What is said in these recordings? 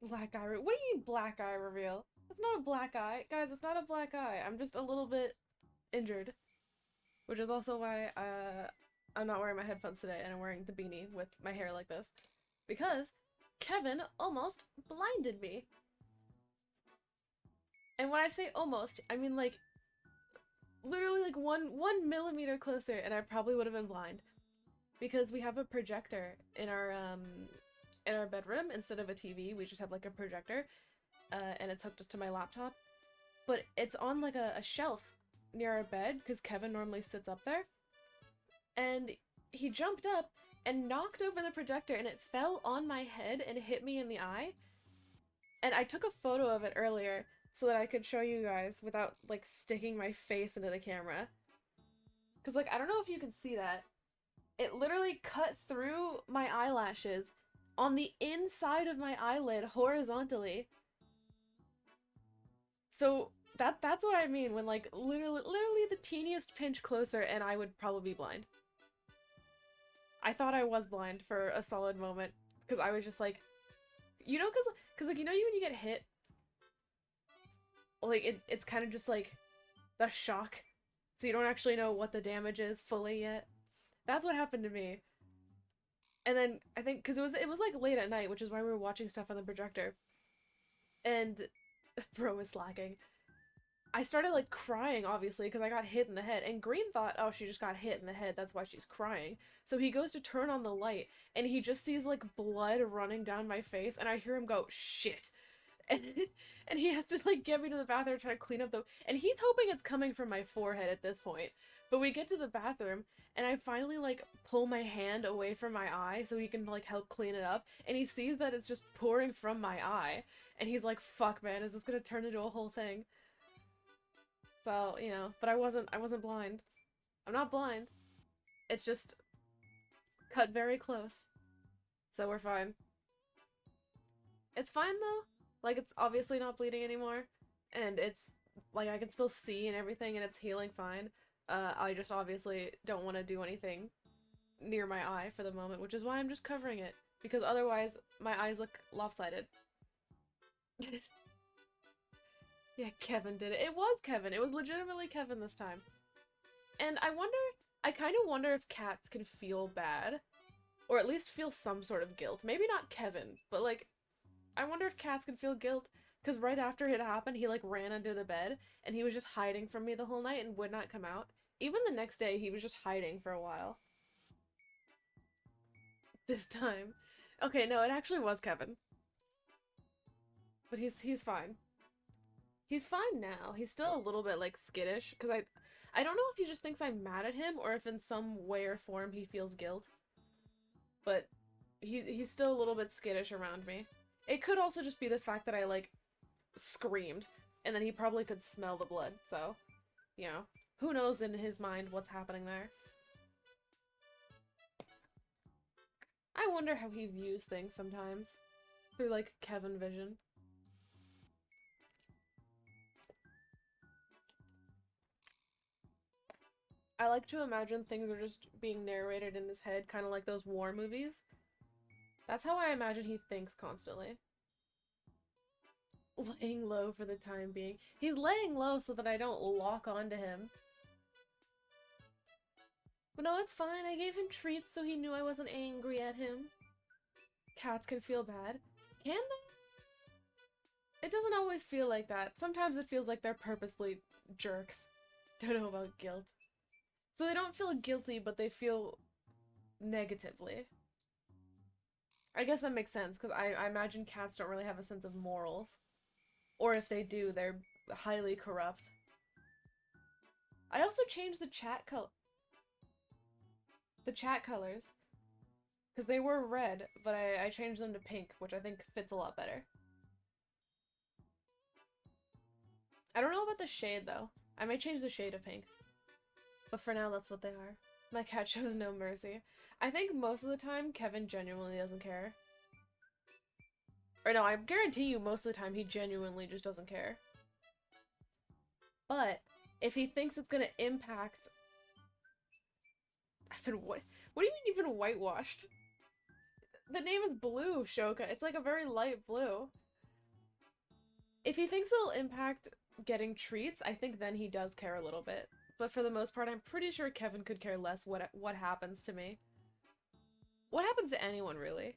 Black eye. What do you mean black eye reveal? It's not a black eye. Guys, it's not a black eye. I'm just a little bit injured. Which is also why I'm not wearing my headphones today and I'm wearing the beanie with my hair like this. Because Kevin almost blinded me. And when I say almost, I mean like literally like one millimeter closer and I probably would have been blind. Because we have a projector in our bedroom instead of a TV. We just have like a projector, and it's hooked up to my laptop. But it's on like a shelf near our bed because Kevin normally sits up there. And he jumped up and knocked over the projector and it fell on my head and hit me in the eye. And I took a photo of it earlier so that I could show you guys without like sticking my face into the camera. Cause like I don't know if you can see that. It literally cut through my eyelashes on the inside of my eyelid horizontally. So that's what I mean when like literally the teeniest pinch closer and I would probably be blind. I thought I was blind for a solid moment because I was just like, you know, cause like you know when you get hit, like it's kind of just like the shock, so you don't actually know what the damage is fully yet. That's what happened to me. And then I think because it was like late at night, which is why we were watching stuff on the projector. And bro was slacking. I started like crying obviously because I got hit in the head and Green thought, oh, she just got hit in the head, that's why she's crying. So he goes to turn on the light and he just sees like blood running down my face and I hear him go shit. And and he has to like get me to the bathroom try to clean up the and he's hoping it's coming from my forehead at this point. But we get to the bathroom and I finally like pull my hand away from my eye so he can like help clean it up and he sees that it's just pouring from my eye and he's like, fuck man, is this gonna turn into a whole thing? So, you know, but I wasn't blind. I'm not blind. It's just cut very close. So we're fine. It's fine though. Like it's obviously not bleeding anymore and it's like I can still see and everything and it's healing fine. I just obviously don't want to do anything near my eye for the moment, which is why I'm just covering it because otherwise my eyes look lopsided. Yeah, Kevin did it. It was Kevin. It was legitimately Kevin this time. And I kind of wonder if cats can feel bad. Or at least feel some sort of guilt. Maybe not Kevin, but like, I wonder if cats can feel guilt. Because right after it happened, he like ran under the bed and he was just hiding from me the whole night and would not come out. Even the next day, he was just hiding for a while. This time. Okay, no, it actually was Kevin. But he's fine. He's fine now. He's still a little bit like skittish because I don't know if he just thinks I'm mad at him or if in some way or form he feels guilt. But he's still a little bit skittish around me. It could also just be the fact that I like screamed and then he probably could smell the blood. So, you know, who knows in his mind what's happening there. I wonder how he views things sometimes through like Kevin vision. I like to imagine things are just being narrated in his head, kind of like those war movies. That's how I imagine he thinks constantly. Laying low for the time being. He's laying low so that I don't lock onto him. But no, it's fine. I gave him treats so he knew I wasn't angry at him. Cats can feel bad. Can they? It doesn't always feel like that. Sometimes it feels like they're purposely jerks. Don't know about guilt. So they don't feel guilty, but they feel negatively. I guess that makes sense, because I imagine cats don't really have a sense of morals. Or if they do, they're highly corrupt. I also changed the chat colors. Because they were red, but I changed them to pink, which I think fits a lot better. I don't know about the shade, though. I may change the shade of pink. But for now, that's what they are. My cat shows no mercy. I think most of the time, Kevin genuinely doesn't care. Or no, I guarantee you most of the time he genuinely just doesn't care. But if he thinks it's gonna impact... I've been what do you mean you've been whitewashed? The name is blue, Shoka. It's like a very light blue. If he thinks it'll impact getting treats, I think then he does care a little bit. But for the most part, I'm pretty sure Kevin could care less what happens to me. What happens to anyone, really?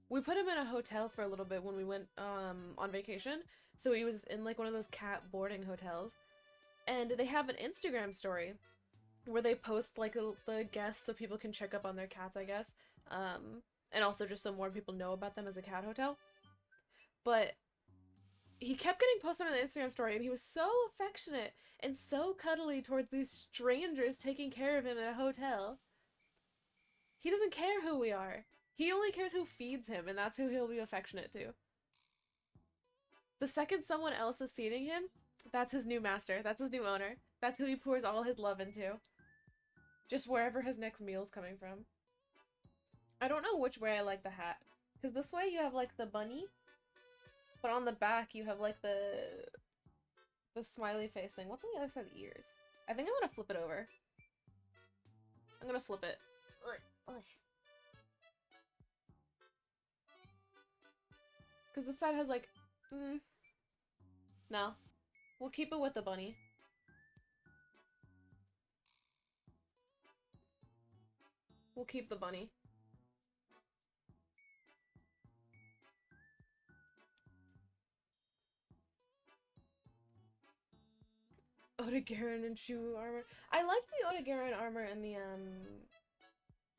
We put him in a hotel for a little bit when we went on vacation. So he was in like one of those cat boarding hotels. And they have an Instagram story where they post like the guests so people can check up on their cats, I guess. And also just so more people know about them as a cat hotel. But he kept getting posted on the Instagram story and he was so affectionate and so cuddly towards these strangers taking care of him in a hotel. He doesn't care who we are. He only cares who feeds him, and that's who he'll be affectionate to. The second someone else is feeding him, that's his new master. That's his new owner. That's who he pours all his love into. Just wherever his next meal's coming from. I don't know which way I like the hat. Because this way you have, like, the bunny. But on the back you have, like, the smiley face thing. What's on the other side of the ears? I think I'm gonna flip it over. I'm gonna flip it. Because this side has, like, no. We'll keep it with the bunny. We'll keep the bunny. Otogaron and shoe armor. I like the Otogaron armor in the,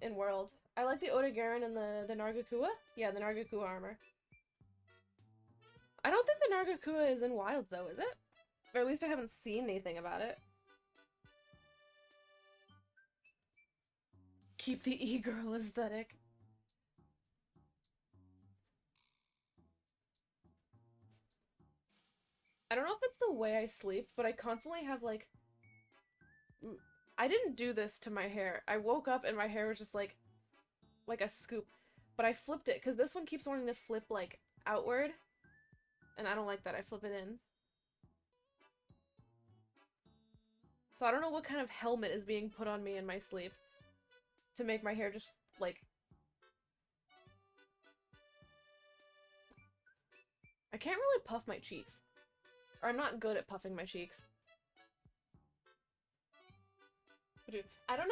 in World. I like the Otogaron and the Nargakua. Yeah, the Nargakua armor. I don't think the Nargakua is in Wild, though, is it? Or at least I haven't seen anything about it. Keep the e-girl aesthetic. I don't know if it's the way I sleep, but I constantly have, like... I didn't do this to my hair. I woke up and my hair was just, like a scoop. But I flipped it, because this one keeps wanting to flip, like, outward. And I don't like that. I flip it in. So I don't know what kind of helmet is being put on me in my sleep to make my hair just, like... I can't really puff my cheeks. Or I'm not good at puffing my cheeks. Dude, I don't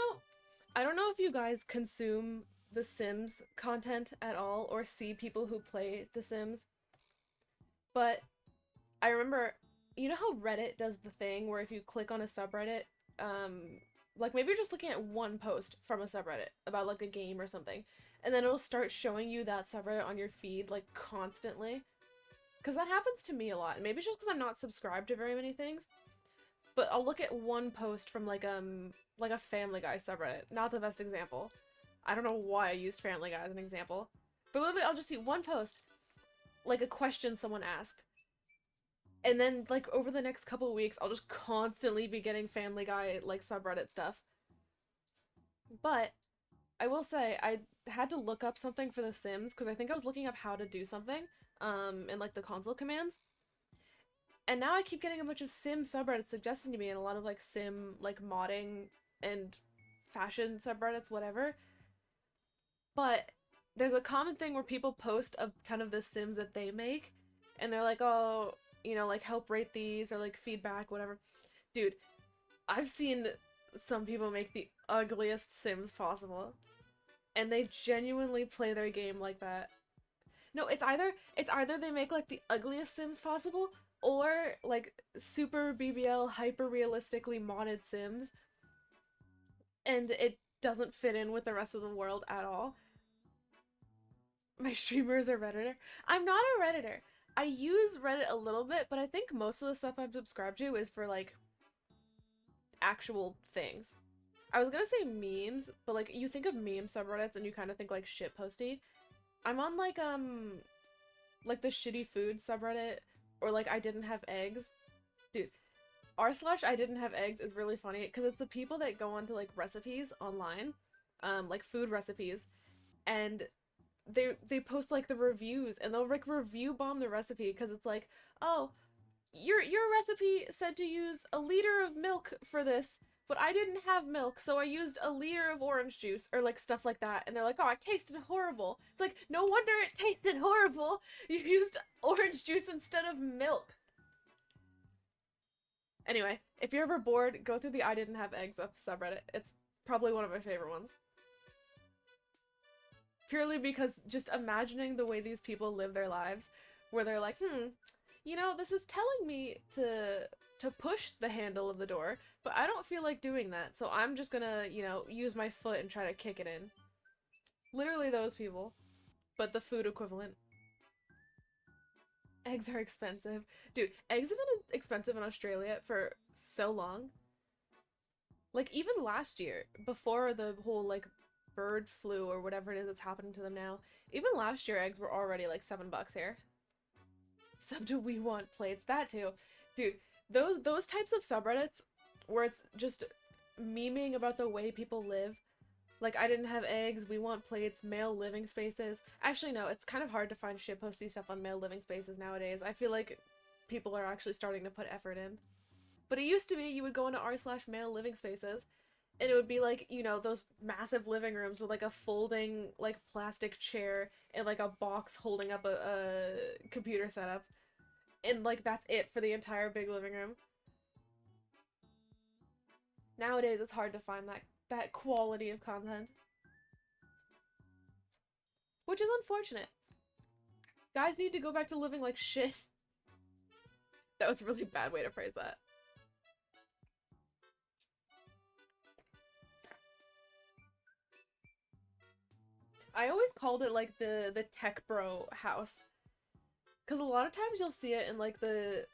know if you guys consume The Sims content at all or see people who play The Sims. But I remember, you know how Reddit does the thing where if you click on a subreddit, like maybe you're just looking at one post from a subreddit about like a game or something, and then it'll start showing you that subreddit on your feed like constantly. Because that happens to me a lot. Maybe it's just because I'm not subscribed to very many things. But I'll look at one post from like a Family Guy subreddit. Not the best example. I don't know why I used Family Guy as an example. But literally I'll just see one post, like a question someone asked. And then, like, over the next couple of weeks, I'll just constantly be getting Family Guy, like, subreddit stuff. But, I will say, I had to look up something for The Sims, because I think I was looking up how to do something, in, like, the console commands. And now I keep getting a bunch of Sim subreddits suggesting to me, and a lot of, like, Sim, like, modding and fashion subreddits, whatever. But there's a common thing where people post a ton of the Sims that they make, and they're like, oh, you know, like, help rate these, or, like, feedback, whatever. Dude, I've seen some people make the ugliest Sims possible, and they genuinely play their game like that. No, it's either they make, like, the ugliest Sims possible, or, like, super BBL, hyper-realistically modded Sims, and it doesn't fit in with the rest of the world at all. My streamer is a Redditor. I'm not a Redditor. I use Reddit a little bit, but I think most of the stuff I'm subscribed to is for, like, actual things. I was gonna say memes, but, like, you think of meme subreddits and you kind of think, like, shitposty. I'm on, like, the shitty food subreddit, or, like, I didn't have eggs. Dude, r/I didn't have eggs is really funny, because it's the people that go onto, like, recipes online, like, food recipes, and they post like the reviews and they'll like review bomb the recipe because it's like, oh, your recipe said to use a liter of milk for this, but I didn't have milk, so I used a liter of orange juice, or like stuff like that, and they're like, oh, it tasted horrible. It's like, no wonder it tasted horrible. You used orange juice instead of milk. Anyway, if you're ever bored, go through the I didn't have eggs up subreddit. It's probably one of my favorite ones. Purely because just imagining the way these people live their lives, where they're like, you know, this is telling me to push the handle of the door, but I don't feel like doing that, so I'm just gonna, you know, use my foot and try to kick it in. Literally those people, but the food equivalent. Eggs are expensive. Dude, eggs have been expensive in Australia for so long. Like, even last year, before the whole, like, bird flu or whatever it is that's happening to them now, even last year eggs were already like $7 here. So do we want plates? That too. Dude, those types of subreddits where it's just memeing about the way people live. Like, I didn't have eggs, we want plates, male living spaces. Actually, no, it's kind of hard to find shitposty stuff on male living spaces nowadays. I feel like people are actually starting to put effort in. But it used to be you would go into r/male living spaces, and it would be like, you know, those massive living rooms with like a folding like plastic chair and like a box holding up a computer setup. And like that's it for the entire big living room. Nowadays it's hard to find that quality of content. Which is unfortunate. Guys need to go back to living like shit. That was a really bad way to phrase that. I always called it like the tech bro house. Cause a lot of times you'll see it in like the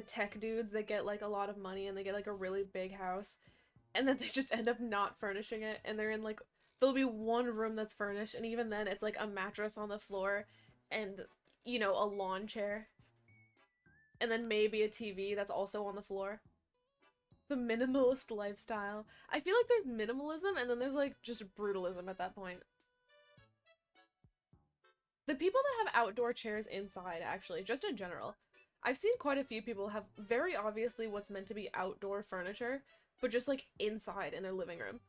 tech dudes that get like a lot of money and they get like a really big house and then they just end up not furnishing it and they're in like there'll be one room that's furnished and even then it's like a mattress on the floor and you know a lawn chair and then maybe a TV that's also on the floor. The minimalist lifestyle. I feel like there's minimalism and then there's like just brutalism at that point. The people that have outdoor chairs inside, actually, just in general, I've seen quite a few people have very obviously what's meant to be outdoor furniture, but just like inside in their living room.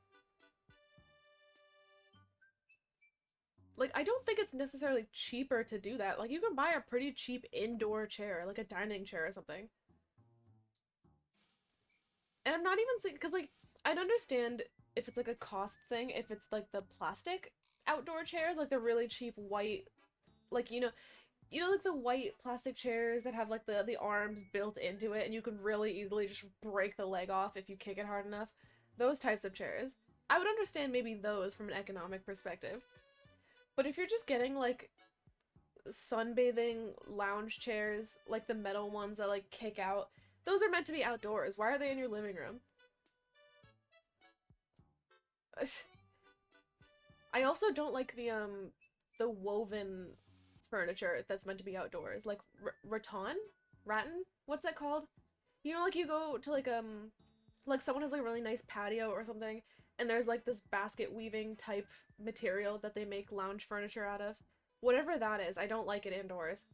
Like, I don't think it's necessarily cheaper to do that. Like, you can buy a pretty cheap indoor chair, like a dining chair or something. And I'm not even saying, because like, I'd understand if it's like a cost thing, if it's like the plastic outdoor chairs, like the really cheap white, like, like the white plastic chairs that have like the arms built into it and you can really easily just break the leg off if you kick it hard enough. Those types of chairs. I would understand maybe those from an economic perspective. But if you're just getting like sunbathing lounge chairs, like the metal ones that like kick out, those are meant to be outdoors. Why are they in your living room? I also don't like the woven furniture that's meant to be outdoors, like rattan. What's that called? You know, like you go to like someone has like a really nice patio or something, and there's like this basket weaving type material that they make lounge furniture out of. Whatever that is, I don't like it indoors.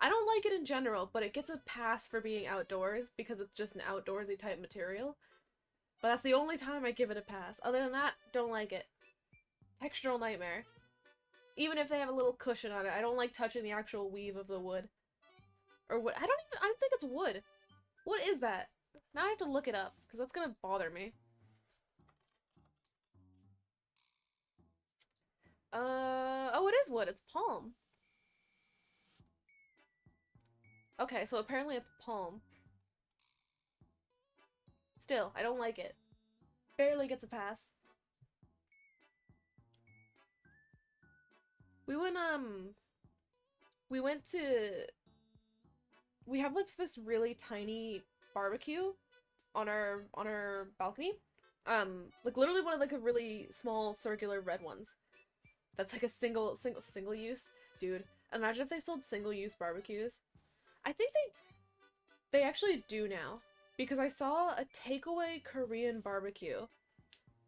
I don't like it in general, but it gets a pass for being outdoors because it's just an outdoorsy type material. But that's the only time I give it a pass. Other than that, don't like it. Textural nightmare. Even if they have a little cushion on it, I don't like touching the actual weave of the wood. Or what? I don't think it's wood. What is that? Now I have to look it up, because that's gonna bother me. Oh, it is wood. It's palm. Okay, so apparently it's palm. Still, I don't like it. Barely gets a pass. We went, we went to, we have like this really tiny barbecue on our balcony. Like literally one of like a really small circular red ones. That's like a single use. Dude, imagine if they sold single use barbecues. I think they actually do now. Because I saw a takeaway Korean barbecue.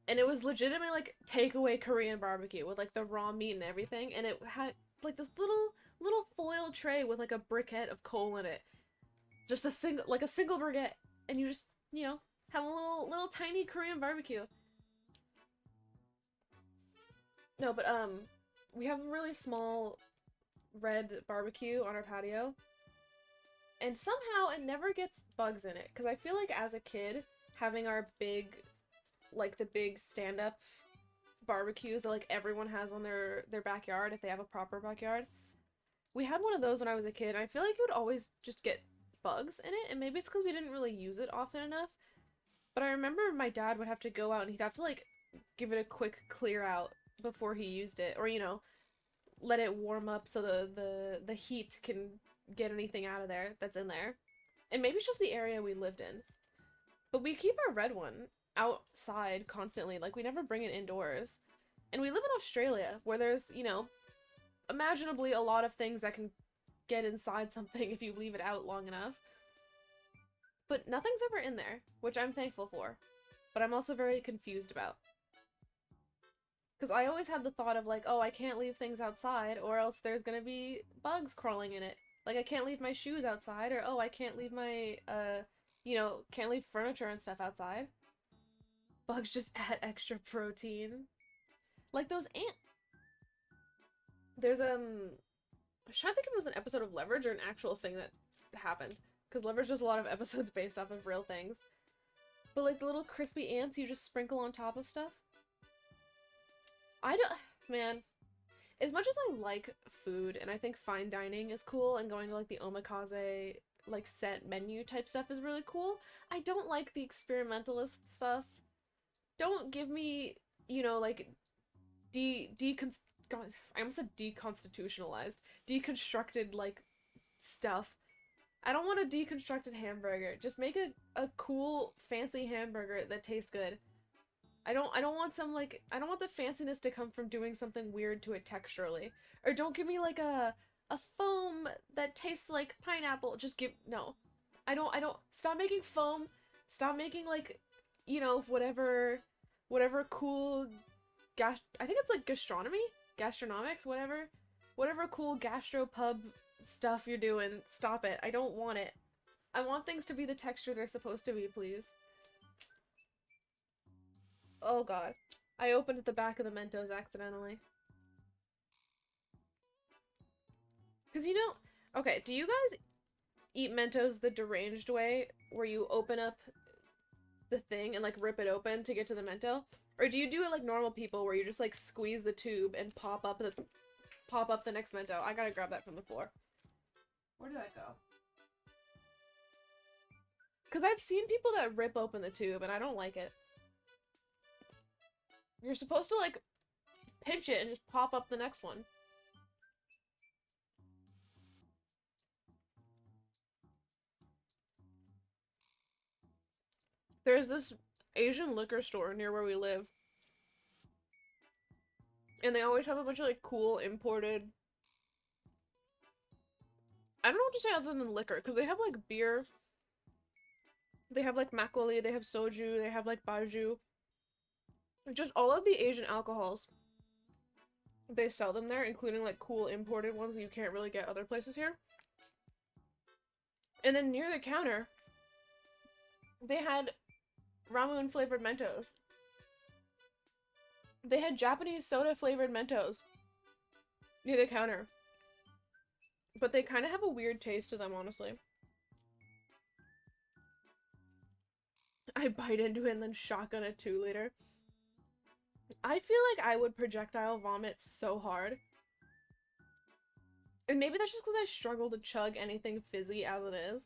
And it was legitimately like takeaway Korean barbecue with like the raw meat and everything. And it had like this little foil tray with like a briquette of coal in it. Just a single briquette. And you just, have a little tiny Korean barbecue. No, but we have a really small red barbecue on our patio. and somehow it never gets bugs in it. Because I feel like as a kid, having our big, like the big stand-up barbecues that like everyone has on their backyard if they have a proper backyard. We had one of those when I was a kid, and I feel like you would always just get bugs in it, and maybe it's because we didn't really use it often enough. But I remember my dad would have to go out and he'd have to like give it a quick clear out before he used it, or let it warm up so the heat can get anything out of there that's in there. And maybe it's just the area we lived in. But we keep our red one outside constantly, like we never bring it indoors. And we live in Australia, where there's, imaginably a lot of things that can get inside something if you leave it out long enough. But nothing's ever in there, which I'm thankful for. But I'm also very confused about. Because I always had the thought of like, oh, I can't leave things outside or else there's gonna be bugs crawling in it. Like, I can't leave my shoes outside, or oh, I can't leave my, can't leave furniture and stuff outside. Bugs just add extra protein. Like those There's, I was trying to think if it was an episode of Leverage or an actual thing that happened. Because Leverage does a lot of episodes based off of real things. But like the little crispy ants you just sprinkle on top of stuff. Man, as much as I like food and I think fine dining is cool and going to like the omakase like set menu type stuff is really cool, I don't like the experimentalist stuff. Don't give me, like I almost said deconstitutionalized, deconstructed like stuff. I don't want a deconstructed hamburger. Just make a cool fancy hamburger that tastes good. I don't want I don't want the fanciness to come from doing something weird to it texturally. Or don't give me like a foam that tastes like pineapple. No. I don't stop making foam. Stop making like, whatever cool I think it's like gastronomics, whatever cool gastropub stuff you're doing. Stop it. I don't want it. I want things to be the texture they're supposed to be, please. Oh god. I opened the back of the Mentos accidentally. Because okay, do you guys eat Mentos the deranged way, where you open up the thing and like rip it open to get to the Mento? Or do you do it like normal people, where you just like squeeze the tube and pop up the next Mento? I gotta grab that from the floor. Where did that go? Because I've seen people that rip open the tube and I don't like it. You're supposed to like pinch it and just pop up the next one. There's this Asian liquor store near where we live. And they always have a bunch of like cool imported... I don't know what to say other than liquor, because they have like beer. They have like makgeolli, they have soju, they have like baijiu. Just all of the Asian alcohols. They sell them there, including like cool imported ones that you can't really get other places here. And then near the counter, they had ramen flavored Mentos. They had Japanese soda flavored Mentos near the counter. But they kind of have a weird taste to them, honestly. I bite into it and then shotgun a 2-liter. I feel like I would projectile vomit so hard. And maybe that's just because I struggle to chug anything fizzy as it is.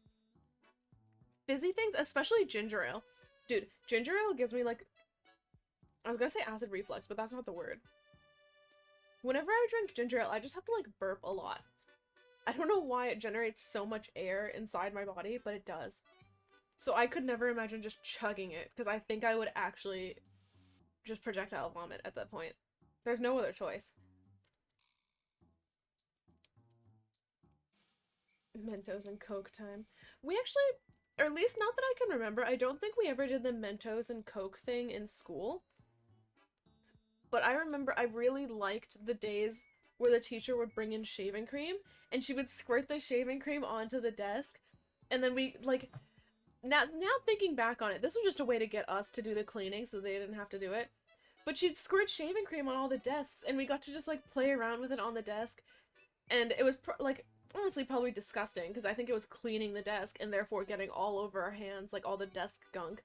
Fizzy things, especially ginger ale. Dude, ginger ale gives me like... I was gonna say acid reflux, but that's not the word. Whenever I drink ginger ale, I just have to like burp a lot. I don't know why it generates so much air inside my body, but it does. So I could never imagine just chugging it, because I think I would actually just projectile vomit at that point. There's no other choice. Mentos and Coke time. We actually, or at least not that I can remember, I don't think we ever did the Mentos and Coke thing in school. But I remember I really liked the days where the teacher would bring in shaving cream, and she would squirt the shaving cream onto the desk, and then we, like, now thinking back on it, this was just a way to get us to do the cleaning so they didn't have to do it. But she'd squirt shaving cream on all the desks, and we got to just, like, play around with it on the desk, and it was, like, honestly probably disgusting because I think it was cleaning the desk and therefore getting all over our hands, like all the desk gunk.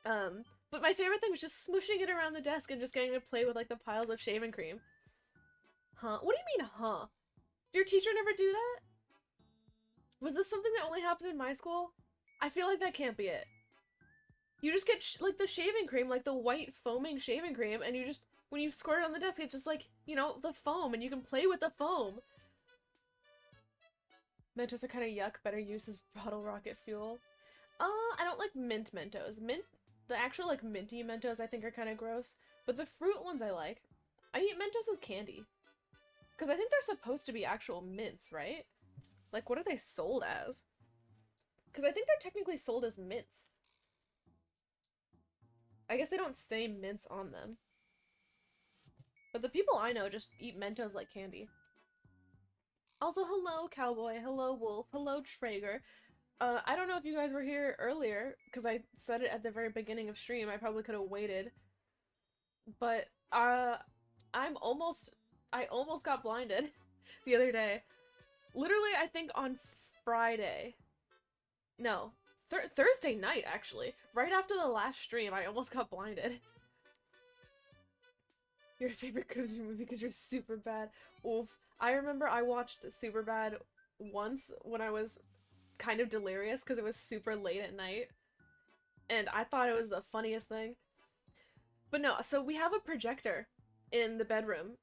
But my favorite thing was just smooshing it around the desk and just getting to play with like the piles of shaving cream. Huh? What do you mean, huh? Did your teacher never do that? Was this something that only happened in my school? I feel like that can't be it. You just get like the shaving cream, like the white foaming shaving cream, and you just, when you squirt it on the desk, it's just like, you know, the foam, and you can play with the foam. Mentos are kind of yuck, better use as bottle rocket fuel. I don't like mint Mentos. The actual like minty Mentos I think are kind of gross, but the fruit ones I like. I eat Mentos as candy. Because I think they're supposed to be actual mints, right? Like, what are they sold as? Because I think they're technically sold as mints. I guess they don't say mints on them. But the people I know just eat Mentos like candy. Also, hello, Cowboy. Hello, Wolf. Hello, Traeger. I don't know if you guys were here earlier, because I said it at the very beginning of stream. I probably could have waited. But, I almost got blinded the other day. Literally, I think on Friday. No, Thursday night, actually. Right after the last stream, I almost got blinded. Your favorite Cozy movie because you're super bad. Oof. I remember I watched Superbad once when I was kind of delirious because it was super late at night. And I thought it was the funniest thing. But no, so we have a projector in the bedroom.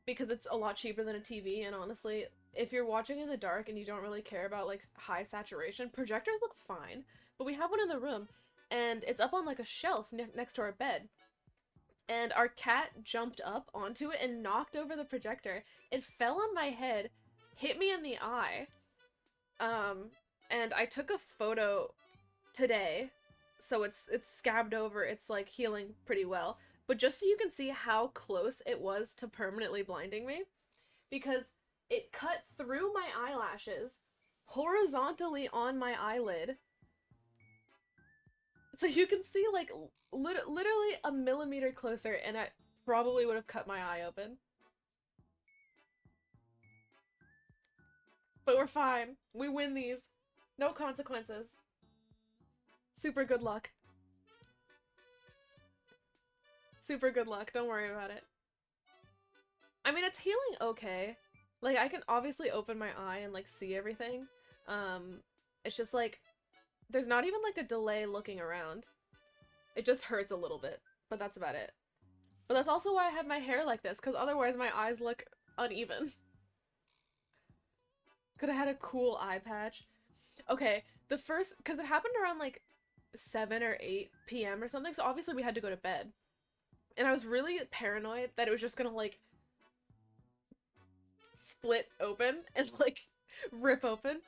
Because it's a lot cheaper than a TV, and honestly, if you're watching in the dark and you don't really care about like high saturation, projectors look fine. But we have one in the room, and it's up on like a shelf next to our bed. And our cat jumped up onto it and knocked over the projector. It fell on my head, hit me in the eye. And I took a photo today, so it's scabbed over. It's like healing pretty well. But just so you can see how close it was to permanently blinding me, because it cut through my eyelashes, horizontally on my eyelid. So you can see like literally a millimeter closer, and I probably would have cut my eye open. But we're fine. We win these. No consequences. Super good luck. Super good luck, don't worry about it. I mean, it's healing okay. Like, I can obviously open my eye and, like, see everything. It's just, like, there's not even, like, a delay looking around. It just hurts a little bit, but that's about it. But that's also why I have my hair like this, because otherwise my eyes look uneven. Could have had a cool eye patch. Okay, the first, because it happened around, like, 7 or 8 p.m. or something, so obviously we had to go to bed. And I was really paranoid that it was just gonna, like, split open and, like, rip open.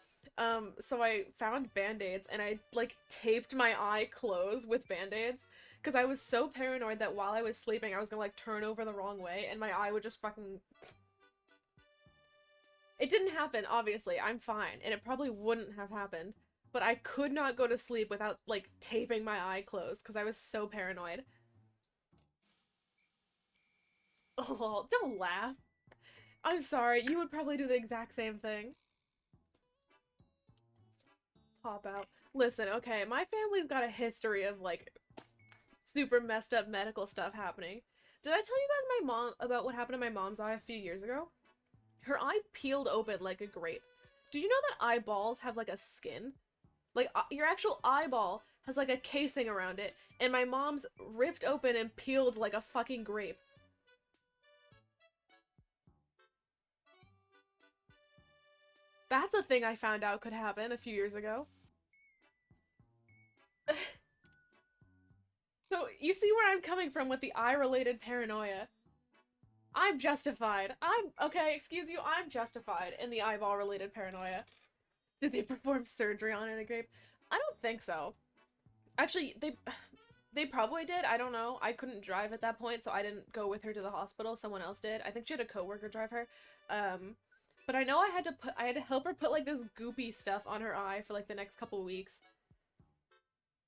So I found band-aids and I, like, taped my eye closed with band-aids because I was so paranoid that while I was sleeping I was gonna, like, turn over the wrong way and my eye would just fucking... It didn't happen, obviously. I'm fine. And it probably wouldn't have happened. But I could not go to sleep without, like, taping my eye closed because I was so paranoid. Oh, don't laugh. I'm sorry, you would probably do the exact same thing. Pop out. Listen, okay, my family's got a history of, like, super messed up medical stuff happening. Did I tell you guys about what happened to my mom's eye a few years ago? Her eye peeled open like a grape. Do you know that eyeballs have, like, a skin? Like, your actual eyeball has, like, a casing around it, and my mom's ripped open and peeled like a fucking grape. That's a thing I found out could happen a few years ago. So, you see where I'm coming from with the eye-related paranoia. I'm justified. Okay, excuse you, I'm justified in the eyeball-related paranoia. Did they perform surgery on it, Grape? I don't think so. Actually, they probably did, I don't know. I couldn't drive at that point, so I didn't go with her to the hospital. Someone else did. I think she had a coworker drive her. But I know I had to help her put, like, this goopy stuff on her eye for, like, the next couple weeks.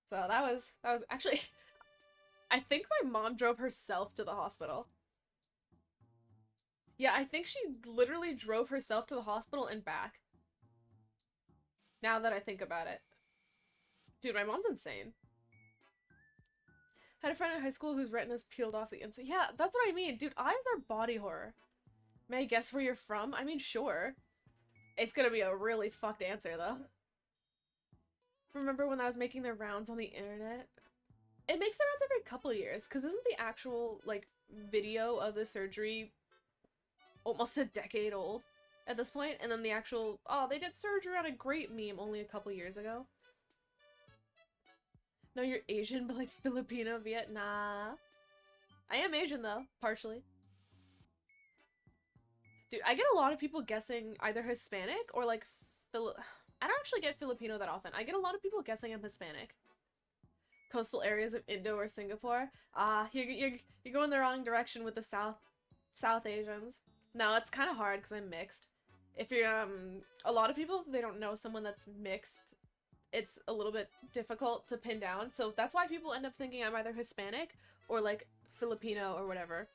So that was actually, I think my mom drove herself to the hospital. Yeah, I think she literally drove herself to the hospital and back. Now that I think about it. Dude, my mom's insane. Had a friend in high school whose retina's peeled off the inside. Yeah, that's what I mean. Dude, eyes are body horror. May I guess where you're from? I mean, sure. It's gonna be a really fucked answer, though. Remember when I was making the rounds on the internet? It makes the rounds every couple of years, because isn't the actual, like, video of the surgery almost a decade old at this point? And then the actual, oh, they did surgery on a great meme only a couple years ago. No, you're Asian, but like Filipino, Vietnam. I am Asian though, partially. Dude, I get a lot of people guessing either Hispanic or like I don't actually get Filipino that often. I get a lot of people guessing I'm Hispanic. Coastal areas of Indo or Singapore. You're going the wrong direction with the South Asians. No, it's kind of hard because I'm mixed. If you're a lot of people, if they don't know someone that's mixed, it's a little bit difficult to pin down. So that's why people end up thinking I'm either Hispanic or like Filipino or whatever.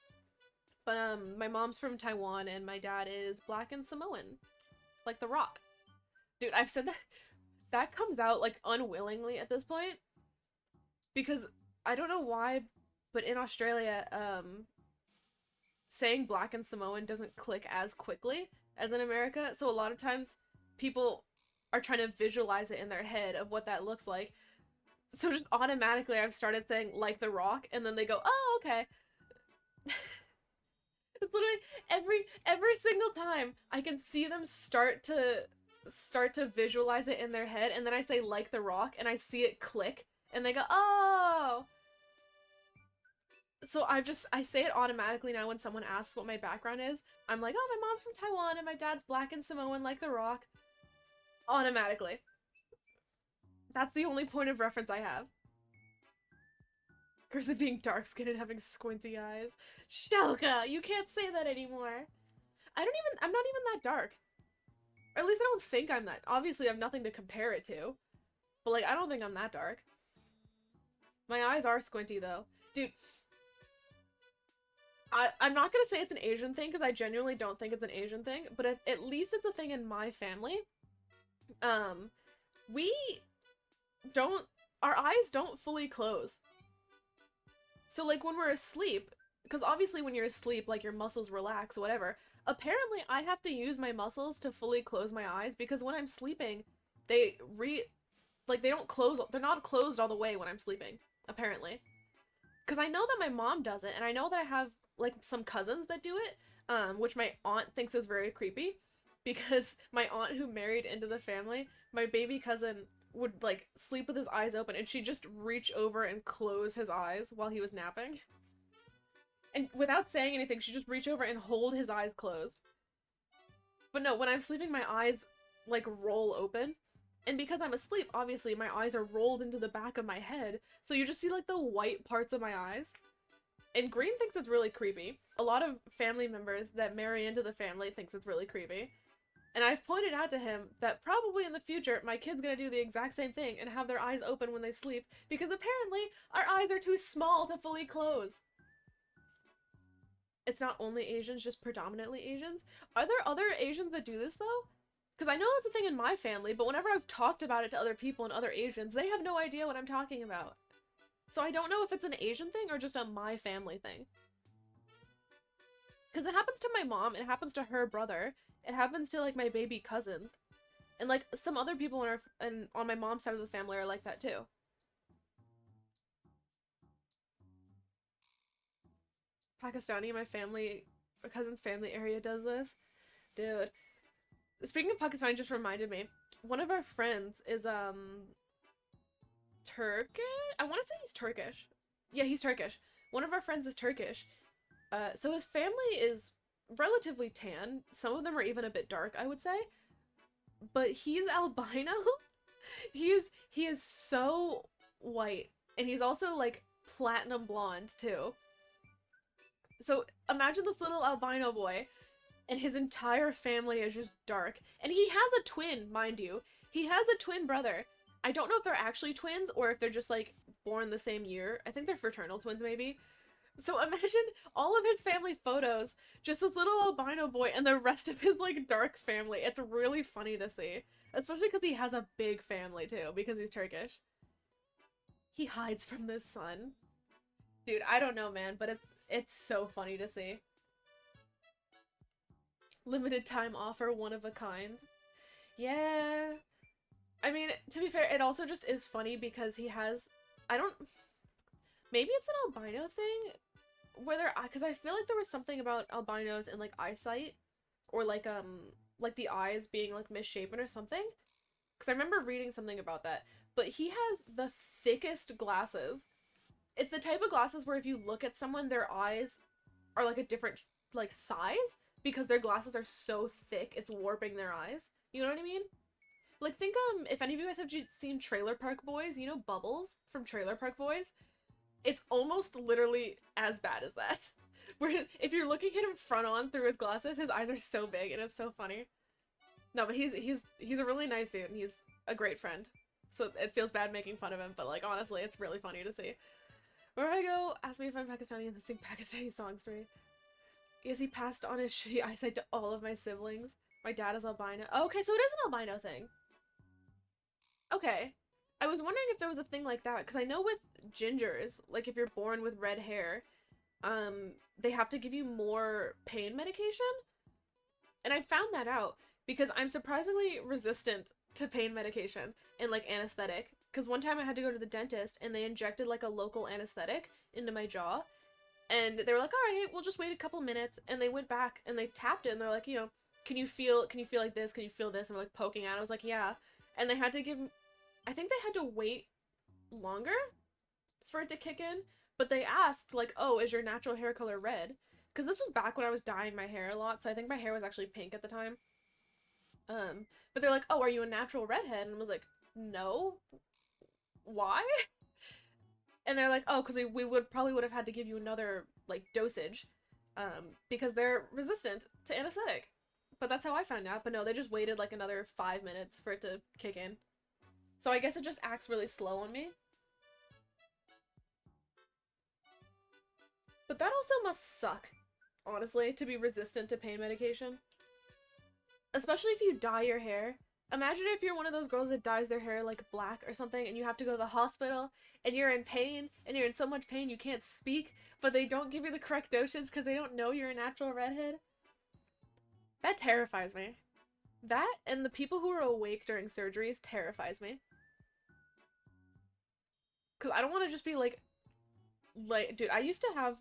But my mom's from Taiwan and my dad is Black and Samoan. Like The Rock. Dude, I've said that comes out like unwillingly at this point. Because I don't know why, but in Australia, saying Black and Samoan doesn't click as quickly as in America. So a lot of times people are trying to visualize it in their head of what that looks like. So just automatically I've started saying like The Rock, and then they go, oh, okay. It's literally every single time I can see them start to visualize it in their head, and then I say like The Rock and I see it click and they go, oh. So I say it automatically now when someone asks what my background is. I'm like, oh, my mom's from Taiwan and my dad's Black and Samoan like The Rock. Automatically. That's the only point of reference I have. Curse of being dark-skinned and having squinty eyes. Shelka, you can't say that anymore. I'm not even that dark. Or at least I don't think I'm that. Obviously, I have nothing to compare it to. But, like, I don't think I'm that dark. My eyes are squinty, though. Dude, I'm not gonna say it's an Asian thing, because I genuinely don't think it's an Asian thing, but at least it's a thing in my family. Our eyes don't fully close. So, like, when we're asleep, because obviously when you're asleep, like, your muscles relax, whatever, apparently I have to use my muscles to fully close my eyes, because when I'm sleeping, they don't close, they're not closed all the way when I'm sleeping, apparently. Because I know that my mom does it, and I know that I have, like, some cousins that do it, which my aunt thinks is very creepy, because my aunt who married into the family, my baby cousin would, like, sleep with his eyes open, and she'd just reach over and close his eyes while he was napping. And without saying anything, she'd just reach over and hold his eyes closed. But no, when I'm sleeping, my eyes, like, roll open. And because I'm asleep, obviously, my eyes are rolled into the back of my head, so you just see, like, the white parts of my eyes. And Green thinks it's really creepy. A lot of family members that marry into the family thinks it's really creepy. And I've pointed out to him that probably in the future, my kid's gonna do the exact same thing and have their eyes open when they sleep, because apparently our eyes are too small to fully close. It's not only Asians, just predominantly Asians. Are there other Asians that do this, though? Because I know that's a thing in my family, but whenever I've talked about it to other people and other Asians, they have no idea what I'm talking about. So I don't know if it's an Asian thing or just a my family thing. Because it happens to my mom, it happens to her brother, it happens to, like, my baby cousins. And, like, some other people on my mom's side of the family are like that, too. Pakistani, my cousin's family area does this. Dude. Speaking of Pakistani, just reminded me. One of our friends is, Turkish? I want to say he's Turkish. Yeah, he's Turkish. One of our friends is Turkish. So his family is relatively tan. Some of them are even a bit dark, I would say. But he's albino. He is so white. And he's also, like, platinum blonde, too. So imagine this little albino boy, and his entire family is just dark. And he has a twin, mind you. He has a twin brother. I don't know if they're actually twins, or if they're just, like, born the same year. I think they're fraternal twins, maybe. So imagine all of his family photos, just this little albino boy, and the rest of his like dark family. It's really funny to see, especially because he has a big family too, because he's Turkish. He hides from the sun. Dude, I don't know, man, but it's so funny to see. Limited time offer, one of a kind. Yeah. I mean, to be fair, it also just is funny because he has, I don't, maybe it's an albino thing, whether, because I feel like there was something about albinos and like eyesight, or like the eyes being like misshapen or something, because I remember reading something about that. But he has the thickest glasses. It's the type of glasses where if you look at someone, their eyes are like a different like size because their glasses are so thick, it's warping their eyes. You know what I mean? Like think if any of you guys have seen Trailer Park Boys, you know Bubbles from Trailer Park Boys? It's almost literally as bad as that. Where if you're looking at him front on through his glasses, his eyes are so big and it's so funny. No, but he's a really nice dude and he's a great friend. So it feels bad making fun of him, but like honestly, it's really funny to see. Wherever I go, ask me if I'm Pakistani and sing Pakistani songs to me. Yes, he passed on his shitty eyesight to all of my siblings. My dad is albino. Oh, okay, so it is an albino thing. Okay. I was wondering if there was a thing like that, because I know with gingers, like if you're born with red hair, they have to give you more pain medication. And I found that out because I'm surprisingly resistant to pain medication and like anesthetic. Because one time I had to go to the dentist and they injected like a local anesthetic into my jaw. And they were like, all right, we'll just wait a couple minutes. And they went back and they tapped it and they're like, you know, can you feel like this? Can you feel this? And I'm like poking at it. I was like, yeah. And they had to give, I think they had to wait longer for it to kick in. But they asked like, oh, is your natural hair color red? Because this was back when I was dyeing my hair a lot. So I think my hair was actually pink at the time. But they're like, oh, are you a natural redhead? And I was like, no. Why? And they're like, oh, because we would probably would have had to give you another like dosage, because they're resistant to anesthetic. But that's how I found out. But no, they just waited like another 5 minutes for it to kick in. So I guess it just acts really slow on me. But that also must suck, honestly, to be resistant to pain medication. Especially if you dye your hair. Imagine if you're one of those girls that dyes their hair like black or something and you have to go to the hospital and you're in pain and you're in so much pain you can't speak, but they don't give you the correct dosage because they don't know you're a natural redhead. That terrifies me. That and the people who are awake during surgeries terrifies me. Because I don't want to just be like, dude, I used to have,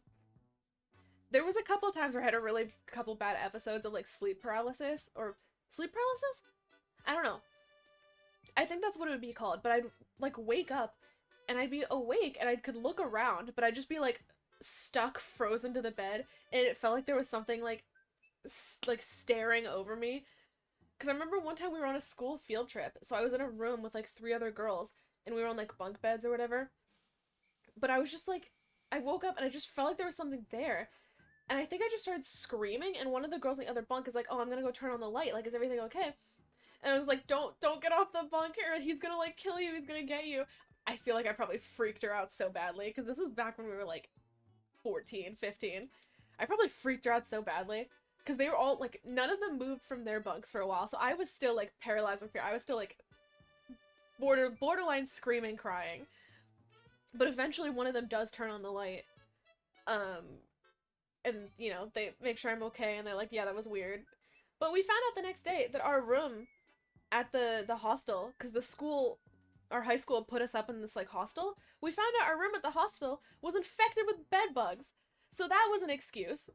there was a couple times where I had a really couple bad episodes of like sleep paralysis or sleep paralysis? I don't know. I think that's what it would be called, but I'd like wake up and I'd be awake and I could look around, but I'd just be like stuck frozen to the bed and it felt like there was something like staring over me. Because I remember one time we were on a school field trip, so I was in a room with like 3 other girls and we were on like bunk beds or whatever. But I was just like, I woke up and I just felt like there was something there. And I think I just started screaming and one of the girls in the other bunk is like, oh, I'm gonna go turn on the light. Like, is everything okay? And I was like, don't get off the bunker. He's gonna like kill you. He's gonna get you. I feel like I probably freaked her out so badly because this was back when we were like 14, 15. I probably freaked her out so badly because they were all like, none of them moved from their bunks for a while. So I was still like paralyzed in fear. I was still like borderline screaming, crying. But eventually one of them does turn on the light. And you know, they make sure I'm okay and they're like, yeah, that was weird. But we found out the next day that our room at the hostel, because the school, our high school put us up in this like hostel, we found out our room at the hostel was infected with bed bugs. So that was an excuse.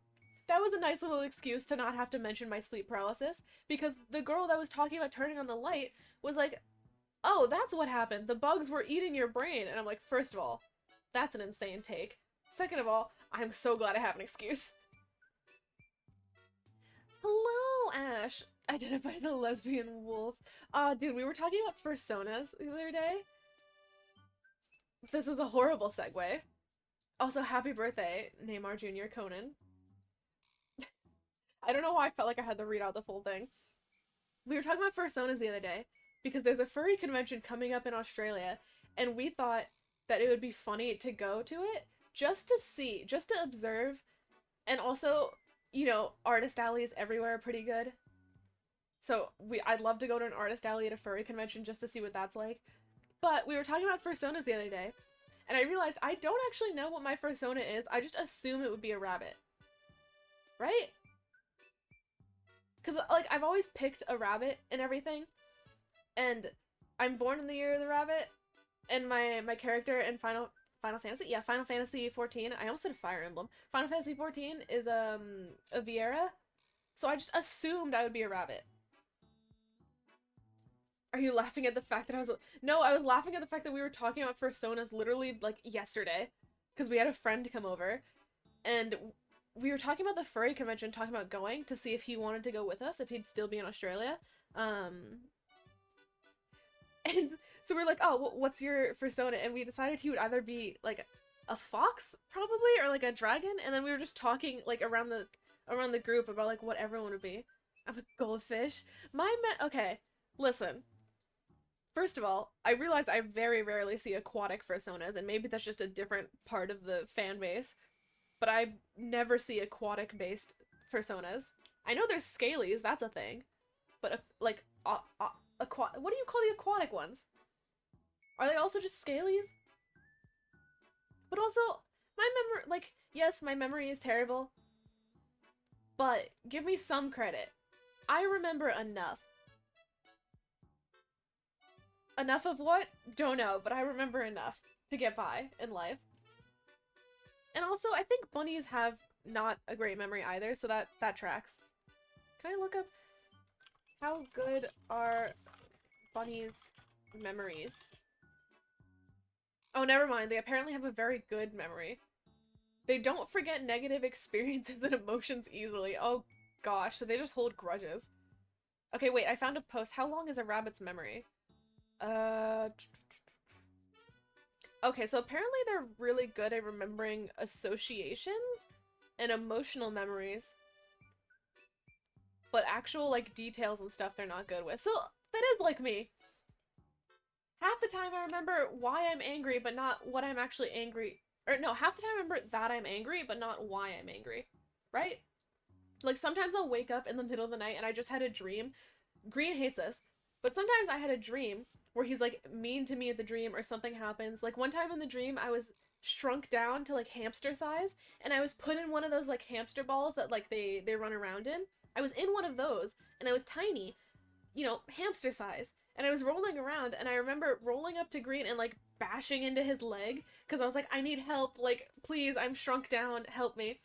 That was a nice little excuse to not have to mention my sleep paralysis, because the girl that was talking about turning on the light was like, oh, that's what happened. The bugs were eating your brain. And I'm like, first of all, that's an insane take. Second of all, I'm so glad I have an excuse. Hello, Ash. Identify the lesbian wolf. Dude, we were talking about personas the other day. This is a horrible segue. Also, happy birthday, Neymar Jr. Conan. I don't know why I felt like I had to read out the full thing. We were talking about personas the other day because there's a furry convention coming up in Australia, and we thought that it would be funny to go to it just to see, just to observe, and also, you know, artist alleys everywhere are pretty good. So I'd love to go to an artist alley at a furry convention just to see what that's like. But we were talking about fursonas the other day, and I realized I don't actually know what my fursona is. I just assume it would be a rabbit. Right? Because, like, I've always picked a rabbit and everything, and I'm born in the year of the rabbit, and my character in Final Fantasy, yeah, Final Fantasy 14, I almost said Fire Emblem. Final Fantasy 14 is, a Viera, so I just assumed I would be a rabbit. Are you laughing at the fact that I was- No, I was laughing at the fact that we were talking about fursonas literally, like, yesterday, because we had a friend come over, and we were talking about the furry convention, talking about going to see if he wanted to go with us, if he'd still be in Australia. And so we're like, oh, what's your persona? And we decided he would either be like a fox, probably, or like a dragon. And then we were just talking like around the group about like what everyone would be. I'm a goldfish. Okay, listen. First of all, I realize I very rarely see aquatic personas, and maybe that's just a different part of the fan base. But I never see aquatic based personas. I know there's scalies, that's a thing. But like what do you call the aquatic ones? Are they also just scalies? But also, my memory, like, yes, my memory is terrible, but give me some credit. I remember enough. Enough of what? Don't know, but I remember enough to get by in life. And also, I think bunnies have not a great memory either, so that tracks. Can I look up how good are bunnies' memories? Oh, never mind. They apparently have a very good memory. They don't forget negative experiences and emotions easily. Oh gosh, so they just hold grudges. Okay, wait, I found a post. How long is a rabbit's memory? Okay, so apparently they're really good at remembering associations and emotional memories. But actual, like, details and stuff they're not good with. So, that is like me. Half the time I remember why I'm angry, but not what I'm actually angry. Or no, half the time I remember that I'm angry, but not why I'm angry. Right? Like, sometimes I'll wake up in the middle of the night and I just had a dream. Green hates this. But sometimes I had a dream where he's, like, mean to me at the dream or something happens. Like, one time in the dream, I was shrunk down to, like, hamster size, and I was put in one of those, like, hamster balls that, like, they run around in. I was in one of those, and I was tiny, you know, hamster size. And I was rolling around, and I remember rolling up to Green and, like, bashing into his leg, because I was like, I need help, like, please, I'm shrunk down, help me.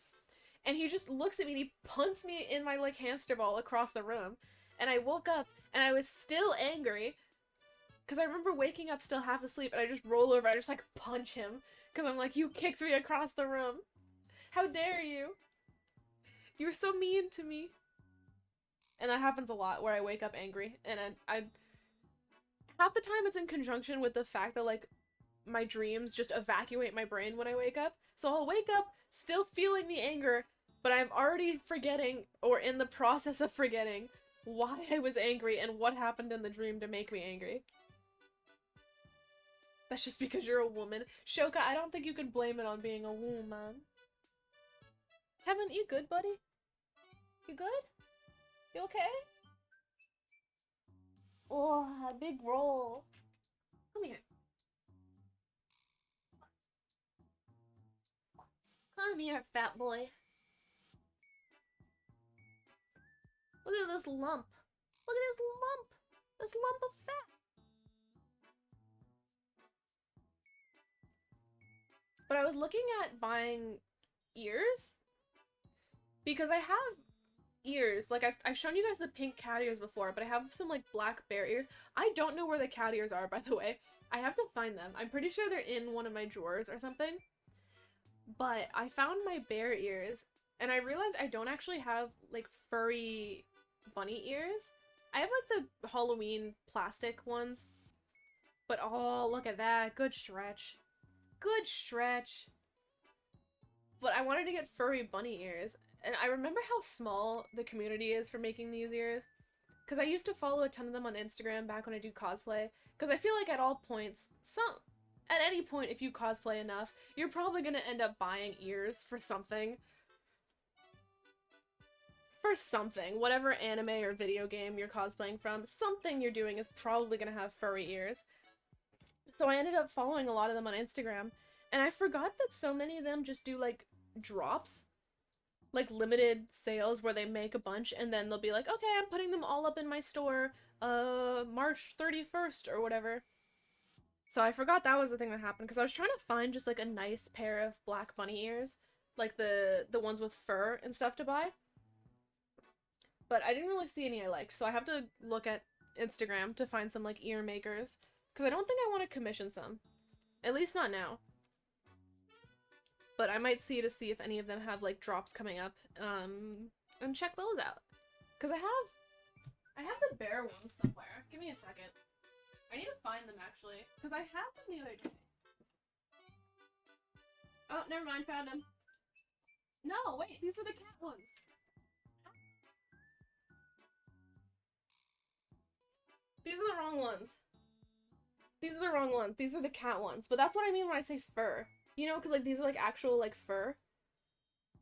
And he just looks at me and he punts me in my, like, hamster ball across the room. And I woke up, and I was still angry, because I remember waking up still half asleep, and I just roll over, I just, like, punch him, because I'm like, you kicked me across the room. How dare you? You were so mean to me. And that happens a lot, where I wake up angry, and I half the time it's in conjunction with the fact that, like, my dreams just evacuate my brain when I wake up. So I'll wake up still feeling the anger, but I'm already forgetting, or in the process of forgetting, why I was angry and what happened in the dream to make me angry. That's just because you're a woman. Shoka, I don't think you can blame it on being a woman. Heaven, you good, buddy? You good? You okay? Oh, a big roll. Come here. Come here, fat boy. Look at this lump. Look at this lump. This lump of fat. But I was looking at buying ears. Because I have ears. Like, I've shown you guys the pink cat ears before, but I have some, like, black bear ears. I don't know where the cat ears are, by the way. I have to find them. I'm pretty sure they're in one of my drawers or something. But I found my bear ears, and I realized I don't actually have, like, furry bunny ears. I have, like, the Halloween plastic ones. But, oh, look at that. Good stretch. Good stretch. But I wanted to get furry bunny ears. And I remember how small the community is for making these ears. Because I used to follow a ton of them on Instagram back when I do cosplay. Because I feel like at all points, At any point, if you cosplay enough, you're probably gonna end up buying ears for something. For something. Whatever anime or video game you're cosplaying from, something you're doing is probably gonna have furry ears. So I ended up following a lot of them on Instagram, and I forgot that so many of them just do, like, drops. Like, limited sales where they make a bunch, and then they'll be like, okay, I'm putting them all up in my store, March 31st, or whatever. So I forgot that was the thing that happened, because I was trying to find just, like, a nice pair of black bunny ears, like the ones with fur and stuff to buy. But I didn't really see any I liked, so I have to look at Instagram to find some, like, ear makers, because I don't think I want to commission some. At least not now. But I might see if any of them have, like, drops coming up, and check those out. Because I have the bear ones somewhere. Give me a second. I need to find them, actually, because I had them the other day. Oh, never mind, found them. No, wait, these are the cat ones. These are the wrong ones. These are the wrong ones. These are the cat ones. But that's what I mean when I say fur. You know, because, like, these are, like, actual, like, fur.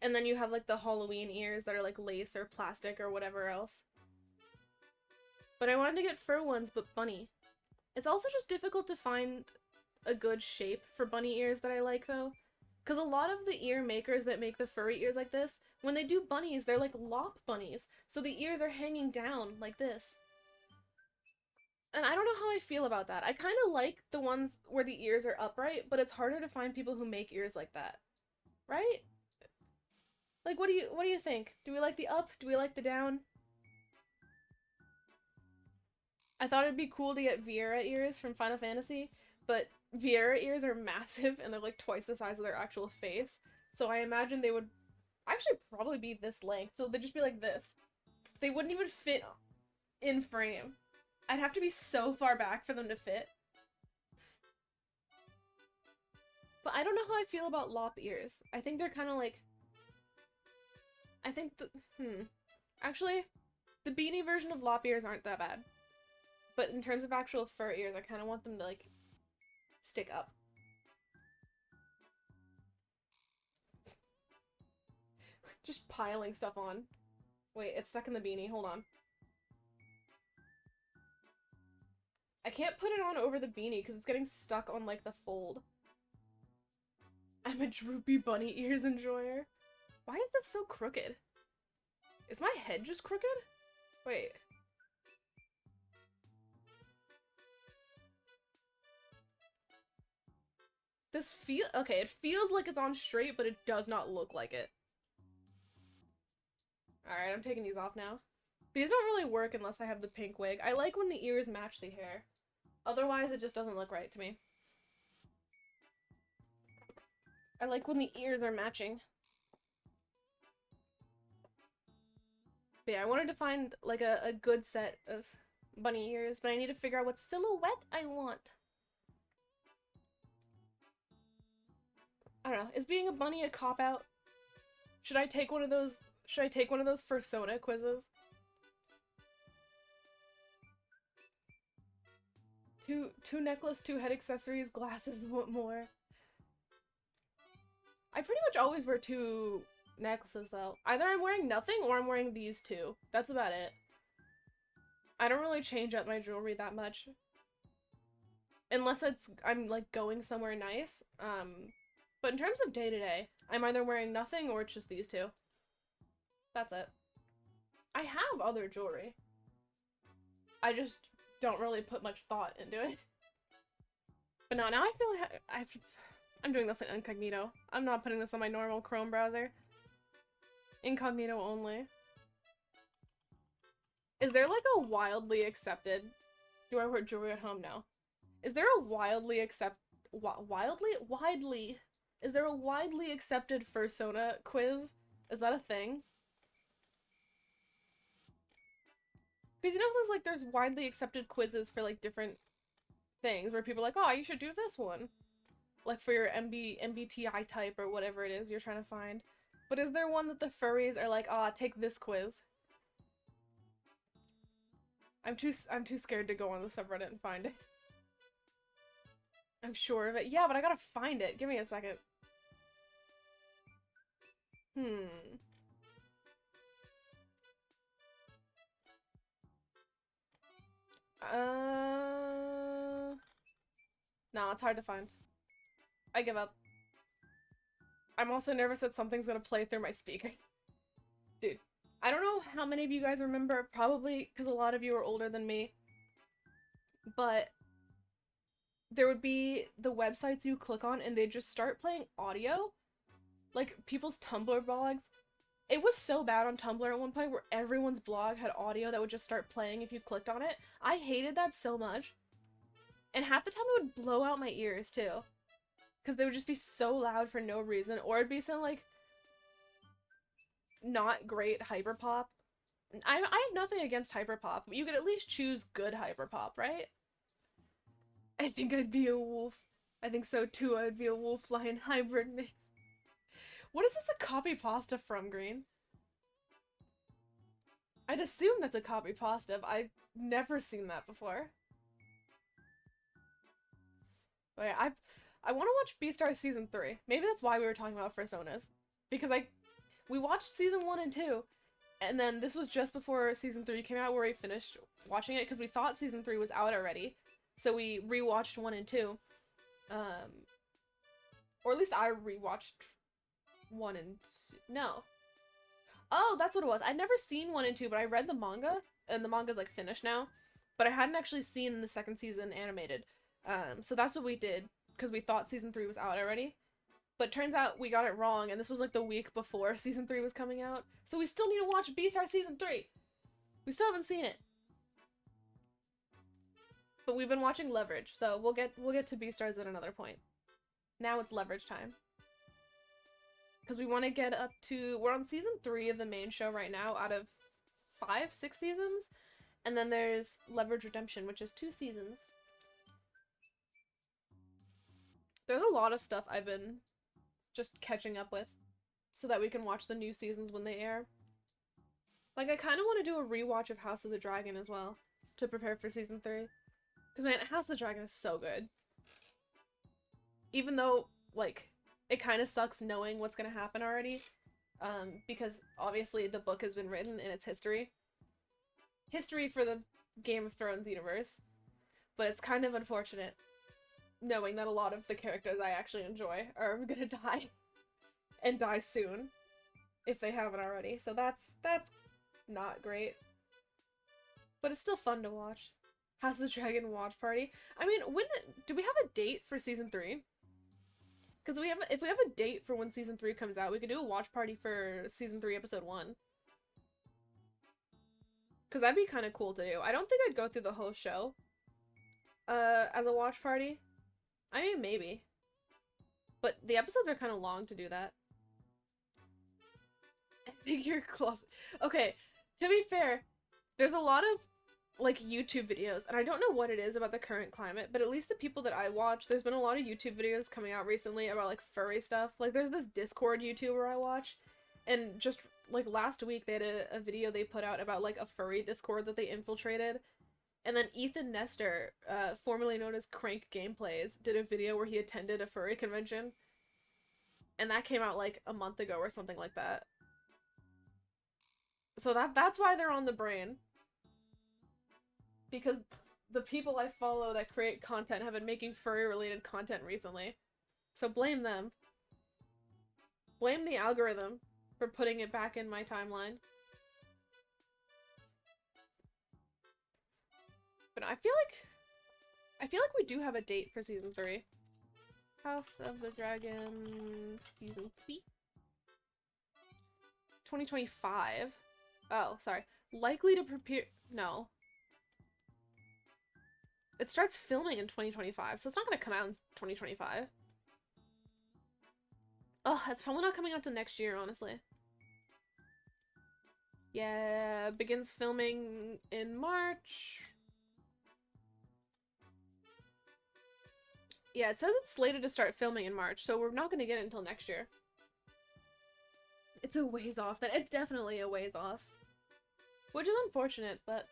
And then you have, like, the Halloween ears that are, like, lace or plastic or whatever else. But I wanted to get fur ones, but bunny. It's also just difficult to find a good shape for bunny ears that I like, though. Because a lot of the ear makers that make the furry ears like this, when they do bunnies, they're like lop bunnies. So the ears are hanging down like this. And I don't know how I feel about that. I kind of like the ones where the ears are upright, but it's harder to find people who make ears like that. Right? Like, what do you think? Do we like the up? Do we like the down? I thought it'd be cool to get Viera ears from Final Fantasy, but Viera ears are massive and they're like twice the size of their actual face. So I imagine they would actually probably be this length. So they'd just be like this. They wouldn't even fit in frame. I'd have to be so far back for them to fit. But I don't know how I feel about lop ears. I think they're kind of like... I think Actually, the beanie version of lop ears aren't that bad. But in terms of actual fur ears, I kind of want them to, like, stick up. Just piling stuff on. Wait, it's stuck in the beanie. Hold on. I can't put it on over the beanie because it's getting stuck on, like, the fold. I'm a droopy bunny ears enjoyer. Why is this so crooked? Is my head just crooked? Wait. Okay, it feels like it's on straight, but it does not look like it. Alright, I'm taking these off now. These don't really work unless I have the pink wig. I like when the ears match the hair. Otherwise, it just doesn't look right to me. I like when the ears are matching. But yeah, I wanted to find, like, a good set of bunny ears, but I need to figure out what silhouette I want. I don't know. Is being a bunny a cop-out? Should I take one of those Fursona quizzes? Two necklace, two head accessories, glasses, what more? I pretty much always wear two necklaces, though. Either I'm wearing nothing or I'm wearing these two. That's about it. I don't really change up my jewelry that much. Unless I'm, like, going somewhere nice. But in terms of day-to-day, I'm either wearing nothing or it's just these two. That's it. I have other jewelry. I just don't really put much thought into it. But no, now I feel like I'm doing this in incognito. I'm not putting this on my normal Chrome browser. Incognito only. Is there, like, a wildly accepted... Do I wear jewelry at home now? Is there a widely accepted Fursona quiz? Is that a thing? Because you know there's widely accepted quizzes for, like, different things where people are like, oh, you should do this one. Like for your MBTI type or whatever it is you're trying to find. But is there one that the furries are like, ah, take this quiz? I'm too scared to go on the subreddit and find it. I'm sure of it. Yeah, but I gotta find it. Give me a second. Hmm. No, it's hard to find. I give up. I'm also nervous that something's gonna play through my speakers. Dude, I don't know how many of you guys remember, probably because a lot of you are older than me, but there would be the websites you click on and they just start playing audio, like people's Tumblr blogs. It was so bad on Tumblr at one point where everyone's blog had audio that would just start playing if you clicked on it. I hated that so much. And half the time it would blow out my ears too. Because they would just be so loud for no reason. Or it'd be some like not great hyperpop. I have nothing against hyperpop, but you could at least choose good hyperpop, right? I think I'd be a wolf. I think so too. I'd be a wolf lion hybrid mix. What is this a copy pasta from, Green? I'd assume that's a copy pasta. I've never seen that before. But yeah, I want to watch Beastars Season 3. Maybe that's why we were talking about Personas. Because we watched Season 1 and 2, and then this was just before Season 3 came out where we finished watching it because we thought Season 3 was out already. So we rewatched 1 and 2. Or at least I rewatched 1 and 2. No. Oh, that's what it was. I'd never seen 1 and 2, but I read the manga, and the manga's like finished now. But I hadn't actually seen the second season animated. So that's what we did, because we thought Season 3 was out already. But turns out we got it wrong, and this was like the week before Season 3 was coming out. So we still need to watch Beastars Season 3! We still haven't seen it. But we've been watching Leverage, so we'll get to Beastars at another point. Now it's Leverage time. Because we want to get up to... We're on Season 3 of the main show right now, out of 5, 6 seasons. And then there's Leverage Redemption, which is 2 seasons. There's a lot of stuff I've been just catching up with so that we can watch the new seasons when they air. Like, I kind of want to do a rewatch of House of the Dragon as well to prepare for Season 3. Because, man, House of the Dragon is so good. Even though, like, it kind of sucks knowing what's going to happen already. Because, obviously, the book has been written in its history. History for the Game of Thrones universe. But it's kind of unfortunate knowing that a lot of the characters I actually enjoy are gonna die. And die soon. If they haven't already. So that's not great. But it's still fun to watch. House of the Dragon watch party. I mean, do we have a date for Season 3? Because if we have a date for when Season 3 comes out, we could do a watch party for Season 3 Episode 1. Because that'd be kind of cool to do. I don't think I'd go through the whole show as a watch party. I mean, maybe. But the episodes are kind of long to do that. Figure closet. Okay, to be fair, there's a lot of, like, YouTube videos, and I don't know what it is about the current climate, but at least the people that I watch, there's been a lot of YouTube videos coming out recently about, like, furry stuff. Like, there's this Discord YouTuber I watch, and just, like, last week they had a video they put out about, like, a furry Discord that they infiltrated. And then Ethan Nestor, formerly known as Crank Gameplays, did a video where he attended a furry convention. And that came out like a month ago or something like that. So that's why they're on the brain. Because the people I follow that create content have been making furry related content recently. So blame them. Blame the algorithm for putting it back in my timeline. But I feel like we do have a date for Season 3. House of the Dragon Season 3. 2025. Oh, sorry. Likely to prepare... No. It starts filming in 2025, so it's not gonna come out in 2025. Oh, it's probably not coming out till next year, honestly. Yeah, begins filming in March. Yeah, it says it's slated to start filming in March, so we're not going to get it until next year. It's a ways off. It's definitely a ways off. Which is unfortunate, but...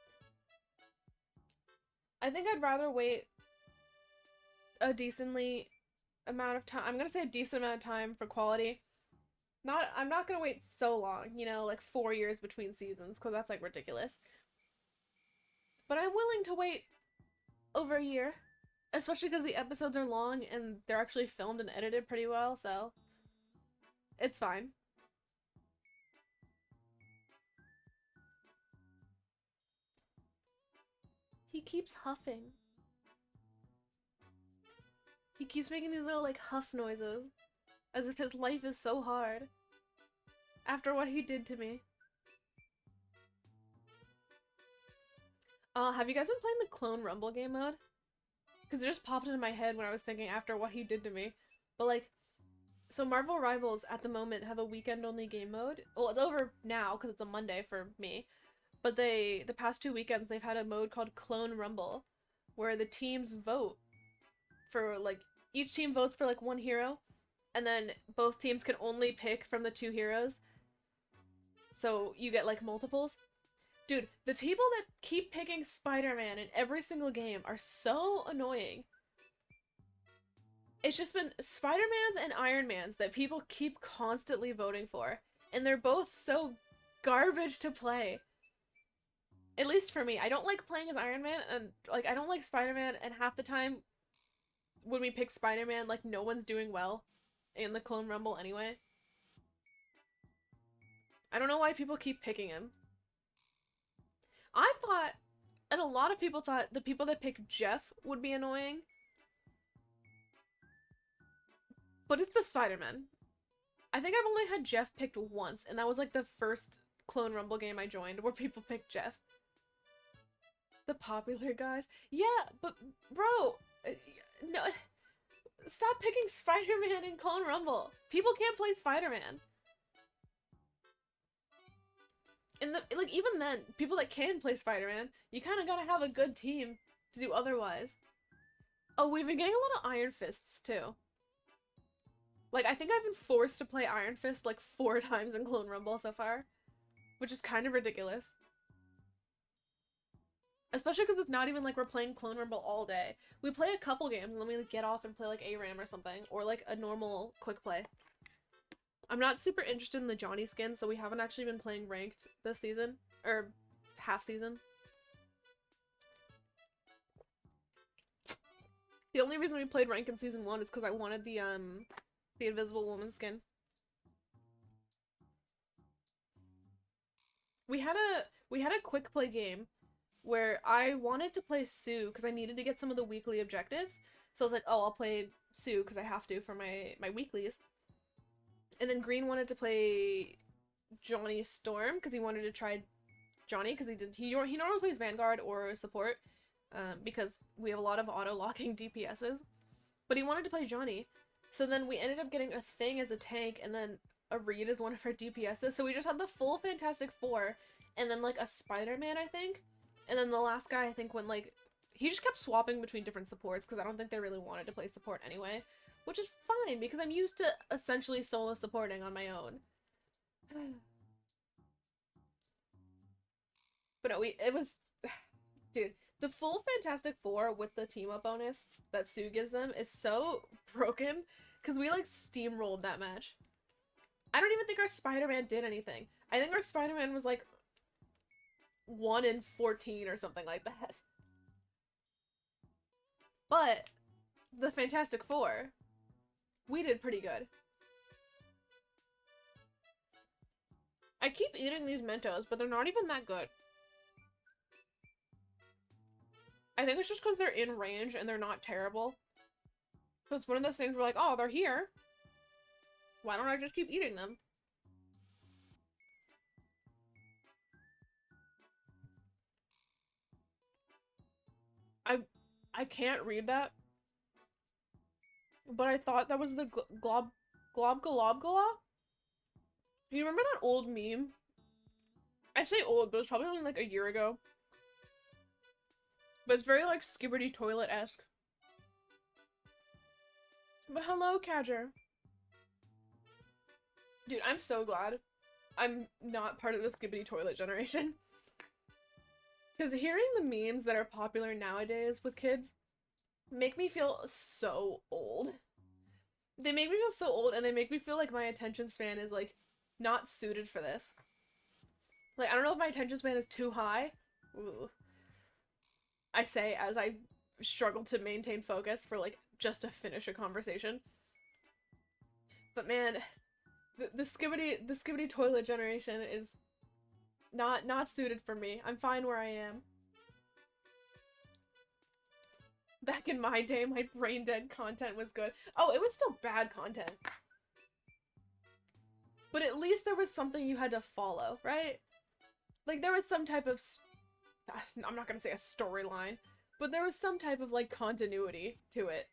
I think I'd rather wait a decently amount of time. I'm gonna say a decent amount of time for quality. I'm not gonna wait so long, you know, like 4 years between seasons, because that's like ridiculous. But I'm willing to wait over a year, especially because the episodes are long and they're actually filmed and edited pretty well, so it's fine. He keeps huffing. He keeps making these little like huff noises, as if his life is so hard after what he did to me. Have you guys been playing the Clone Rumble game mode? Because it just popped into my head when I was thinking after what he did to me. But like, so Marvel Rivals at the moment have a weekend-only game mode. Well, it's over now because it's a Monday for me. But the past 2 weekends, they've had a mode called Clone Rumble, where the teams vote for, like, each team votes for, like, one hero, and then both teams can only pick from the 2 heroes. So you get, like, multiples. Dude, the people that keep picking Spider-Man in every single game are so annoying. It's just been Spider-Mans and Iron Mans that people keep constantly voting for. And they're both so garbage to play. At least for me. I don't like playing as Iron Man, and, like, I don't like Spider-Man, and half the time when we pick Spider-Man, like, no one's doing well in the Clone Rumble anyway. I don't know why people keep picking him. I thought, and a lot of people thought, the people that pick Jeff would be annoying. But it's the Spider-Man. I think I've only had Jeff picked once, and that was like the first Clone Rumble game I joined where people picked Jeff. The popular guys? Yeah, but bro, no, stop picking Spider-Man in Clone Rumble. People can't play Spider-Man. And like, even then, people that can play Spider-Man, you kind of gotta have a good team to do otherwise. Oh, we've been getting a lot of Iron Fists too. Like, I think I've been forced to play Iron Fist like 4 times in Clone Rumble so far, which is kind of ridiculous. Especially because it's not even like we're playing Clone Rumble all day. We play a couple games and then we like, get off and play like ARAM or something, or like a normal quick play. I'm not super interested in the Johnny skin, so we haven't actually been playing ranked this season, or half season. The only reason we played ranked in season 1 is because I wanted the Invisible Woman skin. We had a quick play game where I wanted to play Sue because I needed to get some of the weekly objectives. So I was like, oh, I'll play Sue because I have to for my weeklies. And then Green wanted to play Johnny Storm because he wanted to try Johnny because he normally plays Vanguard or support because we have a lot of auto-locking DPSs. But he wanted to play Johnny. So then we ended up getting a Thing as a tank and then a Reed as one of our DPSs. So we just had the full Fantastic Four and then like a Spider-Man, I think. And then the last guy, I think, went like... He just kept swapping between different supports because I don't think they really wanted to play support anyway. Which is fine, because I'm used to essentially solo supporting on my own. But no, it was... Dude, the full Fantastic Four with the team-up bonus that Sue gives them is so broken, because we, like, steamrolled that match. I don't even think our Spider-Man did anything. I think our Spider-Man was, like, 1 in 14 or something like that. But the Fantastic Four... we did pretty good. I keep eating these Mentos, but they're not even that good. I think it's just because they're in range and they're not terrible. So it's one of those things where like, oh, they're here. Why don't I just keep eating them? I can't read that. But I thought that was the Globgalobgala? Do you remember that old meme? I say old, but it was probably only like a year ago. But it's very like Skibberty Toilet-esque. But hello, Cadger. Dude, I'm so glad I'm not part of the Skibberty Toilet generation. Because hearing the memes that are popular nowadays with kids, make me feel so old. They make me feel so old, and they make me feel like my attention span is, like, not suited for this. Like, I don't know if my attention span is too high. Ooh. I say as I struggle to maintain focus for, like, just to finish a conversation. But man, the skibbity toilet generation is not suited for me. I'm fine where I am. Back in my day, my brain dead content was good. Oh, it was still bad content. But at least there was something you had to follow, right? Like, there was some type of... I'm not gonna say a storyline, but there was some type of, like, continuity to it.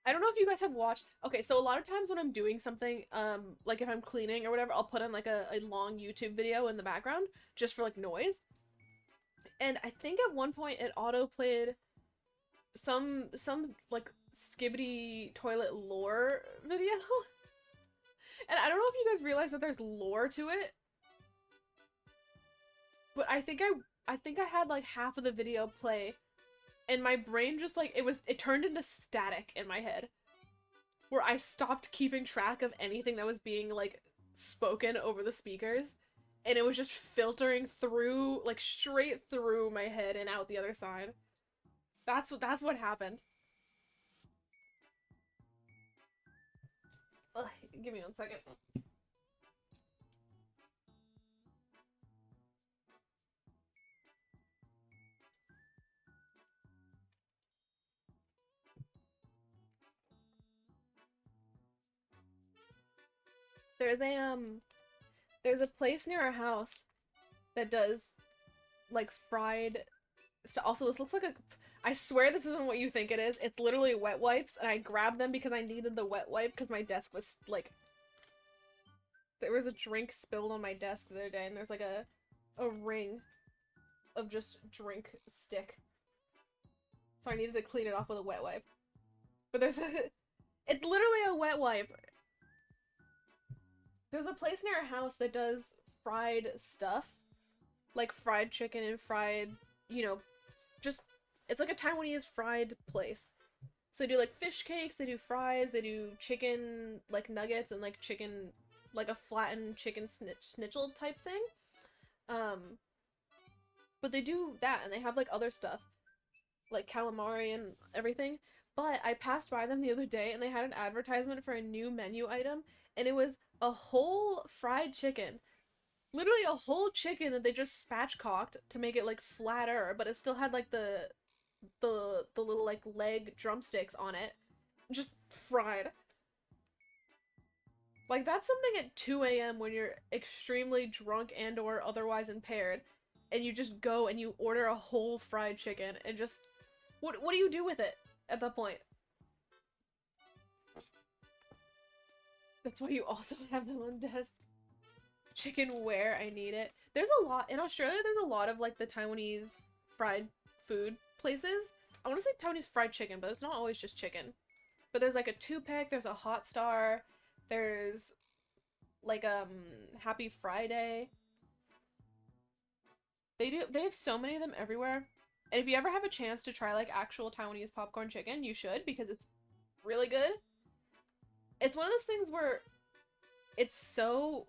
I don't know if you guys have watched... Okay, so a lot of times when I'm doing something, like if I'm cleaning or whatever, I'll put on, like, a long YouTube video in the background, just for, like, noise. And I think at one point it auto-played some like, skibbity toilet lore video. And I don't know if you guys realize that there's lore to it. But I think I had, like, half of the video play, and my brain just, like, it turned into static in my head. Where I stopped keeping track of anything that was being, like, spoken over the speakers. And it was just filtering through, like, straight through my head and out the other side. That's what happened. Ugh, give me 1 second. There's a place near our house that does, like, fried also, this looks like a... I swear this isn't what you think it is. It's literally wet wipes, and I grabbed them because I needed the wet wipe because my desk was, like... There was a drink spilled on my desk the other day, and there's, like, a ring of just drink stick. So I needed to clean it off with a wet wipe. But there's a... It's literally a wet wipe. There's a place near our house that does fried stuff. Like fried chicken and fried, you know, just... It's like a Taiwanese fried place. So they do, like, fish cakes, they do fries, they do chicken, like, nuggets, and, like, chicken... Like a flattened chicken schnitzel type thing. But they do that, and they have, like, other stuff. Like calamari and everything. But I passed by them the other day, and they had an advertisement for a new menu item, and it was a whole fried chicken. Literally a whole chicken that they just spatchcocked to make it, like, flatter, but it still had, like, the little, like, leg drumsticks on it. Just fried. Like, that's something at 2 a.m. when you're extremely drunk and or otherwise impaired, and you just go and you order a whole fried chicken, and just... What do you do with it at that point? That's why you also have them on desk. Chicken where I need it. There's a lot... In Australia, there's a lot of, like, the Taiwanese fried food places. I want to say Taiwanese fried chicken, but it's not always just chicken. But there's, like, a 2-Pick, there's a Hot Star... There's, like, Happy Friday. They have so many of them everywhere. And if you ever have a chance to try, like, actual Taiwanese popcorn chicken, you should, because it's really good. It's one of those things where it's so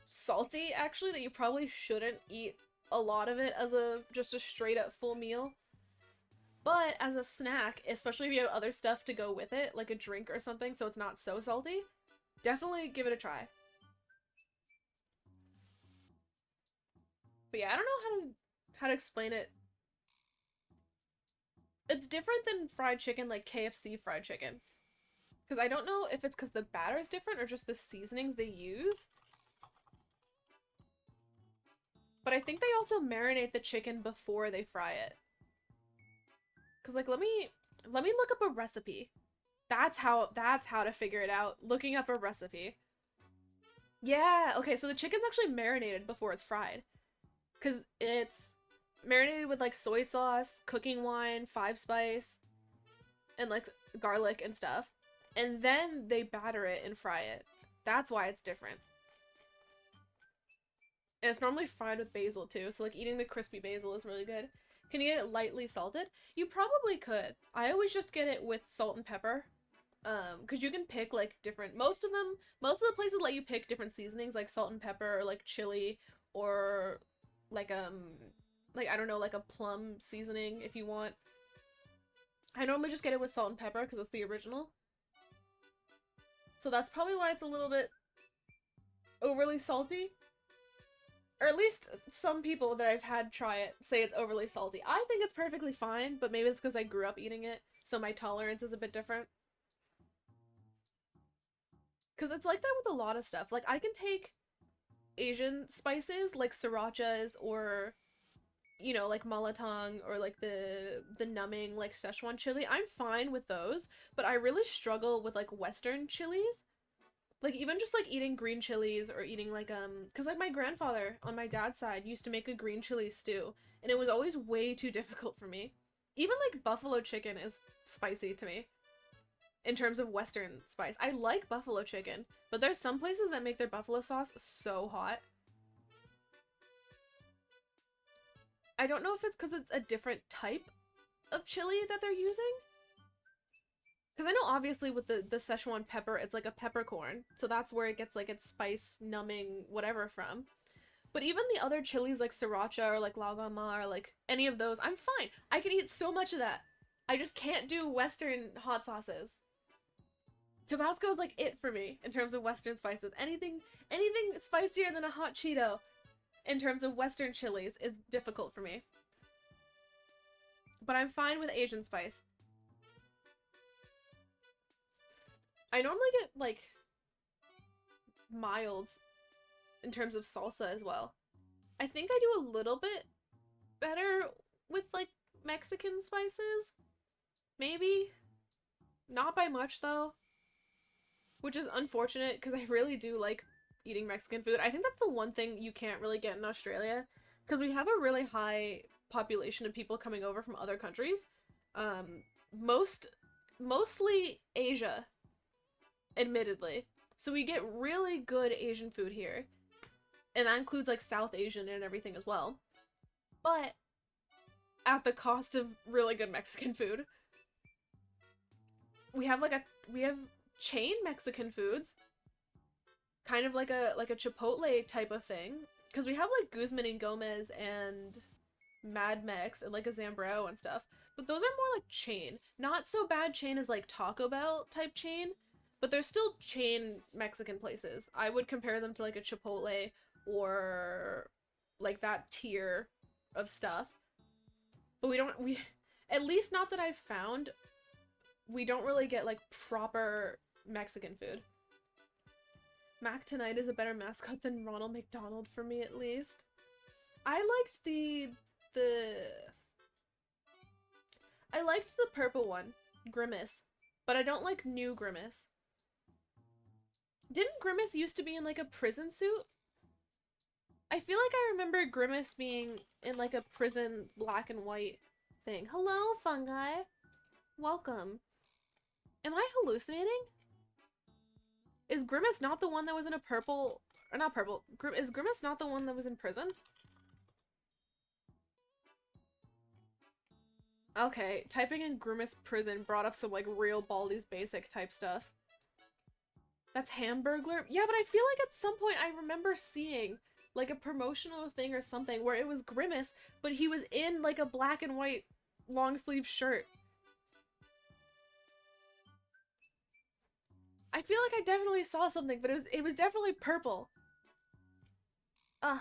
salty, actually, that you probably shouldn't eat a lot of it as just a straight up full meal. But as a snack, especially if you have other stuff to go with it, like a drink or something, so it's not so salty, definitely give it a try. But yeah, I don't know how to explain it. It's different than fried chicken, like KFC fried chicken. Because I don't know if it's because the batter is different or just the seasonings they use. But I think they also marinate the chicken before they fry it. Because, like, let me look up a recipe. That's how to figure it out. Looking up a recipe. Yeah, okay, so the chicken's actually marinated before it's fried. Because it's marinated with, like, soy sauce, cooking wine, 5-spice, and, like, garlic and stuff. And then they batter it and fry it. That's why it's different. And it's normally fried with basil, too, so, like, eating the crispy basil is really good. Can you get it lightly salted? You probably could. I always just get it with salt and pepper. Because you can pick like different, most of the places let you pick different seasonings like salt and pepper or like chili or like like I don't know, like a plum seasoning if you want. I normally just get it with salt and pepper because it's the original. So that's probably why it's a little bit overly salty. Or at least some people that I've had try it say it's overly salty. I think it's perfectly fine, but maybe it's because I grew up eating it, so my tolerance is a bit different. Because it's like that with a lot of stuff. Like, I can take Asian spices, like srirachas, or, you know, like malatang, or like the numbing, like Szechuan chili. I'm fine with those, but I really struggle with, like, Western chilies. Like, even just, like, eating green chilies or eating, like, because, like, my grandfather on my dad's side used to make a green chili stew, and it was always way too difficult for me. Even, like, buffalo chicken is spicy to me in terms of Western spice. I like buffalo chicken, but there's some places that make their buffalo sauce so hot. I don't know if it's because it's a different type of chili that they're using. Because I know obviously with the Szechuan pepper, it's like a peppercorn. So that's where it gets like its spice, numbing, whatever from. But even the other chilies like sriracha or like laogama or like any of those, I'm fine. I can eat so much of that. I just can't do Western hot sauces. Tabasco is like it for me in terms of Western spices. Anything spicier than a hot Cheeto in terms of Western chilies is difficult for me. But I'm fine with Asian spice. I normally get, like, mild in terms of salsa as well. I think I do a little bit better with, like, Mexican spices. Maybe. Not by much, though. Which is unfortunate, because I really do like eating Mexican food. I think that's the one thing you can't really get in Australia, because we have a really high population of people coming over from other countries. Mostly Asia, admittedly. So we get really good Asian food here. And that includes like South Asian and everything as well. But at the cost of really good Mexican food. We have chain Mexican foods. Kind of like a Chipotle type of thing. Because we have like Guzman and Gomez and Mad Mex and like a Zambrano and stuff. But those are more like chain. Not so bad chain as like Taco Bell type chain. But they're still chain Mexican places. I would compare them to like a Chipotle or like that tier of stuff. But we at least not that I've found, we don't really get like proper Mexican food. Mac Tonight is a better mascot than Ronald McDonald for me, at least. I liked the purple one, Grimace, but I don't like new Grimace. Didn't Grimace used to be in like a prison suit? I feel like I remember Grimace being in like a prison black and white thing. Hello, fungi. Welcome. Am I hallucinating? Is Grimace not the one that was in a purple... Or not purple. Is Grimace not the one that was in prison? Okay, typing in Grimace prison brought up some like real Baldi's Basic type stuff. That's Hamburglar? Yeah, but I feel like at some point I remember seeing like a promotional thing or something where it was Grimace, but he was in like a black and white long sleeve shirt. I feel like I definitely saw something, but it was definitely purple. Ugh.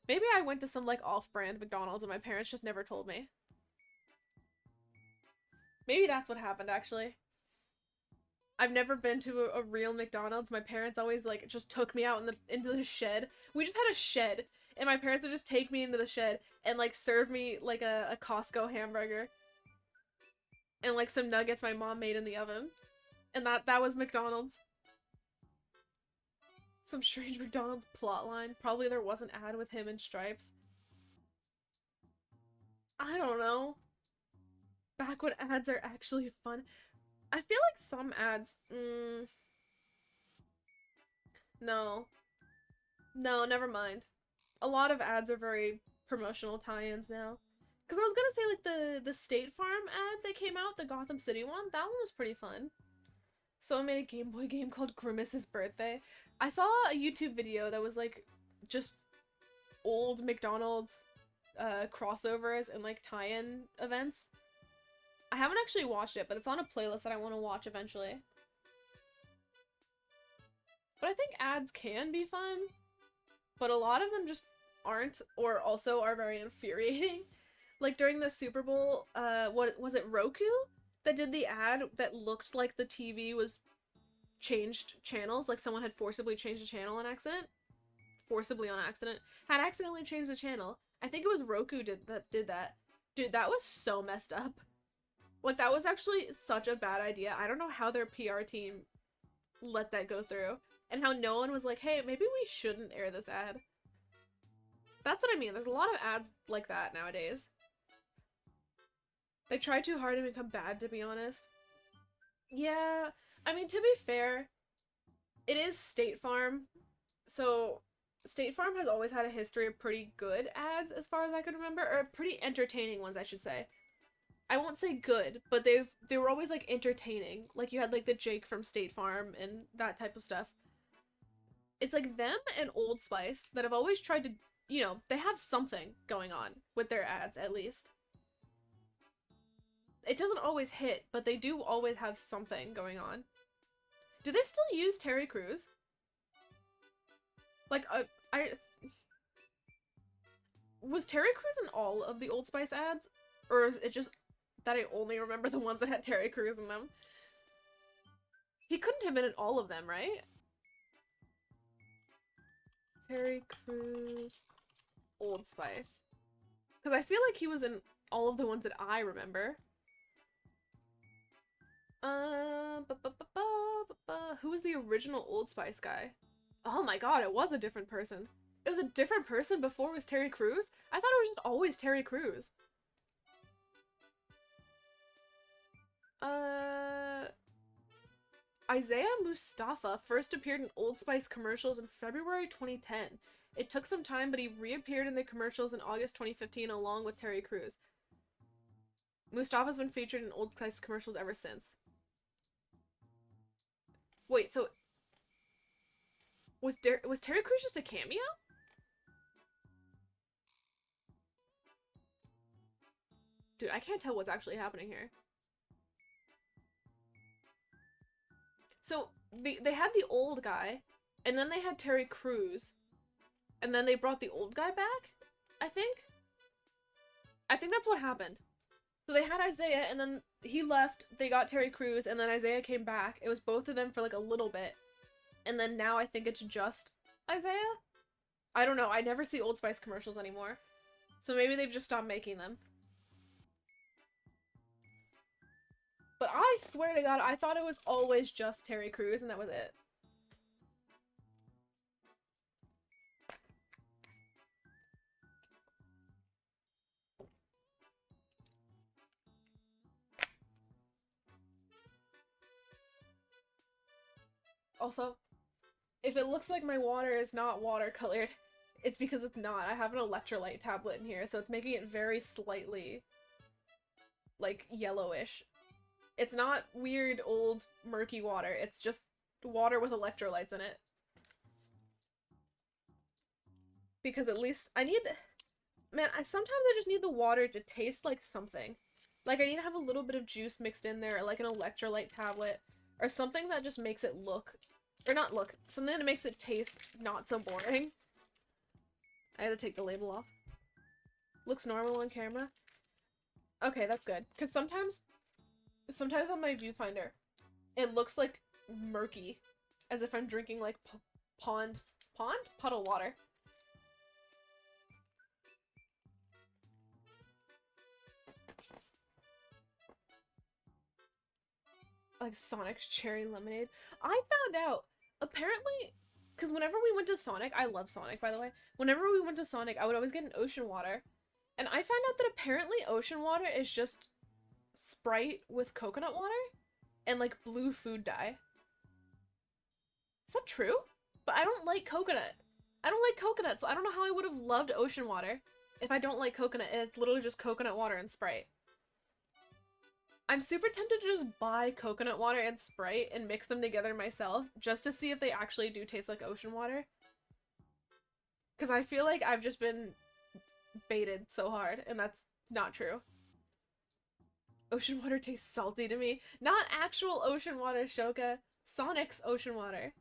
Maybe I went to some like off-brand McDonald's and my parents just never told me. Maybe that's what happened, actually. I've never been to a real McDonald's. My parents always like just took me out into the shed. We just had a shed, and my parents would just take me into the shed and like serve me like a Costco hamburger and like some nuggets my mom made in the oven. And that was McDonald's. Some strange McDonald's plotline. Probably there was an ad with him in stripes. I don't know. Back when ads are actually fun. I feel like some ads... No. No, never mind. A lot of ads are very promotional tie-ins now. Because I was gonna say, like, the State Farm ad that came out, the Gotham City one, that one was pretty fun. Someone made a Game Boy game called Grimace's Birthday. I saw a YouTube video that was, like, just old McDonald's crossovers and, like, tie-in events. I haven't actually watched it, but it's on a playlist that I want to watch eventually. But I think ads can be fun, but a lot of them just aren't, or also are very infuriating. Like during the Super Bowl, what was it, Roku? That did the ad that looked like the TV was changed channels, like someone had forcibly changed a channel on accident. Forcibly on accident. Had accidentally changed the channel. I think it was Roku did that. Dude, that was so messed up. Like, that was actually such a bad idea. I don't know how their PR team let that go through. And how no one was like, hey, maybe we shouldn't air this ad. That's what I mean. There's a lot of ads like that nowadays. They try too hard to become bad, to be honest. Yeah, I mean, to be fair, it is State Farm. So, State Farm has always had a history of pretty good ads, as far as I can remember. Or pretty entertaining ones, I should say. I won't say good, but they were always, like, entertaining. Like, you had, like, the Jake from State Farm and that type of stuff. It's, like, them and Old Spice that have always tried to, you know, they have something going on with their ads, at least. It doesn't always hit, but they do always have something going on. Do they still use Terry Crews? Like, was Terry Crews in all of the Old Spice ads? Or is it just that I only remember the ones that had Terry Crews in them? He couldn't have been in all of them, right? Terry Crews, Old Spice. Because I feel like he was in all of the ones that I remember. Who was the original Old Spice guy? Oh my god, it was a different person. It was a different person before it was Terry Crews? I thought it was just always Terry Crews. Isaiah Mustafa first appeared in Old Spice commercials in February 2010. It took some time, but he reappeared in the commercials in August 2015 along with Terry Crews. Mustafa's been featured in Old Spice commercials ever since. Wait, so was Terry Crews just a cameo? Dude, I can't tell what's actually happening here. So, they had the old guy, and then they had Terry Crews, and then they brought the old guy back, I think? I think that's what happened. So they had Isaiah, and then he left, they got Terry Crews, and then Isaiah came back. It was both of them for like a little bit. And then now I think it's just Isaiah? I don't know, I never see Old Spice commercials anymore. So maybe they've just stopped making them. But I swear to God, I thought it was always just Terry Crews and that was it. Also, if it looks like my water is not watercolored, it's because it's not. I have an electrolyte tablet in here, so it's making it very slightly, like, yellowish. It's not weird, old, murky water. It's just water with electrolytes in it. Because at least I need... Man, sometimes I just need the water to taste like something. Like, I need to have a little bit of juice mixed in there, like an electrolyte tablet. Or something that just makes it look... Or not look. Something that makes it taste not so boring. I had to take the label off. Looks normal on camera. Okay, that's good. Because sometimes on my viewfinder, it looks like murky. As if I'm drinking like puddle water. Like Sonic's cherry lemonade. I found out, apparently, because whenever we went to Sonic, I love Sonic, by the way. Whenever we went to Sonic, I would always get an ocean water. And I found out that apparently ocean water is just Sprite with coconut water and like blue food dye. Is that true? But I don't like coconut. I don't like coconut, so I don't know how I would have loved ocean water. If I don't like coconut, it's literally just coconut water and Sprite. I'm super tempted to just buy coconut water and Sprite and mix them together myself just to see if they actually do taste like ocean water. Because I feel like I've just been baited so hard, and that's not true. Ocean water tastes salty to me. Not actual ocean water, Shoka. Sonic's ocean water.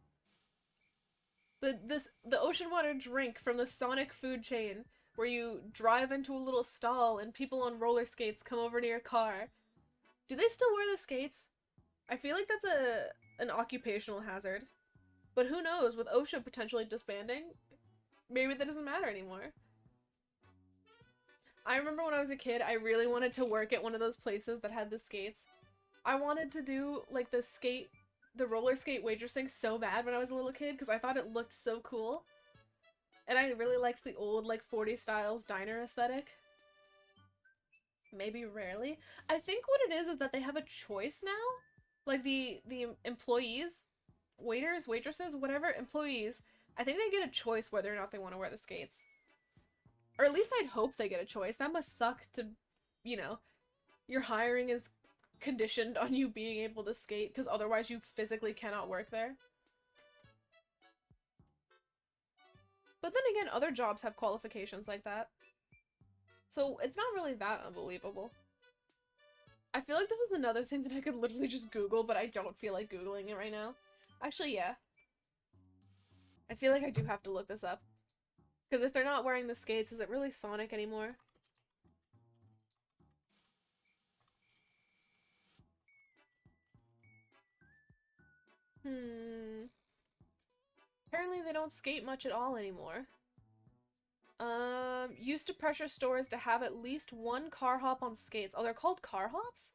The ocean water drink from the Sonic food chain, where you drive into a little stall and people on roller skates come over to your car. Do they still wear the skates? I feel like that's an occupational hazard. But who knows, with OSHA potentially disbanding, maybe that doesn't matter anymore. I remember when I was a kid, I really wanted to work at one of those places that had the skates. I wanted to do, like, the roller skate waitressing so bad when I was a little kid because I thought it looked so cool. And I really liked the old, like, 40 Styles diner aesthetic. Maybe rarely. I think what it is that they have a choice now. Like, the employees, waiters, waitresses, whatever, employees, I think they get a choice whether or not they want to wear the skates. Or at least I'd hope they get a choice. That must suck to, you know, your hiring is conditioned on you being able to skate because otherwise you physically cannot work there. But then again, other jobs have qualifications like that. So it's not really that unbelievable. I feel like this is another thing that I could literally just Google, but I don't feel like Googling it right now. Actually, yeah. I feel like I do have to look this up. Because if they're not wearing the skates, is it really Sonic anymore? Apparently they don't skate much at all anymore. Used to pressure stores to have at least one car hop on skates. Oh, they're called car hops?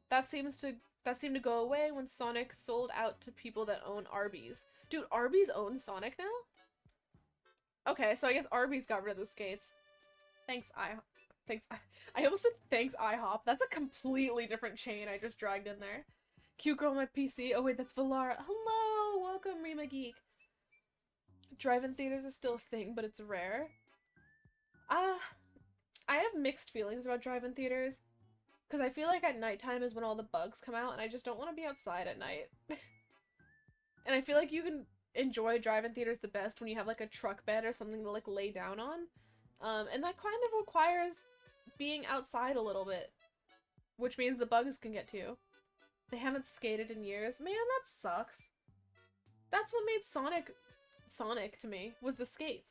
That seemed to go away when Sonic sold out to people that own Arby's. Dude, Arby's owns Sonic now? Okay, so I guess Arby's got rid of the skates. I almost said thanks IHOP. That's a completely different chain I just dragged in there. Cute girl on my PC. Oh wait, that's Valara. Hello! Welcome, Rima Geek. Drive-in theaters is still a thing, but it's rare. I have mixed feelings about drive-in theaters. Because I feel like at nighttime is when all the bugs come out, and I just don't want to be outside at night. And I feel like you can enjoy drive-in theaters the best when you have like a truck bed or something to like lay down on. And that kind of requires being outside a little bit. Which means the bugs can get to you. They haven't skated in years. Man, that sucks. That's what made Sonic to me, was the skates.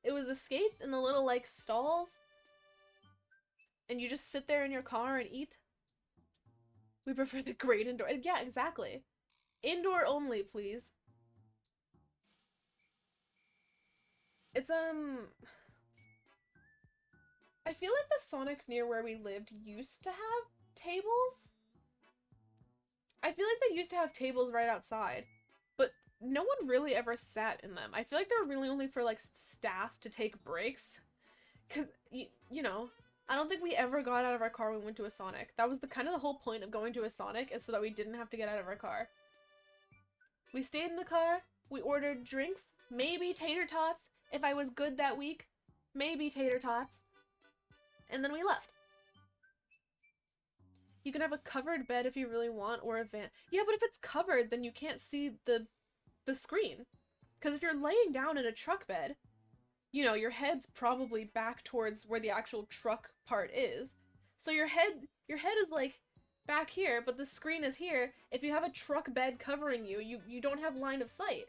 It was the skates and the little like stalls. And you just sit there in your car and eat. We prefer the great indoor. Yeah, exactly. Indoor only, please. It's, I feel like the Sonic near where we lived used to have tables. I feel like they used to have tables right outside, but no one really ever sat in them. I feel like they were really only for, like, staff to take breaks. Because, you know, I don't think we ever got out of our car when we went to a Sonic. That was kind of the whole point of going to a Sonic, is so that we didn't have to get out of our car. We stayed in the car, we ordered drinks, maybe tater tots, if I was good that week. Maybe tater tots. And then we left. You can have a covered bed if you really want, or a van. Yeah, but if it's covered, then you can't see the screen. Because if you're laying down in a truck bed, you know, your head's probably back towards where the actual truck part is. So your head is like back here, but the screen is here. If you have a truck bed covering you, you don't have line of sight.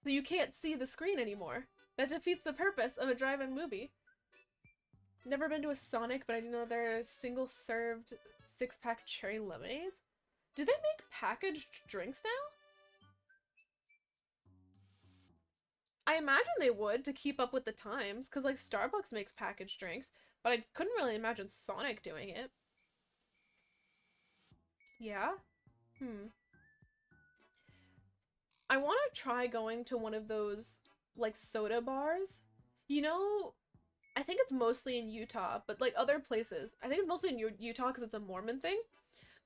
So you can't see the screen anymore. That defeats the purpose of a drive-in movie. Never been to a Sonic, but I do know there's single-served 6-pack cherry lemonades. Do they make packaged drinks now? I imagine they would to keep up with the times, because like Starbucks makes packaged drinks, but I couldn't really imagine Sonic doing it. Yeah? I want to try going to one of those, like, soda bars. You know, I think it's mostly in Utah, but, like, other places. I think it's mostly in Utah because it's a Mormon thing.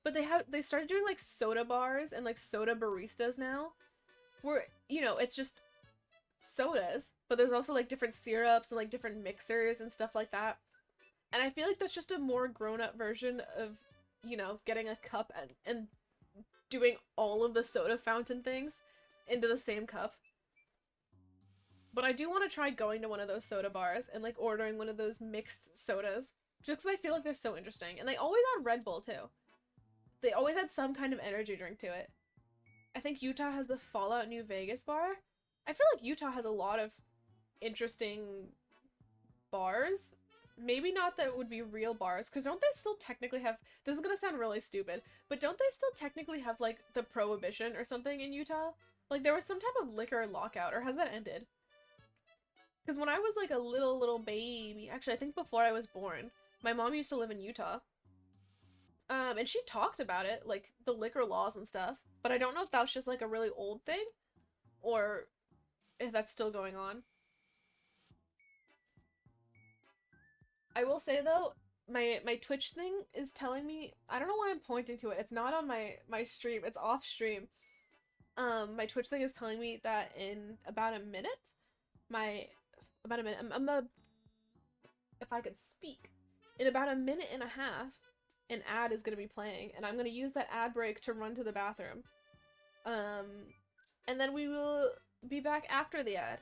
But they started doing, like, soda bars and, like, soda baristas now. Where, you know, it's just sodas, but there's also like different syrups and like different mixers and stuff like that. And I feel like that's just a more grown-up version of, you know, getting a cup and doing all of the soda fountain things into the same cup. But I do want to try going to one of those soda bars and like ordering one of those mixed sodas. Just because I feel like they're so interesting. And they always add Red Bull too. They always add some kind of energy drink to it. I think Utah has the Fallout New Vegas bar. I feel like Utah has a lot of interesting bars. Maybe not that it would be real bars, because don't they still technically have, this is gonna sound really stupid, but don't they still technically have like the prohibition or something in Utah? Like there was some type of liquor lockout, or has that ended? Because when I was like a little baby, actually I think before I was born, my mom used to live in Utah. And she talked about it, like the liquor laws and stuff, but I don't know if that was just like a really old thing, or if that's still going on. I will say though, my Twitch thing is telling me, I don't know why I'm pointing to it. It's not on my stream. It's off stream. My Twitch thing is telling me that in about a minute, if I could speak, in about a minute and a half, an ad is gonna be playing, and I'm gonna use that ad break to run to the bathroom. And then we will be back after the ad.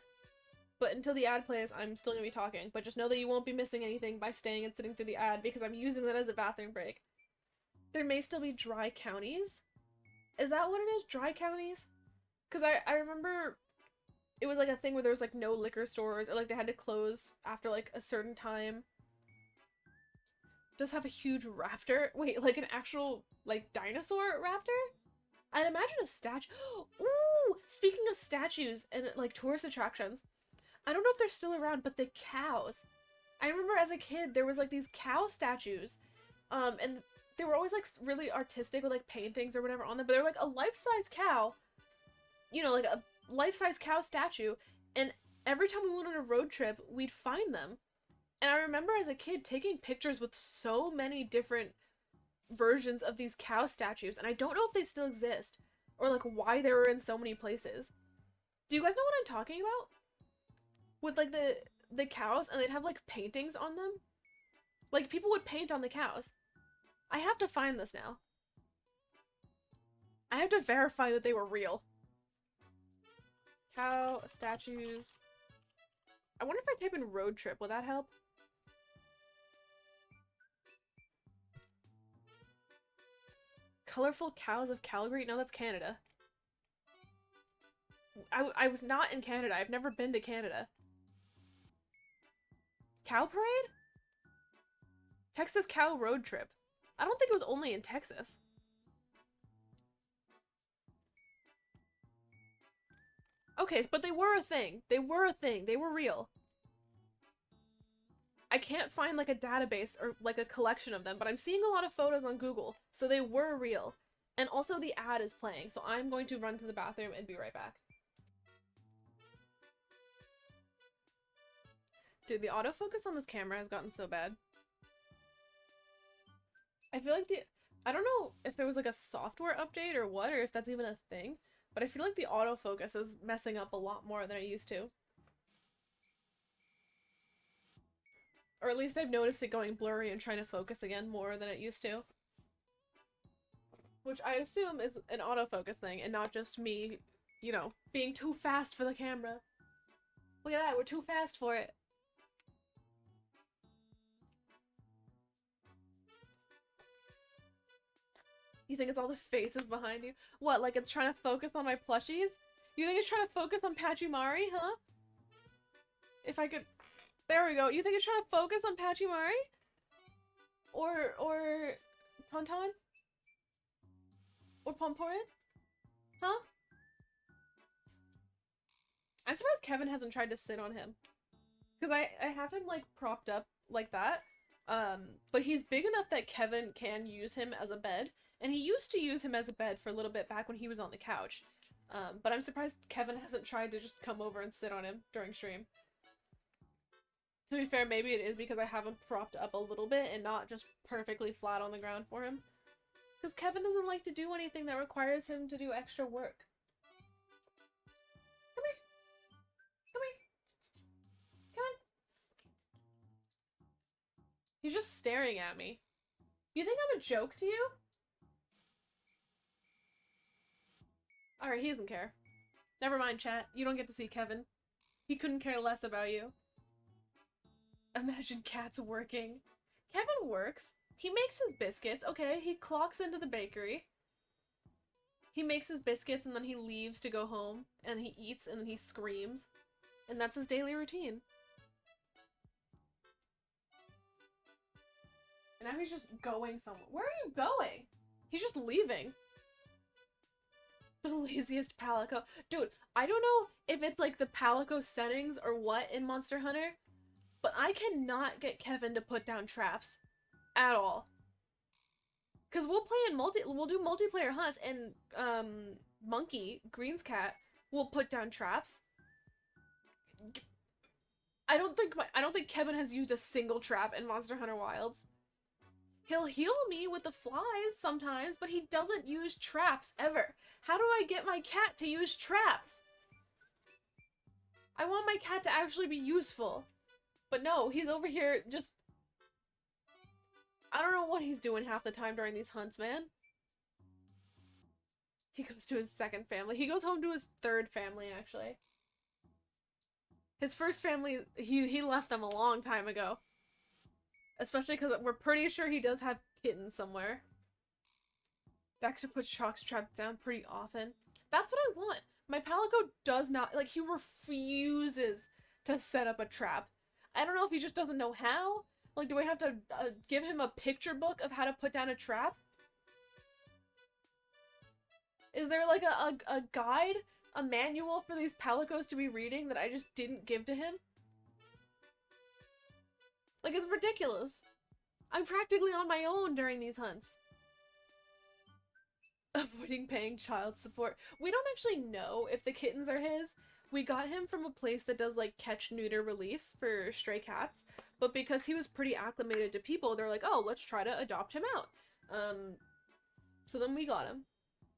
But until the ad plays, I'm still gonna be talking. But just know that you won't be missing anything by staying and sitting through the ad, because I'm using that as a bathroom break. There may still be dry counties. Is that what it is? Dry counties? Because I remember it was like a thing where there was like no liquor stores, or like they had to close after like a certain time. Does have a huge raptor? Wait, like an actual like dinosaur raptor? I'd imagine a statue. Ooh! Speaking of statues and like tourist attractions, I don't know if they're still around, but the cows. I remember as a kid there was like these cow statues, and they were always like really artistic with like paintings or whatever on them, but they were like a life-size cow, you know, like a life-size cow statue, and every time we went on a road trip, we'd find them. And I remember as a kid taking pictures with so many different versions of these cow statues, and I don't know if they still exist, or like why they were in so many places. Do you guys know what I'm talking about? With like the cows, and they'd have like paintings on them. Like people would paint on the cows. I have to find this now. I have to verify that they were real. Cow statues. I wonder if I type in road trip, will that help? Colorful Cows of Calgary? No, that's Canada. I was not in Canada. I've never been to Canada. Cow Parade? Texas Cow Road Trip. I don't think it was only in Texas. Okay, but they were a thing. They were a thing. They were real. I can't find like a database or like a collection of them, but I'm seeing a lot of photos on Google, so they were real. And also the ad is playing, so I'm going to run to the bathroom and be right back. Dude, the autofocus on this camera has gotten so bad. I feel like I don't know if there was like a software update or what, or if that's even a thing, but I feel like the autofocus is messing up a lot more than it used to. Or at least I've noticed it going blurry and trying to focus again more than it used to. Which I assume is an autofocus thing and not just me, you know, being too fast for the camera. Look at that, we're too fast for it. You think it's all the faces behind you? What, like it's trying to focus on my plushies? You think it's trying to focus on Pachymari, huh? If I could... There we go. You think it's trying to focus on Pachymari? Or... Tonton? Or Pomporin? Huh? I'm surprised Kevin hasn't tried to sit on him. Because I have him, like, propped up like that. But he's big enough that Kevin can use him as a bed. And he used to use him as a bed for a little bit back when he was on the couch. But I'm surprised Kevin hasn't tried to just come over and sit on him during stream. To be fair, maybe it is because I have him propped up a little bit and not just perfectly flat on the ground for him. Because Kevin doesn't like to do anything that requires him to do extra work. Come He's just staring at me. You think I'm a joke to you? Alright, he doesn't care. Never mind, chat. You don't get to see Kevin. He couldn't care less about you. Imagine cats working. Kevin works. He makes his biscuits. Okay, he clocks into the bakery. He makes his biscuits and then he leaves to go home. And he eats and then he screams. And that's his daily routine. And now he's just going somewhere. Where are you going? He's just leaving. The laziest Palico. Dude, I don't know if it's like the Palico settings or what in Monster Hunter, but I cannot get Kevin to put down traps at all. Cause we'll do multiplayer hunts and Monkey, Green's cat, will put down traps. I don't think Kevin has used a single trap in Monster Hunter Wilds. He'll heal me with the flies sometimes, but he doesn't use traps ever. How do I get my cat to use traps? I want my cat to actually be useful. But no, he's over here just... I don't know what he's doing half the time during these hunts, man. He goes to his second family. He goes home to his third family, actually. His first family, he left them a long time ago. Especially because we're pretty sure he does have kittens somewhere. Dexter puts Chalk's traps down pretty often. That's what I want. My Palico does not, like, he refuses to set up a trap. I don't know if he just doesn't know how. Like, do I have to give him a picture book of how to put down a trap? Is there, like, a guide, a manual for these Palicos to be reading that I just didn't give to him? Like, it's ridiculous. I'm practically on my own during these hunts. Avoiding paying child support. We don't actually know if the kittens are his. We got him from a place that does, like, catch, neuter, release for stray cats. But because he was pretty acclimated to people, they're like, oh, let's try to adopt him out. So then we got him.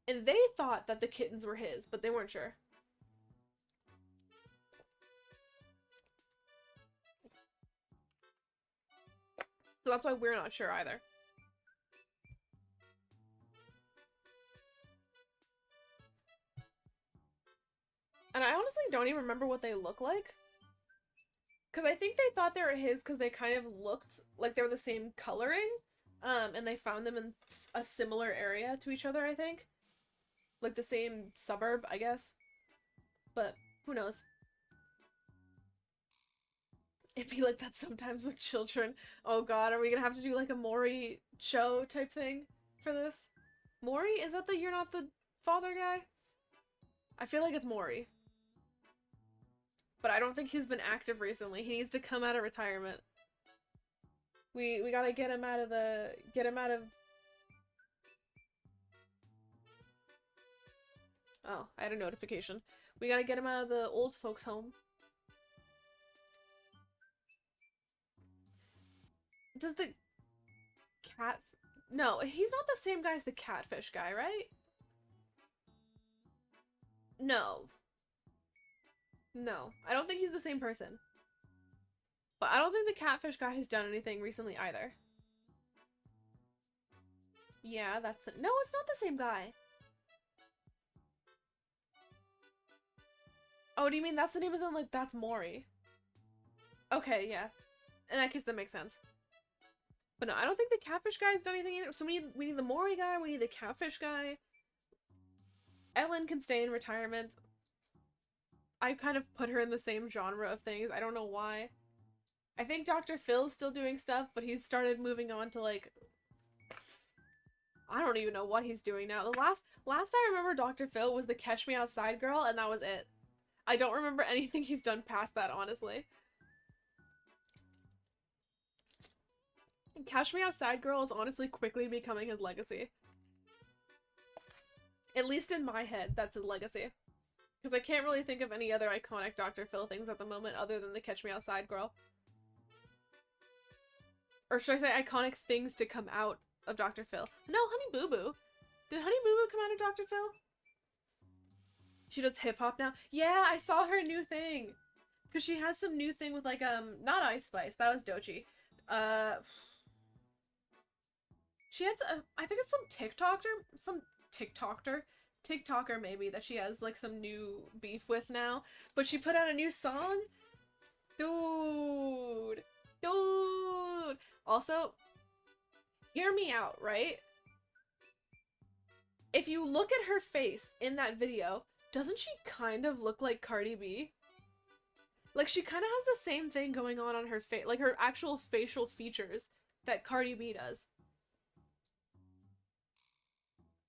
And they thought that the kittens were his, but they weren't sure. So that's why we're not sure either. And I honestly don't even remember what they look like. Because I think they thought they were his because they kind of looked like they were the same coloring. And they found them in a similar area to each other, I think. Like the same suburb, I guess. But who knows? It'd be like that sometimes with children. Oh god, are we gonna have to do like a Maury show type thing for this? Maury? Is that the You're Not the Father guy? I feel like it's Maury. But I don't think he's been active recently. He needs to come out of retirement. We gotta get him out of the... Oh, I had a notification. We gotta get him out of the old folks' home. Does the cat... No, he's not the same guy as the catfish guy, right? No. No, I don't think he's the same person. But I don't think the catfish guy has done anything recently either. Yeah, that's it. No, it's not the same guy. Oh, do you mean that's the name as in, like, that's Maury? Okay, yeah. In that case, that makes sense. But no, I don't think the catfish guy has done anything either. So we need the Maury guy, we need the catfish guy. Ellen can stay in retirement. I kind of put her in the same genre of things. I don't know why. I think Dr. Phil's still doing stuff, but he's started moving on to, like... I don't even know what he's doing now. The last I remember Dr. Phil was the Catch Me Outside girl, and that was it. I don't remember anything he's done past that, honestly. Catch Me Outside girl is honestly quickly becoming his legacy. At least in my head, that's his legacy. Because I can't really think of any other iconic Dr. Phil things at the moment other than the Catch Me Outside girl. Or should I say iconic things to come out of Dr. Phil? No, Honey Boo Boo. Did Honey Boo Boo come out of Dr. Phil? She does hip-hop now? Yeah, I saw her new thing. Because she has some new thing with, like, not Ice Spice. That was Dochi. She has I think it's some TikToker maybe that she has like some new beef with now. But she put out a new song. Dude. Dude. Also, hear me out, right? If you look at her face in that video, doesn't she kind of look like Cardi B? Like, she kind of has the same thing going on her face, like her actual facial features that Cardi B does.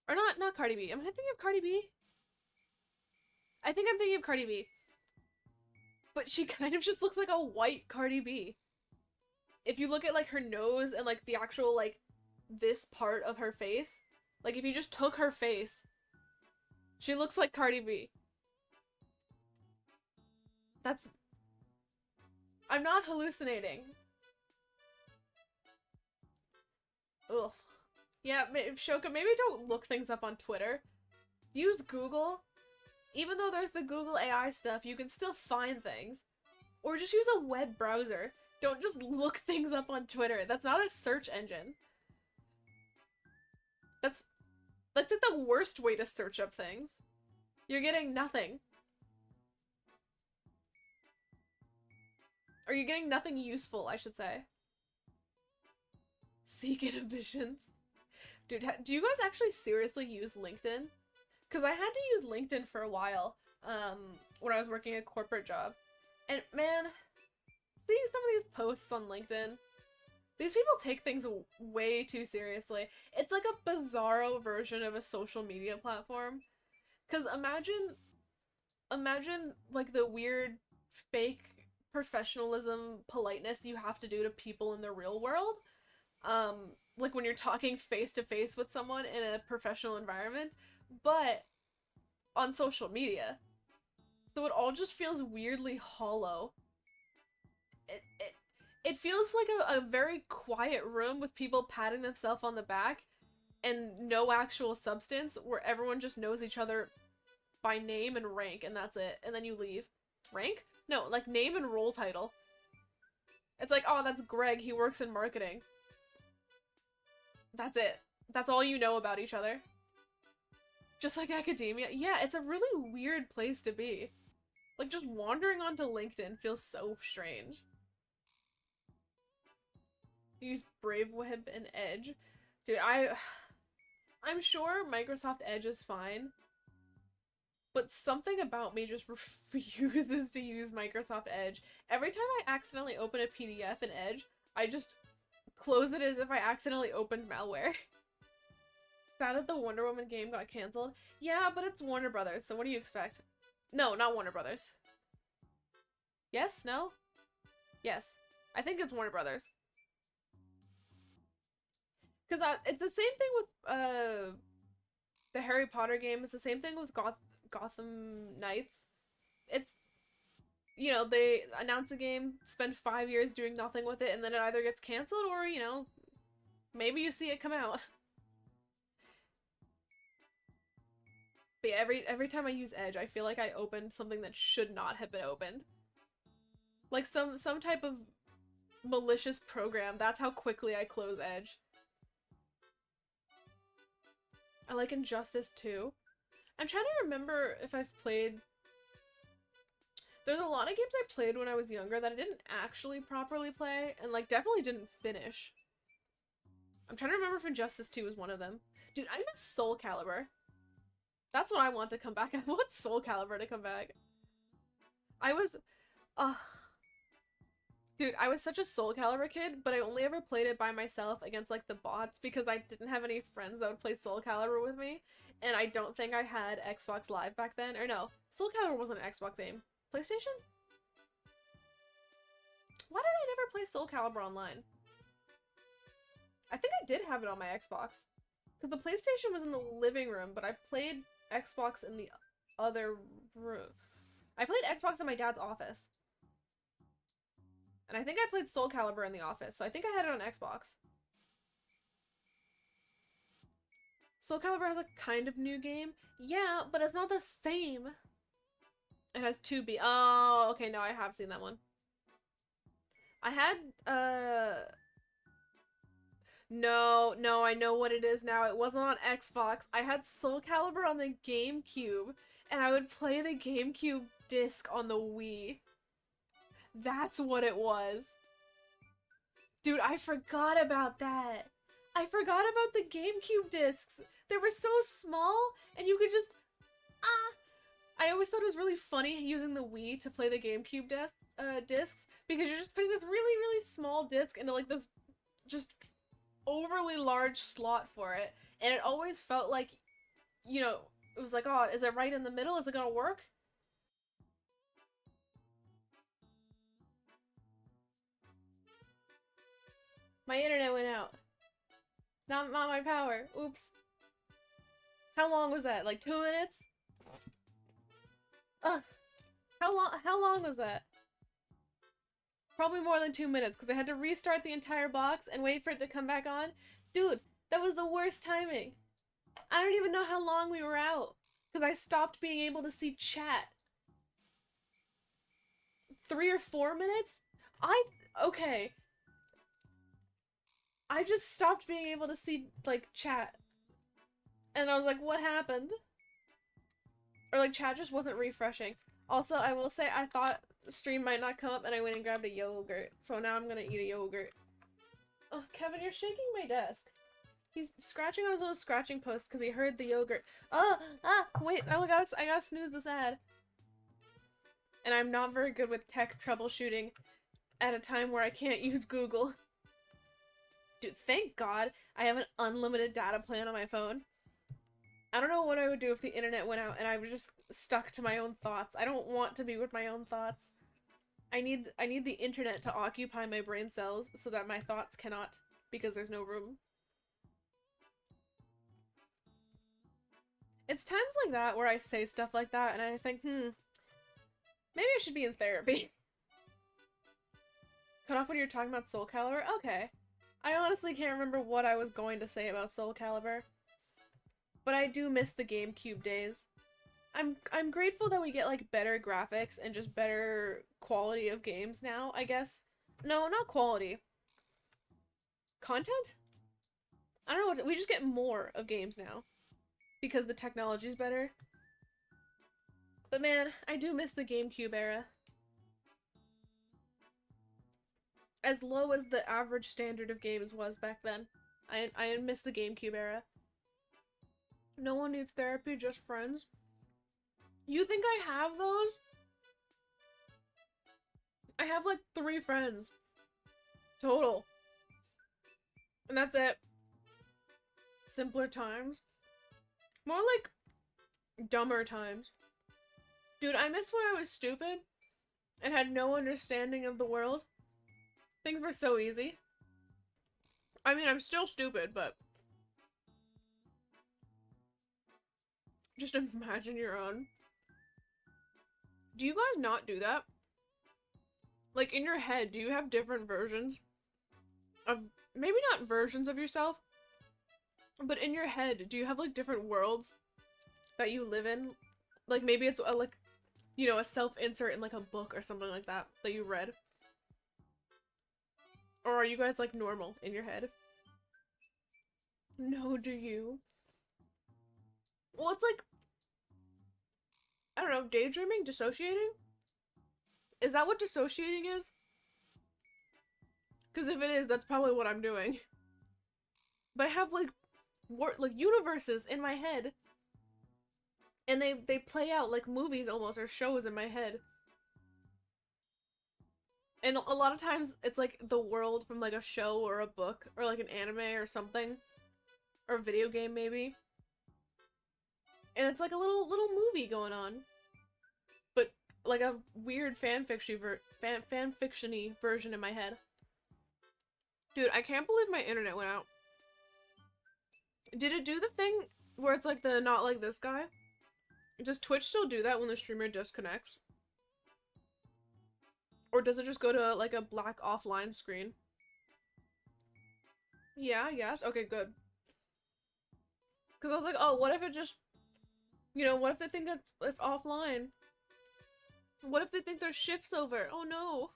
Or not Cardi B. Am I thinking of Cardi B? I think I'm thinking of Cardi B. But she kind of just looks like a white Cardi B. If you look at, like, her nose and, like, the actual, like, this part of her face, like, if you just took her face, she looks like Cardi B. That's... I'm not hallucinating. Ugh. Yeah, Shoka, maybe don't look things up on Twitter. Use Google. Even though there's the Google AI stuff, you can still find things. Or just use a web browser. Don't just look things up on Twitter. That's not a search engine. That's like the worst way to search up things. You're getting nothing. Or you're getting nothing useful, I should say. Seek inhibitions. Dude, do you guys actually seriously use LinkedIn? Because I had to use LinkedIn for a while, when I was working a corporate job. And man, seeing some of these posts on LinkedIn, these people take things way too seriously. It's like a bizarro version of a social media platform. Because imagine like the weird fake professionalism politeness you have to do to people in the real world. Like when you're talking face to face with someone in a professional environment, but on social media. So it all just feels weirdly hollow. It feels like a very quiet room with people patting themselves on the back and no actual substance, where everyone just knows each other by name and rank, and that's it. And then you leave. Rank? No, like name and role title. It's like, oh, that's Greg, he works in marketing. That's it. That's all you know about each other. Just like academia. Yeah, it's a really weird place to be. Like, just wandering onto LinkedIn feels so strange. Use Brave Web and Edge. Dude, I'm sure Microsoft Edge is fine. But something about me just refuses to use Microsoft Edge. Every time I accidentally open a PDF in Edge, I just close it as if I accidentally opened malware. Sad that the Wonder Woman game got cancelled. Yeah, but it's Warner Brothers, so what do you expect? No, not Warner Brothers. Yes? No? Yes. I think it's Warner Brothers. Because it's the same thing with the Harry Potter game. It's the same thing with Gotham Knights. It's, you know, they announce a game, spend 5 years doing nothing with it, and then it either gets cancelled or, you know, maybe you see it come out. But yeah, every time I use Edge, I feel like I opened something that should not have been opened. Like some type of malicious program. That's how quickly I close Edge. I like Injustice 2. I'm trying to remember if I've played... There's a lot of games I played when I was younger that I didn't actually properly play, and like definitely didn't finish. I'm trying to remember if Injustice 2 was one of them. Dude, I miss Soul Calibur. That's what I want to come back. I want Soul Calibur to come back. I was... Dude, I was such a Soul Calibur kid, but I only ever played it by myself against, like, the bots because I didn't have any friends that would play Soul Calibur with me, and I don't think I had Xbox Live back then. Or no, Soul Calibur wasn't an Xbox game. PlayStation? Why did I never play Soul Calibur online? I think I did have it on my Xbox. Because the PlayStation was in the living room, but I played Xbox in the other room. I played Xbox in my dad's office. And I think I played Soul Calibur in the office, so I think I had it on Xbox. Soul Calibur has a kind of new game. Yeah, but it's not the same. It has 2B. Oh, okay, no, I have seen that one. I had, No, no, I know what it is now. It wasn't on Xbox. I had Soul Calibur on the GameCube, and I would play the GameCube disc on the Wii. That's what it was. Dude, I forgot about that. I forgot about the GameCube discs. They were so small, and you could just... I always thought it was really funny using the Wii to play the GameCube discs, because you're just putting this really, really small disc into like this just overly large slot for it, and it always felt like, you know, it was like, oh, is it right in the middle? Is it gonna work? My internet went out. Not my power. Oops. How long was that? Like 2 minutes? Ugh. How long was that? Probably more than 2 minutes, because I had to restart the entire box and wait for it to come back on. Dude, that was the worst timing. I don't even know how long we were out, because I stopped being able to see chat. 3 or 4 minutes? Okay. I just stopped being able to see, like, chat. And I was like, what happened? Or, like, chat just wasn't refreshing. Also, I will say, I thought stream might not come up, and I went and grabbed a yogurt. So now I'm gonna eat a yogurt. Oh, Kevin, you're shaking my desk. He's scratching on his little scratching post because he heard the yogurt. Wait, I gotta snooze this ad. And I'm not very good with tech troubleshooting at a time where I can't use Google. Dude, thank God I have an unlimited data plan on my phone. I don't know what I would do if the internet went out and I was just stuck to my own thoughts. I don't want to be with my own thoughts. I need the internet to occupy my brain cells so that my thoughts cannot, because there's no room. It's times like that where I say stuff like that and I think, maybe I should be in therapy. Cut off when you're talking about Soul Calibur? Okay. I honestly can't remember what I was going to say about Soul Calibur. But I do miss the GameCube days. I'm grateful that we get, like, better graphics and just better quality of games now, I guess. No, not quality. Content? I don't know what we just get more of games now. Because the technology's better. But man, I do miss the GameCube era. As low as the average standard of games was back then, I miss the GameCube era. No one needs therapy, just friends. You think I have those? I have like 3 friends. Total. And that's it. Simpler times. More like dumber times. Dude, I miss when I was stupid and had no understanding of the world. Things were so easy. I mean, I'm still stupid, but just imagine your own. Do you guys not do that? Like, in your head, do you have different versions of, maybe not versions of yourself, but in your head, do you have, like, different worlds that you live in? Like, maybe it's, like, you know, a self-insert in, like, a book or something like that you read. Or are you guys, like, normal in your head? No, do you? Well, it's like, I don't know, daydreaming? Dissociating? Is that what dissociating is? Because if it is, that's probably what I'm doing. But I have, like, universes in my head. And they play out like movies almost, or shows in my head. And a lot of times, it's like the world from like a show or a book, or like an anime or something. Or a video game, maybe. And it's like a little movie going on. But like a weird fanfiction-y version in my head. Dude, I can't believe my internet went out. Did it do the thing where it's like the not like this guy? Does Twitch still do that when the streamer disconnects? Or does it just go to like a black offline screen? Yeah, yes. Okay, good. Because I was like, oh, what if it just, you know, what if they think it's offline? What if they think their shift's over? Oh no.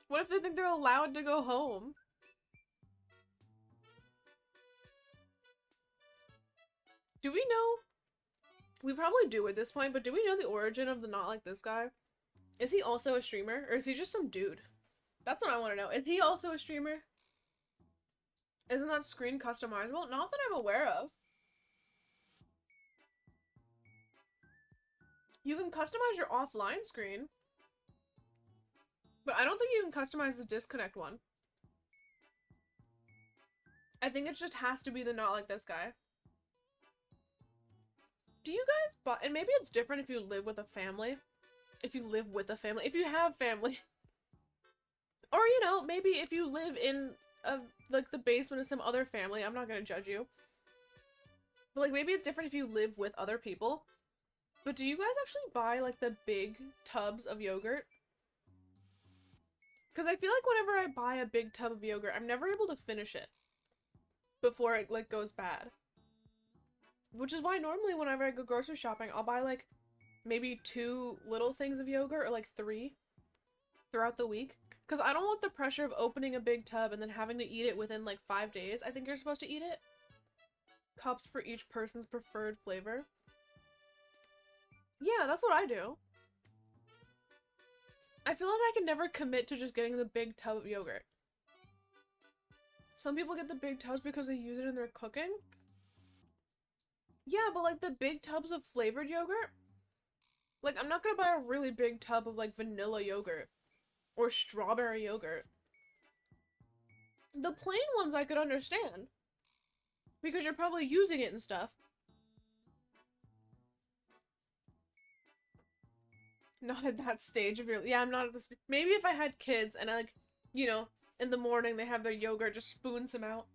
What if they think they're allowed to go home? Do we know? We probably do at this point, but do we know the origin of the Not Like This guy? Is he also a streamer, or is he just some dude? That's what I want to know. Is he also a streamer? Isn't that screen customizable? Not that I'm aware of. You can customize your offline screen, but I don't think you can customize the disconnect one. I think it just has to be the Not Like This guy. Do you guys buy, and maybe it's different if you live with a family. If you live with a family. If you have family. Or, you know, maybe if you live in like the basement of some other family. I'm not gonna judge you. But like maybe it's different if you live with other people. But do you guys actually buy like the big tubs of yogurt? Because I feel like whenever I buy a big tub of yogurt, I'm never able to finish it before it like goes bad. Which is why normally whenever I go grocery shopping, I'll buy like maybe 2 little things of yogurt or like 3 throughout the week. Because I don't want the pressure of opening a big tub and then having to eat it within like 5 days. I think you're supposed to eat it. Cups for each person's preferred flavor. Yeah, that's what I do. I feel like I can never commit to just getting the big tub of yogurt. Some people get the big tubs because they use it in their cooking. Yeah, but like the big tubs of flavored yogurt, like I'm not gonna buy a really big tub of like vanilla yogurt or strawberry yogurt. The plain ones I could understand because you're probably using it and stuff. Not at that stage of your, yeah, I'm not at this. Maybe if I had kids and I like, you know, in the morning they have their yogurt, just spoon some out.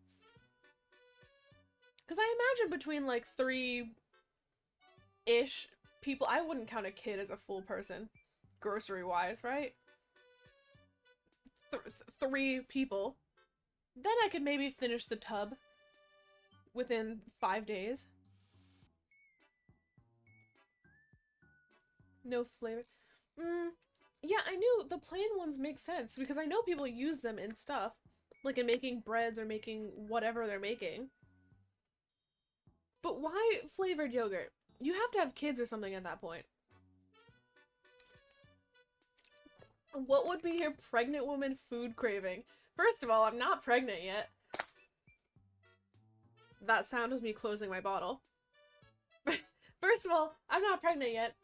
Because I imagine between like 3-ish people, I wouldn't count a kid as a full person, grocery-wise, right? 3 people. Then I could maybe finish the tub within 5 days. No flavor. Yeah, I knew the plain ones make sense because I know people use them in stuff. Like in making breads or making whatever they're making. But why flavored yogurt? You have to have kids or something at that point. What would be your pregnant woman food craving? First of all, I'm not pregnant yet. That sound was me closing my bottle. First of all, I'm not pregnant yet.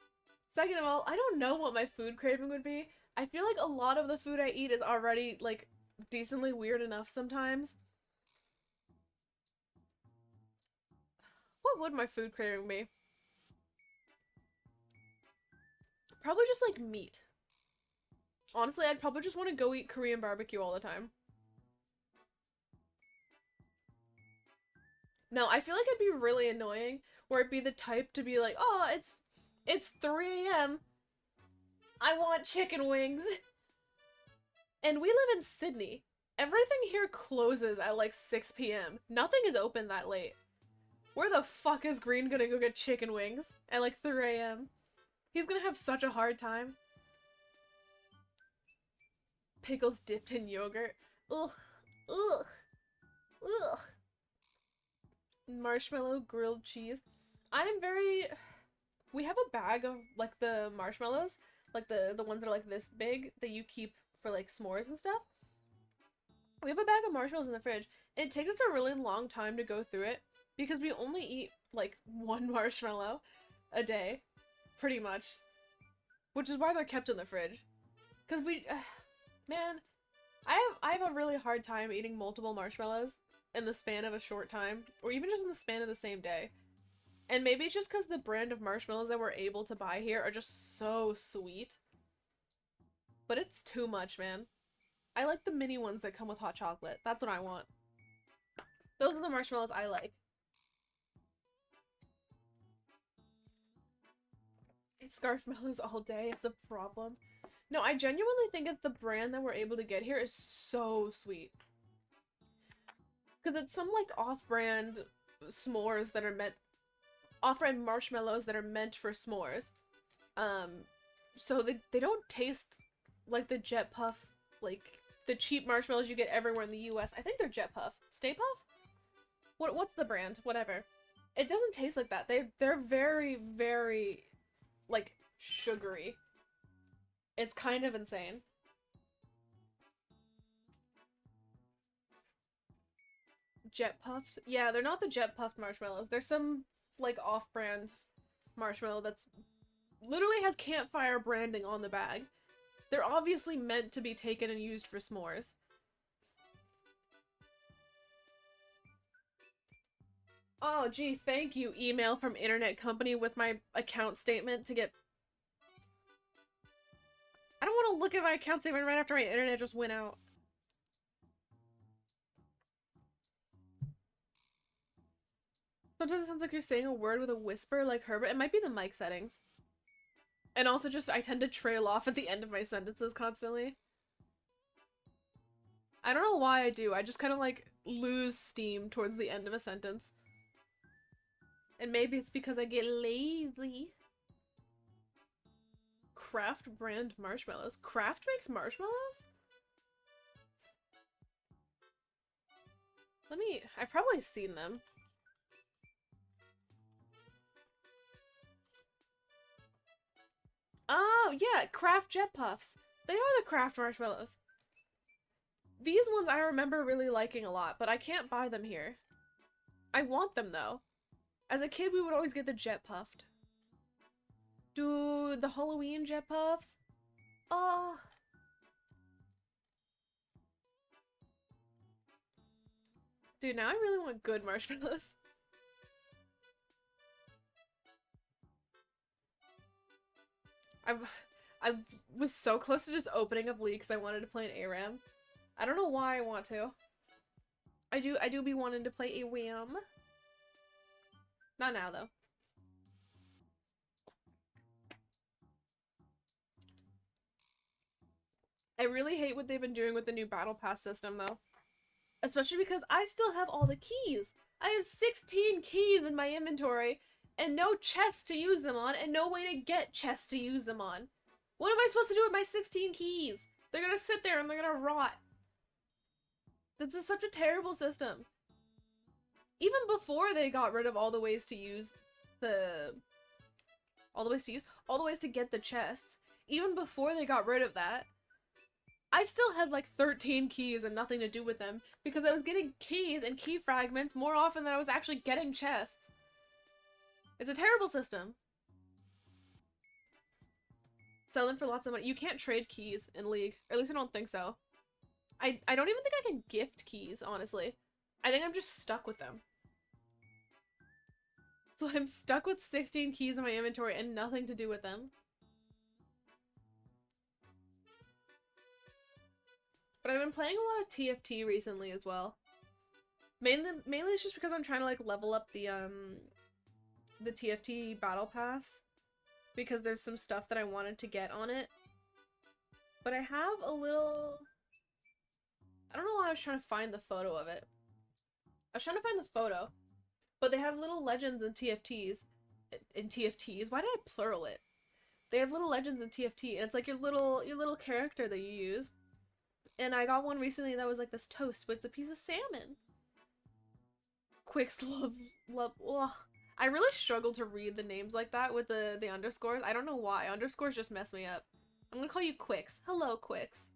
Second of all, I don't know what my food craving would be. I feel like a lot of the food I eat is already, like, decently weird enough sometimes. What would my food craving be? Probably just, like, meat. Honestly, I'd probably just want to go eat Korean barbecue all the time. No, I feel like it'd be really annoying, where it'd be the type to be like, oh, it's 3 a.m. I want chicken wings. And we live in Sydney. Everything here closes at like 6 p.m. Nothing is open that late. Where the fuck is Green gonna go get chicken wings at like 3 a.m.? He's gonna have such a hard time. Pickles dipped in yogurt. Ugh. Ugh. Ugh. Marshmallow grilled cheese. I'm very... We have a bag of, like, the marshmallows. Like, the ones that are, like, this big that you keep for, like, s'mores and stuff. We have a bag of marshmallows in the fridge. It takes us a really long time to go through it because we only eat, like, 1 marshmallow a day. Pretty much. Which is why they're kept in the fridge. Because we... man, I have a really hard time eating multiple marshmallows in the span of a short time. Or even just in the span of the same day. And maybe it's just because the brand of marshmallows that we're able to buy here are just so sweet. But it's too much, man. I like the mini ones that come with hot chocolate. That's what I want. Those are the marshmallows I like. Scarfmallows all day, it's a problem. No, I genuinely think it's the brand that we're able to get here is so sweet. Because it's some, like, off-brand s'mores that are meant... off-brand marshmallows that are meant for s'mores. So they don't taste like the Jet Puff, like, the cheap marshmallows you get everywhere in the US. I think they're Jet Puff. Stay Puff? What's the brand? Whatever. It doesn't taste like that. They're very, very, like, sugary. It's kind of insane. Jet puffed? Yeah, they're not the jet puffed marshmallows. They're some, like, off-brand marshmallow that's literally has campfire branding on the bag. They're obviously meant to be taken and used for s'mores. Oh, gee, thank you, email from internet company with my account statement to get... I don't want to look at my account statement right after my internet just went out. Sometimes it sounds like you're saying a word with a whisper like Herbert. It might be the mic settings. And also just, I tend to trail off at the end of my sentences constantly. I don't know why I do. I just kind of like lose steam towards the end of a sentence. And maybe it's because I get lazy. Kraft brand marshmallows. Kraft makes marshmallows? I've probably seen them. Oh, yeah, Kraft Jet Puffs. They are the Kraft marshmallows. These ones I remember really liking a lot, but I can't buy them here. I want them, though. As a kid, we would always get the Jet Puffed. Dude, the Halloween Jet Puffs? Oh. Dude, now I really want good marshmallows. I was so close to just opening up League because I wanted to play an ARAM. I don't know why I want to. I do be wanting to play ARAM. Not now, though. I really hate what they've been doing with the new Battle Pass system, though. Especially because I still have all the keys. I have 16 keys in my inventory, and no chests to use them on, and no way to get chests to use them on. What am I supposed to do with my 16 keys? They're gonna sit there and they're gonna rot. This is such a terrible system. Even before they got rid of all the ways to use all the ways to get the chests, even before they got rid of that, I still had like 13 keys and nothing to do with them because I was getting keys and key fragments more often than I was actually getting chests. It's a terrible system. Sell them for lots of money. You can't trade keys in League, or at least I don't think so. I don't even think I can gift keys, honestly. I think I'm just stuck with them. So I'm stuck with 16 keys in my inventory and nothing to do with them. But I've been playing a lot of TFT recently as well. Mainly it's just because I'm trying to like level up the TFT battle pass. Because there's some stuff that I wanted to get on it. But I have a little... I don't know why I was trying to find the photo of it. I was trying to find the photo. But they have little legends in TFTs. In TFTs? Why did I plural it? They have little legends in TFT, and it's like your little character that you use. And I got one recently that was like this toast, but it's a piece of salmon. Quicks love, ugh. I really struggle to read the names like that with the underscores. I don't know why. Underscores just mess me up. I'm gonna call you Quicks. Hello, Quicks.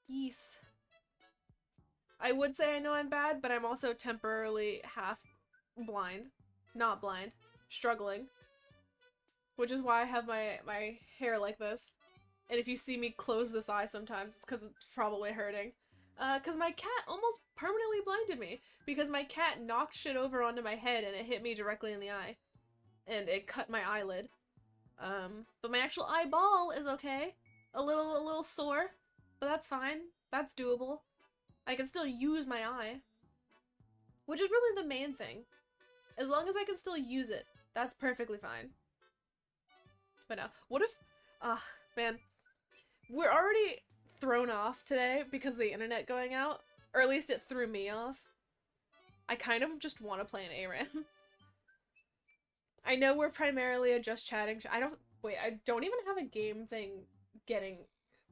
Yees. I would say I know I'm bad, but I'm also temporarily half blind. Not blind. Struggling. Which is why I have my hair like this. And if you see me close this eye sometimes, it's because it's probably hurting. Because my cat almost permanently blinded me. Because my cat knocked shit over onto my head and it hit me directly in the eye. And it cut my eyelid. But my actual eyeball is okay. A little sore. But that's fine. That's doable. I can still use my eye. Which is really the main thing. As long as I can still use it, that's perfectly fine. But no. What if... Ugh, man. We're already thrown off today because of the internet going out. Or at least it threw me off. I kind of just want to play an ARAM. I know we're primarily a just chatting I don't even have a game thing getting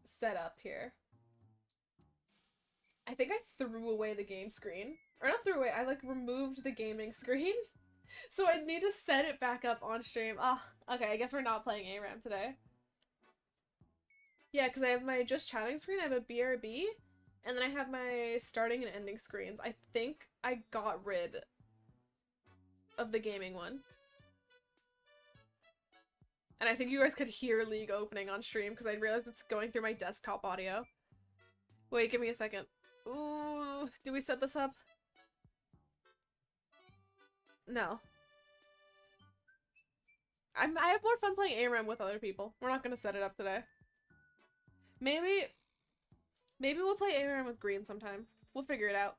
set up here. I think I threw away the game screen. Or not threw away, I like removed the gaming screen. So I need to set it back up on stream. Ah, okay, I guess we're not playing ARAM today. Yeah, because I have my just chatting screen, I have a BRB, and then I have my starting and ending screens. I think I got rid of the gaming one. And I think you guys could hear League opening on stream because I realized it's going through my desktop audio. Wait, give me a second. Ooh, do we set this up? No. I have more fun playing ARAM with other people. We're not gonna set it up today. Maybe we'll play ARAM with Green sometime. We'll figure it out.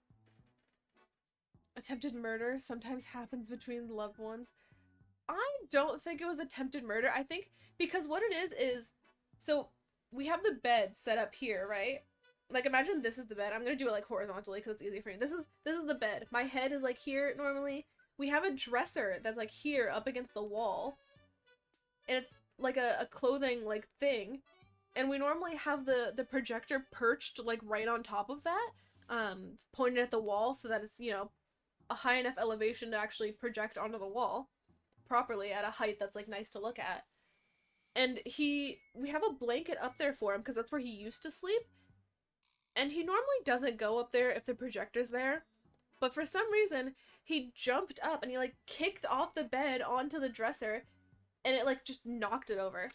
Attempted murder sometimes happens between loved ones. I don't think it was attempted murder. I think because what it is so we have the bed set up here, right? Like imagine this is the bed. I'm gonna do it like horizontally because it's easy for me. This is the bed. My head is like here normally. We have a dresser that's like here up against the wall. And it's like a clothing like thing. And we normally have the projector perched like right on top of that, pointed at the wall so that it's, you know, a high enough elevation to actually project onto the wall properly at a height that's like nice to look at. And we have a blanket up there for him because that's where he used to sleep. And he normally doesn't go up there if the projector's there. But for some reason, he jumped up and he like kicked off the bed onto the dresser and it like just knocked it over.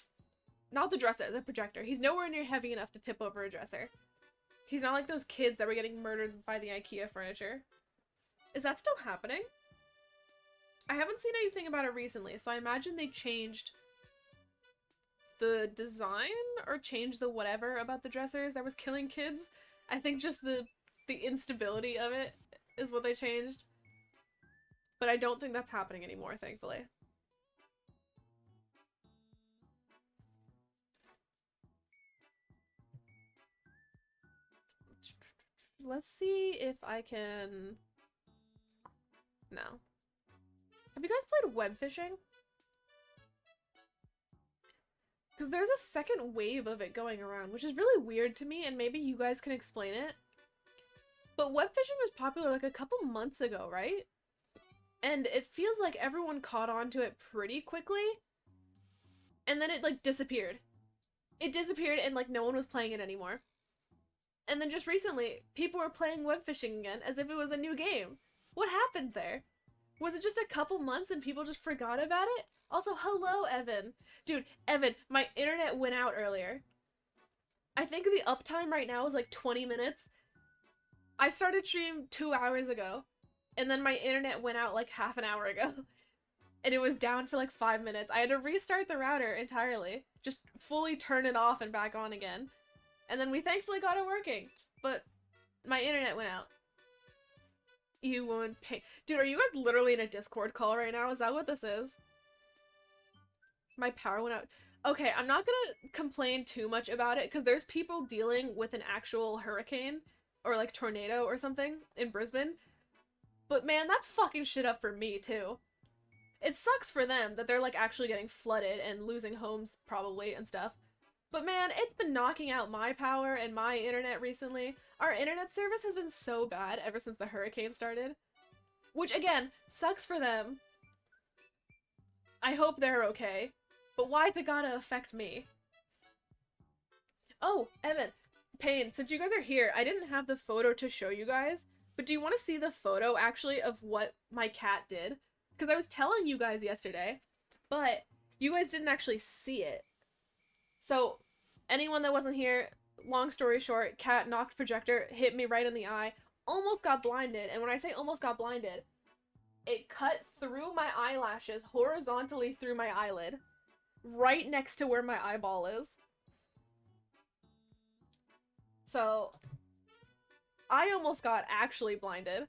Not the dresser, the projector. He's nowhere near heavy enough to tip over a dresser. He's not like those kids that were getting murdered by the IKEA furniture. Is that still happening? I haven't seen anything about it recently, so I imagine they changed the design or changed the whatever about the dressers that was killing kids. I think just the instability of it is what they changed. But I don't think that's happening anymore, thankfully. Let's see if I can... No. Have you guys played web fishing? Because there's a second wave of it going around, which is really weird to me, and maybe you guys can explain it. But web fishing was popular like a couple months ago, right? And it feels like everyone caught on to it pretty quickly. And then it like disappeared. It disappeared and like no one was playing it anymore. And then just recently, people were playing web fishing again as if it was a new game. What happened there? Was it just a couple months and people just forgot about it? Also, hello, Evan. Dude, Evan, my internet went out earlier. I think the uptime right now is like 20 minutes. I started stream 2 hours ago. And then my internet went out like half an hour ago. And it was down for like 5 minutes. I had to restart the router entirely. Just fully turn it off and back on again. And then we thankfully got it working. But my internet went out. You won't pay. Dude, are you guys literally in a Discord call right now? Is that what this is? My power went out. Okay, I'm not gonna complain too much about it because there's people dealing with an actual hurricane or like tornado or something in Brisbane. But man, that's fucking shit up for me too. It sucks for them that they're like actually getting flooded and losing homes probably and stuff. But man, it's been knocking out my power and my internet recently. Our internet service has been so bad ever since the hurricane started. Which again, sucks for them. I hope they're okay. But why's it gotta affect me? Oh, Evan, Payne, since you guys are here, I didn't have the photo to show you guys. But do you want to see the photo actually of what my cat did? Because I was telling you guys yesterday, but you guys didn't actually see it. So, anyone that wasn't here, long story short, cat knocked projector, hit me right in the eye, almost got blinded, and when I say almost got blinded, it cut through my eyelashes, horizontally through my eyelid, right next to where my eyeball is. So, I almost got actually blinded,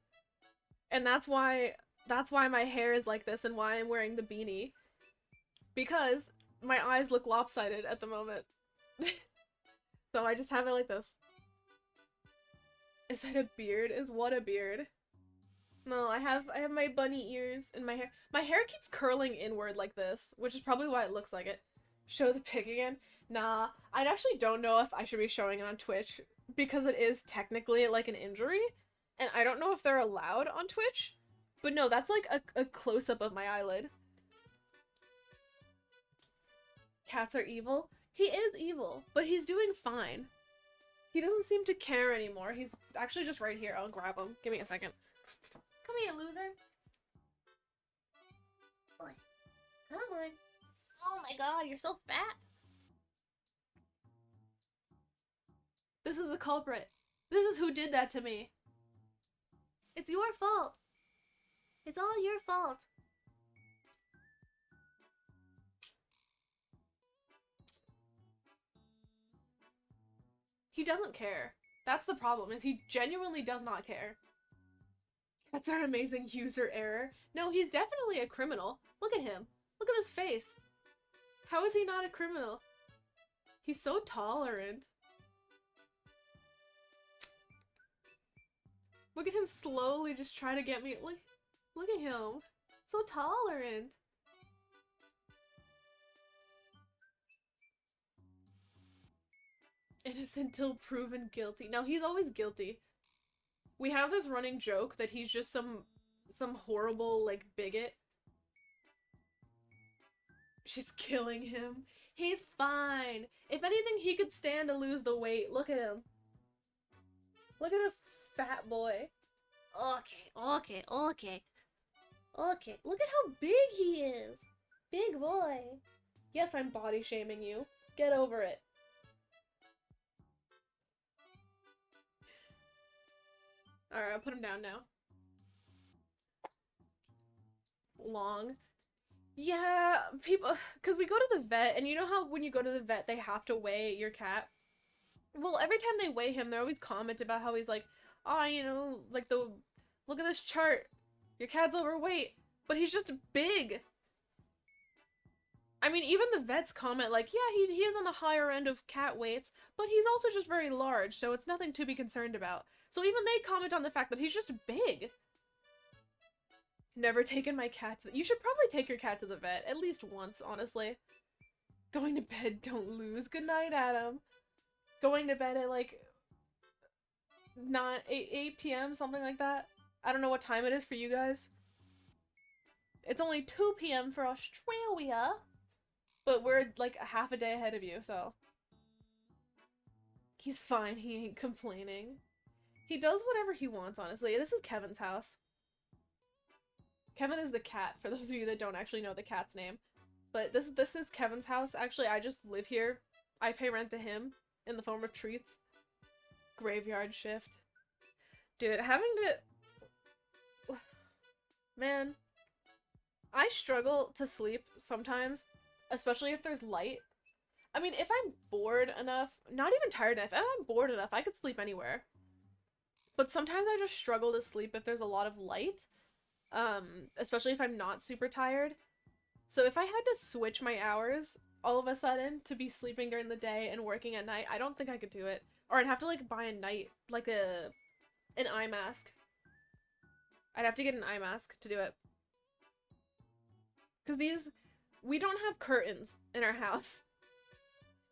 and that's why my hair is like this and why I'm wearing the beanie, because my eyes look lopsided at the moment. So I just have it like this. Is that a beard? Is what a beard? No, I have my bunny ears in my hair. My hair keeps curling inward like this, which is probably why it looks like it. Show the pic again? Nah, I actually don't know if I should be showing it on Twitch because it is technically like an injury. And I don't know if they're allowed on Twitch, but no, that's like a close-up of my eyelid. Cats are evil? He is evil, but he's doing fine. He doesn't seem to care anymore. He's actually just right here. I'll grab him. Give me a second. Come here, loser. Boy. Come on. Oh my god, you're so fat. This is the culprit. This is who did that to me. It's your fault. It's all your fault. He doesn't care. That's the problem, is he genuinely does not care. That's our amazing user error. No, he's definitely a criminal. Look at him. Look at his face. How is he not a criminal? He's so tolerant. Look at him slowly just try to get me. Look at him. So tolerant. Innocent till proven guilty. Now, he's always guilty. We have this running joke that he's just some horrible, like, bigot. She's killing him. He's fine. If anything, he could stand to lose the weight. Look at him. Look at this fat boy. Okay. Look at how big he is. Big boy. Yes, I'm body shaming you. Get over it. Alright, I'll put him down now. Long. Yeah, people, because we go to the vet, and you know how when you go to the vet, they have to weigh your cat? Well, every time they weigh him, they always comment about how he's like, oh, you know, like look at this chart. Your cat's overweight. But he's just big. I mean, even the vets comment like, yeah, he is on the higher end of cat weights, but he's also just very large, so it's nothing to be concerned about. So even they comment on the fact that he's just big. Never taken my cat to you should probably take your cat to the vet, at least once, honestly. Going to bed, don't lose. Good night, Adam. Going to bed at like 8 p.m., something like that. I don't know what time it is for you guys. It's only 2 p.m. for Australia, but we're like a half a day ahead of you, so. He's fine, he ain't complaining. He does whatever he wants, honestly. This is Kevin's house. Kevin is the cat, for those of you that don't actually know the cat's name. But this is Kevin's house. Actually, I just live here. I pay rent to him in the form of treats. Graveyard shift. Dude, having to... Man. I struggle to sleep sometimes, especially if there's light. I mean, if I'm bored enough, not even tired enough, if I'm bored enough, I could sleep anywhere. But sometimes I just struggle to sleep if there's a lot of light. Especially if I'm not super tired. So if I had to switch my hours all of a sudden to be sleeping during the day and working at night, I don't think I could do it. Or I'd have to like buy a night, like an eye mask. I'd have to get an eye mask to do it. Because we don't have curtains in our house.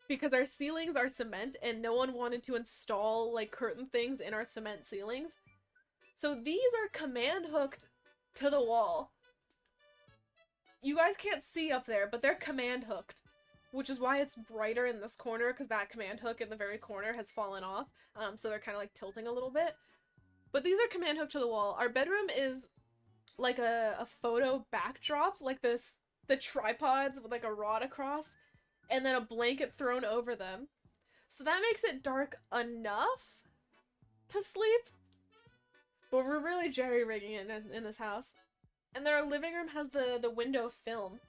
Because our ceilings are cement and no one wanted to install like curtain things in our cement ceilings. So these are command hooked to the wall. You guys can't see up there, but they're command hooked. Which is why it's brighter in this corner, because that command hook in the very corner has fallen off. So they're kind of like tilting a little bit. But these are command hooked to the wall. Our bedroom is like a photo backdrop, like the tripods with like a rod across, and then a blanket thrown over them. So that makes it dark enough to sleep. But we're really jerry-rigging it in this house. And then our living room has the window film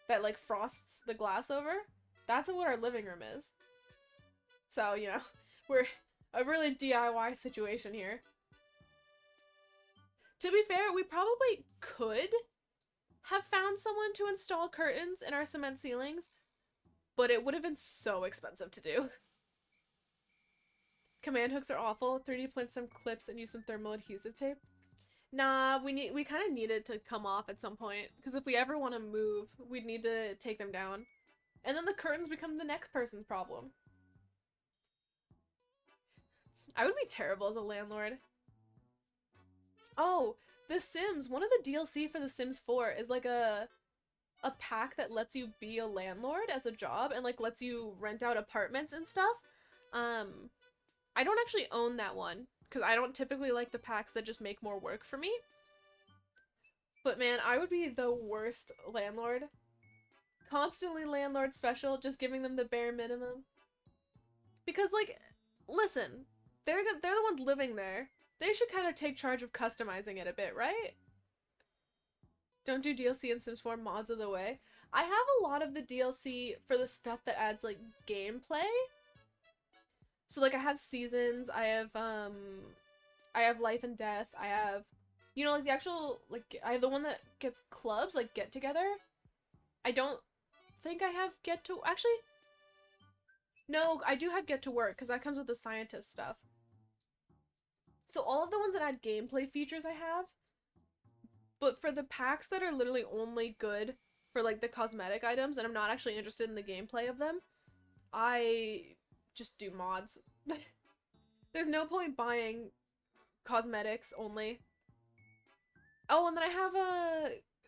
that like frosts the glass over. That's what our living room is. So, you know, we're a really DIY situation here. To be fair, we probably could have found someone to install curtains in our cement ceilings, but it would have been so expensive to do. Command hooks are awful. 3D print some clips and use some thermal adhesive tape. Nah, we kind of need it to come off at some point, because if we ever want to move, we'd need to take them down. And then the curtains become the next person's problem. I would be terrible as a landlord. Oh, The Sims. One of the DLC for The Sims 4 is like a pack that lets you be a landlord as a job and like lets you rent out apartments and stuff. Um, I don't actually own that one because I don't typically like the packs that just make more work for me. But man, I would be the worst landlord. Constantly landlord special, just giving them the bare minimum. Because like, listen, they're the ones living there. They should kind of take charge of customizing it a bit, right? Don't do DLC and Sims 4 mods of the way. I have a lot of the DLC for the stuff that adds like gameplay. So like I have seasons, I have life and death, I have like the actual like I have the one that gets clubs, like get together. I don't think I have get to actually no, I do have get to work because that comes with the scientist stuff. So all of the ones that add gameplay features I have. But for the packs that are literally only good for like the cosmetic items and I'm not actually interested in the gameplay of them, I just do mods. There's no point buying cosmetics only. Oh, and then I have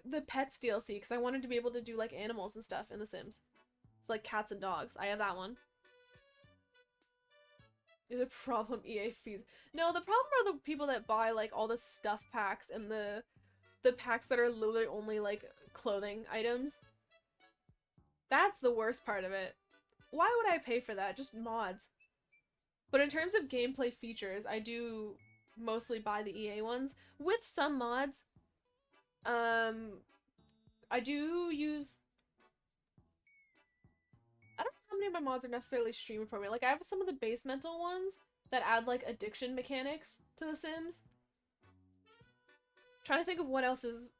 the pets DLC because I wanted to be able to do like animals and stuff in The Sims. It's like cats and dogs. I have that one. The problem EA fees. No, the problem are the people that buy like all the stuff packs and the packs that are literally only like clothing items. That's the worst part of it. Why would I pay for that? Just mods. But in terms of gameplay features, I do mostly buy the EA ones with some mods. I do use I don't know how many of my mods are necessarily streaming for me. Like I have some of the basemental ones that add like addiction mechanics to The Sims. Trying to think of what else is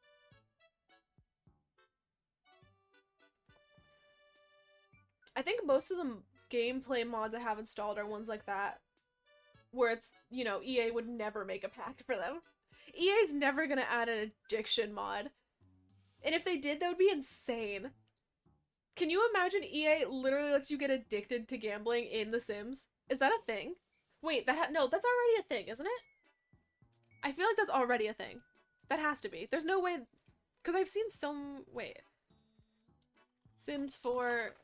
I think most of the gameplay mods I have installed are ones like that. Where it's, EA would never make a pack for them. EA's never gonna add an addiction mod. And if they did, that would be insane. Can you imagine EA literally lets you get addicted to gambling in The Sims? Is that a thing? Wait, no, that's already a thing, isn't it? I feel like that's already a thing. That has to be. There's no way... Because I've seen some... Wait. Sims 4...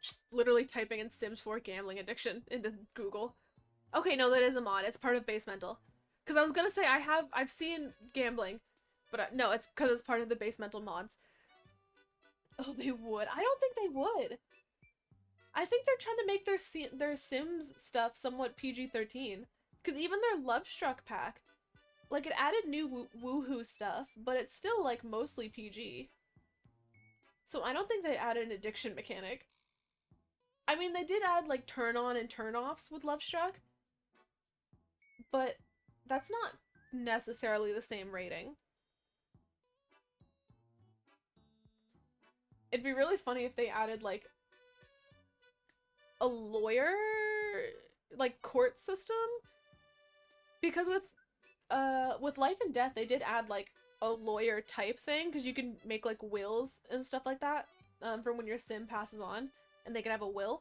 Just literally typing in Sims 4 gambling addiction into Google. Okay, no, that is a mod. It's part of Basemental. Because I was gonna say, I've seen gambling. But no, it's because it's part of the Basemental mods. Oh, they would. I don't think they would. I think they're trying to make their Sims stuff somewhat PG-13. Because even their Lovestruck pack, like, it added new woohoo stuff, but it's still, like, mostly PG. So I don't think they added an addiction mechanic. I mean, they did add, like, turn-on and turn-offs with Lovestruck, but that's not necessarily the same rating. It'd be really funny if they added, like, a lawyer, like, court system. Because with Life and Death, they did add, like, a lawyer type thing, because you can make, like, wills and stuff like that, from when your sim passes on, and they can have a will.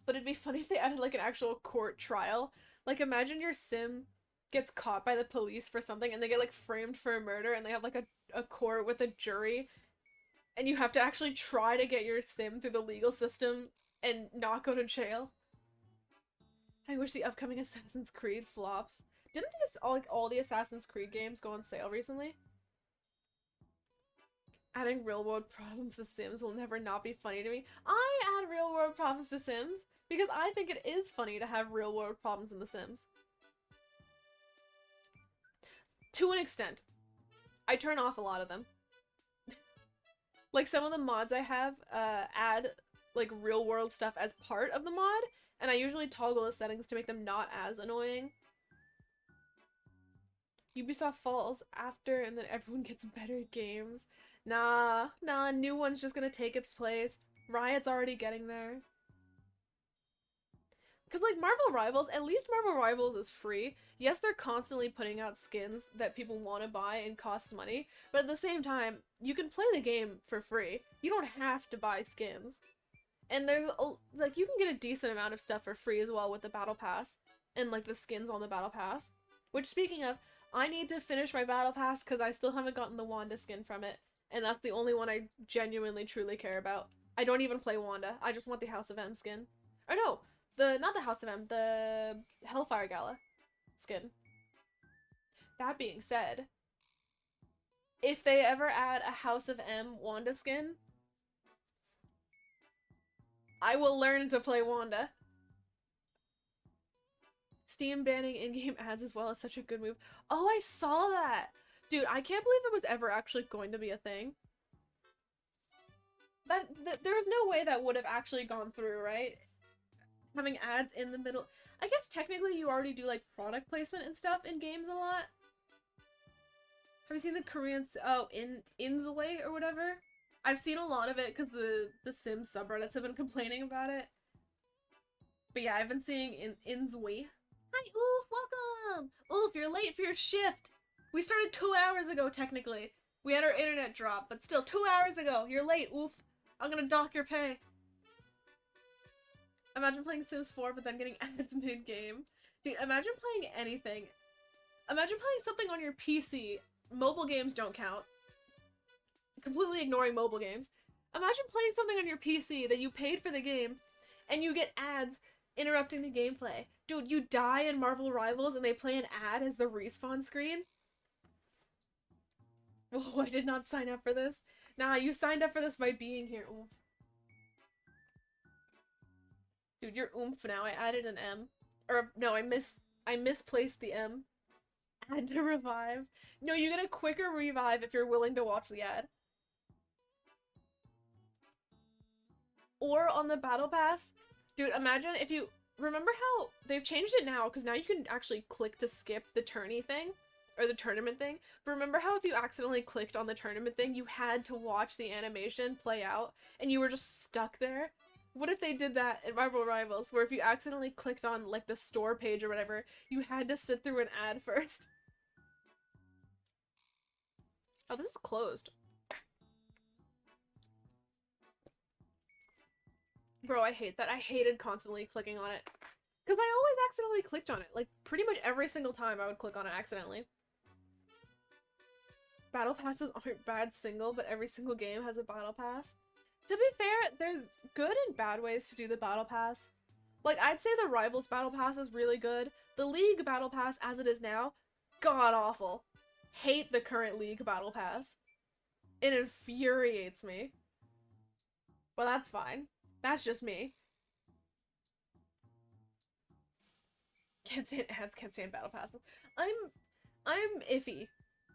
But it'd be funny if they added, like, an actual court trial. Like, imagine your sim gets caught by the police for something, and they get, like, framed for a murder, and they have, like, a court with a jury, and you have to actually try to get your sim through the legal system and not go to jail. I wish the upcoming Assassin's Creed flops. Didn't these all the Assassin's Creed games go on sale recently? Adding real world problems to Sims will never not be funny to me. I add real world problems to Sims because I think it is funny to have real world problems in The Sims. To an extent. I turn off a lot of them. Like, some of the mods I have add, like, real-world stuff as part of the mod, and I usually toggle the settings to make them not as annoying. Ubisoft falls after, and then everyone gets better games. Nah, new one's just gonna take its place. Riot's already getting there. Because, like, Marvel Rivals, at least Marvel Rivals is free. Yes, they're constantly putting out skins that people want to buy and cost money, but at the same time, you can play the game for free. You don't have to buy skins. And there's, like, you can get a decent amount of stuff for free as well with the Battle Pass. and like the skins on the battle pass. Which, speaking of, I need to finish my battle pass because I still haven't gotten the Wanda skin from it, and that's the only one I genuinely truly care about. I don't even play Wanda. I just want the House of M skin. Or no, not the House of M, the Hellfire Gala skin. That being said, if they ever add a House of M Wanda skin, I will learn to play Wanda. Steam banning in-game ads as well is such a good move. Oh, I saw that! Dude, I can't believe it was ever actually going to be a thing. There's no way that would have actually gone through, right? Having ads in the middle. I guess technically you already do like product placement and stuff in games a lot. Have you seen the Koreans? Oh, Inzway or whatever? I've seen a lot of it because the Sims subreddits have been complaining about it. But yeah, I've been seeing Inzway. Hi, Oof, welcome! Oof, you're late for your shift! We started 2 hours ago, technically. We had our internet drop, but still 2 hours ago. You're late, Oof. I'm gonna dock your pay. Imagine playing Sims 4 but then getting ads mid-game. Dude, imagine playing anything. Imagine playing something on your PC. Mobile games don't count. Completely ignoring mobile games. Imagine playing something on your PC that you paid for the game, and you get ads interrupting the gameplay. Dude, you die in Marvel Rivals and they play an ad as the respawn screen? Oh, I did not sign up for this. Nah, you signed up for this by being here. Oomph. Dude, you're oomph now. I added an M. Or, no, I misplaced the M. Add to revive. No, you get a quicker revive if you're willing to watch the ad. Or on the battle pass. Dude, imagine if you... Remember how they've changed it now, because now you can actually click to skip the tourney thing? Or the tournament thing? But remember how if you accidentally clicked on the tournament thing, you had to watch the animation play out, and you were just stuck there? What if they did that in Marvel Rivals, where if you accidentally clicked on, like, the store page or whatever, you had to sit through an ad first? Oh, this is closed. Bro, I hate that. I hated constantly clicking on it. Because I always accidentally clicked on it. Like, pretty much every single time I would click on it accidentally. Battle passes aren't bad single, but every single game has a battle pass. To be fair, there's good and bad ways to do the battle pass. Like, I'd say the Rivals battle pass is really good. The League battle pass, as it is now, god-awful. Hate the current League battle pass. It infuriates me. Well, that's fine. That's just me. Can't stand ads, can't stand battle passes. I'm iffy.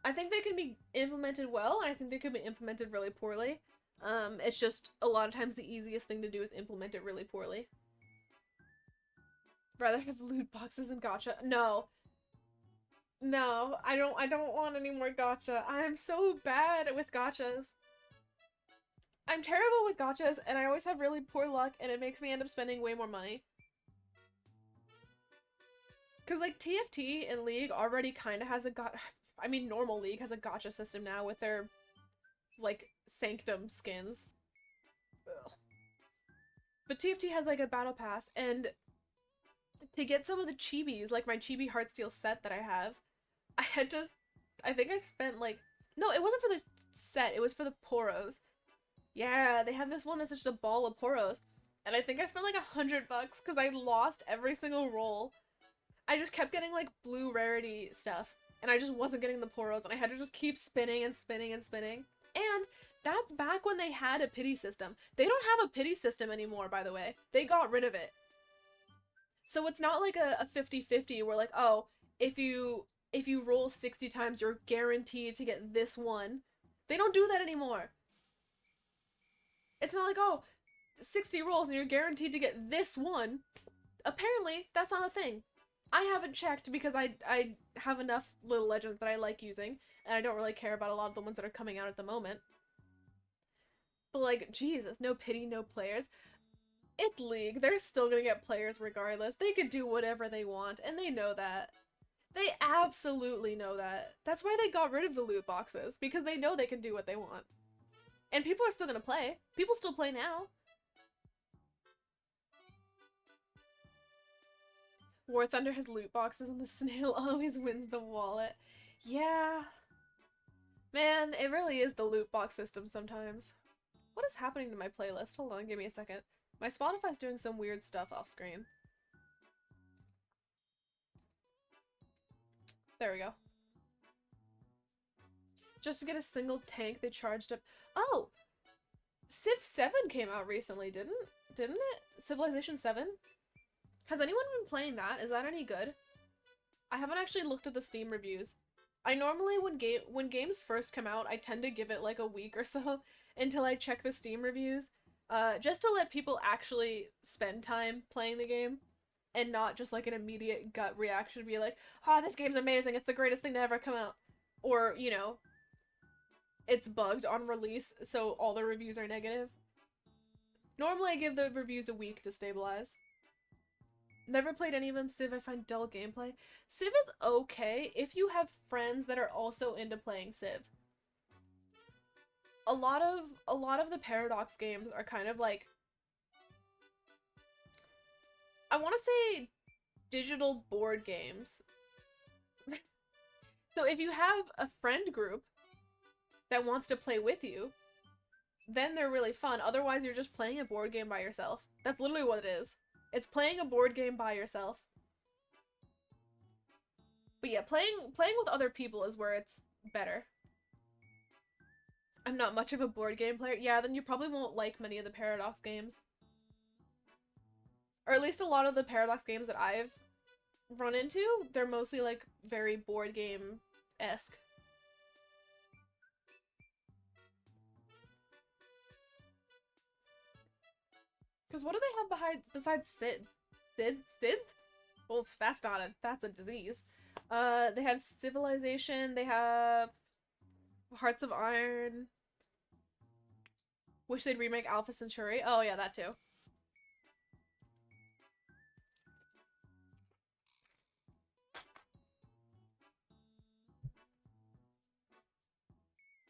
I think they can be implemented well, and I think they could be implemented really poorly. It's just a lot of times the easiest thing to do is implement it really poorly. Rather have loot boxes and gacha. No. No, I don't want any more gacha. I am so bad with gachas. I'm terrible with gachas, and I always have really poor luck, and it makes me end up spending way more money. Because, like, TFT and League already kind of has a I mean, normal League has a gacha system now with their, like, Sanctum skins. Ugh. But TFT has, like, a battle pass, and to get some of the chibis, like my chibi Heartsteel set that I have, I had to, I think I spent, like, no, it wasn't for the set, it was for the Poros. Yeah, they have this one that's just a ball of Poros, and I think I spent, like, $100 because I lost every single roll. I just kept getting, like, blue rarity stuff, and I just wasn't getting the Poros, and I had to just keep spinning and spinning and spinning. And that's back when they had a pity system. They don't have a pity system anymore, by the way. They got rid of it. So it's not like a 50-50 where, like, oh, if you roll 60 times, you're guaranteed to get this one. They don't do that anymore. It's not like, oh, 60 rolls and you're guaranteed to get this one. Apparently, that's not a thing. I haven't checked because I have enough Little Legends that I like using, and I don't really care about a lot of the ones that are coming out at the moment. But, like, Jesus, no pity, no players. It's League. They're still gonna get players regardless. They could do whatever they want, and they know that. They absolutely know that. That's why they got rid of the loot boxes, because they know they can do what they want. And people are still gonna play. People still play now. War Thunder has loot boxes and the snail always wins the wallet. Yeah. Man, it really is the loot box system sometimes. What is happening to my playlist? Hold on, give me a second. My Spotify's doing some weird stuff off screen. There we go. Just to get a single tank, they charged up. Oh! Civ 7 came out recently, didn't it? Civilization 7? Has anyone been playing that? Is that any good? I haven't actually looked at the Steam reviews. I normally, when games first come out, I tend to give it like a week or so until I check the Steam reviews, just to let people actually spend time playing the game, and not just like an immediate gut reaction, be like, oh, this game's amazing, it's the greatest thing to ever come out. Or, you know, it's bugged on release, so all the reviews are negative. Normally I give the reviews a week to stabilize. Never played any of them. Civ, I find dull gameplay. Civ is okay if you have friends that are also into playing Civ. A lot of the Paradox games are kind of like, I want to say digital board games. So if you have a friend group that wants to play with you, then they're really fun. Otherwise, you're just playing a board game by yourself. That's literally what it is. It's playing a board game by yourself. But yeah, playing with other people is where it's better. I'm not much of a board game player. Yeah, then you probably won't like many of the Paradox games. Or at least a lot of the Paradox games that I've run into, they're mostly like very board game-esque. Because what do they have besides Sid? Sid? Well, that's a disease. They have Civilization, they have Hearts of Iron. Wish they'd remake Alpha Centauri. Oh yeah, that too.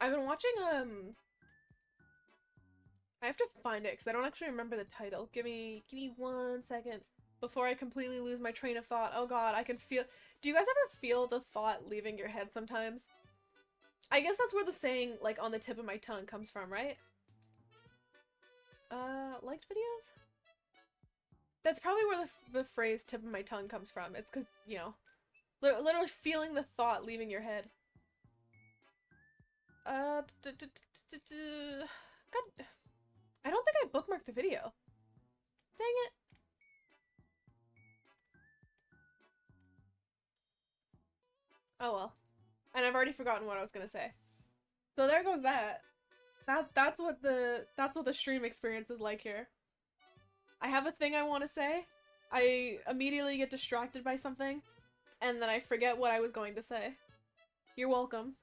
I've been watching, I have to find it because I don't actually remember the title. Give me 1 second before I completely lose my train of thought. Oh god, I can feel— Do you guys ever feel the thought leaving your head sometimes? I guess that's where the saying, like, on the tip of my tongue comes from, right? Liked videos? That's probably where the phrase tip of my tongue comes from. It's because, you know, literally feeling the thought leaving your head. God, I don't think I bookmarked the video. Dang it. Oh well. And I've already forgotten what I was gonna say. So there goes that. That's what the stream experience is like here. I have a thing I want to say. I immediately get distracted by something, and then I forget what I was going to say. You're welcome.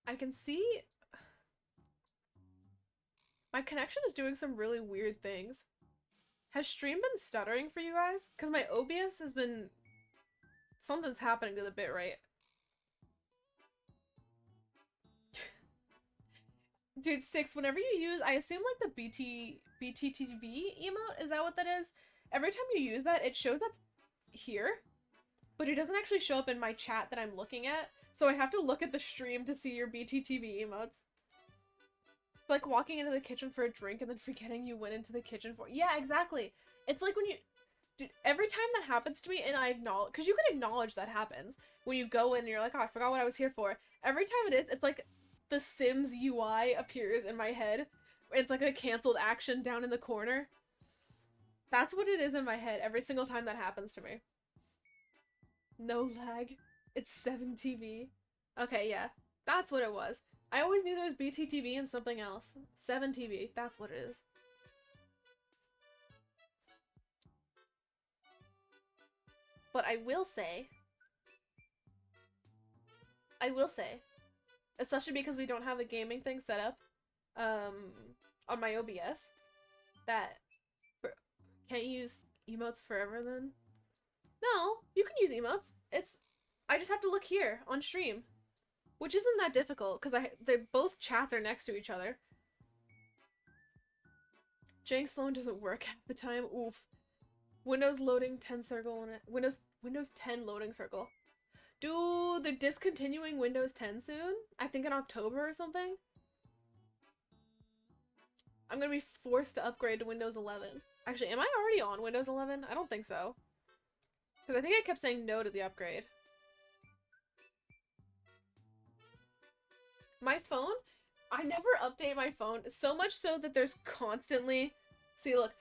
I can see my connection is doing some really weird things. Has stream been stuttering for you guys? Because my OBS has been— something's happening to the bitrate. Dude, 6, whenever you use— I assume like the BTTV emote? Is that what that is? Every time you use that, it shows up here, but it doesn't actually show up in my chat that I'm looking at. So I have to look at the stream to see your BTTV emotes. It's like walking into the kitchen for a drink and then forgetting you went into the kitchen for— Yeah, exactly. It's like when you— Dude, every time that happens to me and I acknowledge— because you can acknowledge that happens. When you go in and you're like, oh, I forgot what I was here for. Every time it is, it's like the Sims UI appears in my head. It's like a canceled action down in the corner. That's what it is in my head every single time that happens to me. No lag. It's 7TV. Okay, yeah. That's what it was. I always knew there was BTTV and something else. 7TV. That's what it is. But I will say, especially because we don't have a gaming thing set up on my OBS, that— can't you use emotes forever then? No, you can use emotes. I just have to look here on stream, which isn't that difficult because both chats are next to each other. Jank Sloan doesn't work half the time. Oof. Windows loading 10 circle in it. Windows 10 loading circle. Dude, they're discontinuing Windows 10 soon? I think in October or something? I'm gonna be forced to upgrade to Windows 11. Actually, am I already on Windows 11? I don't think so. Because I think I kept saying no to the upgrade. My phone? I never update my phone, so much so that there's constantly... See, look.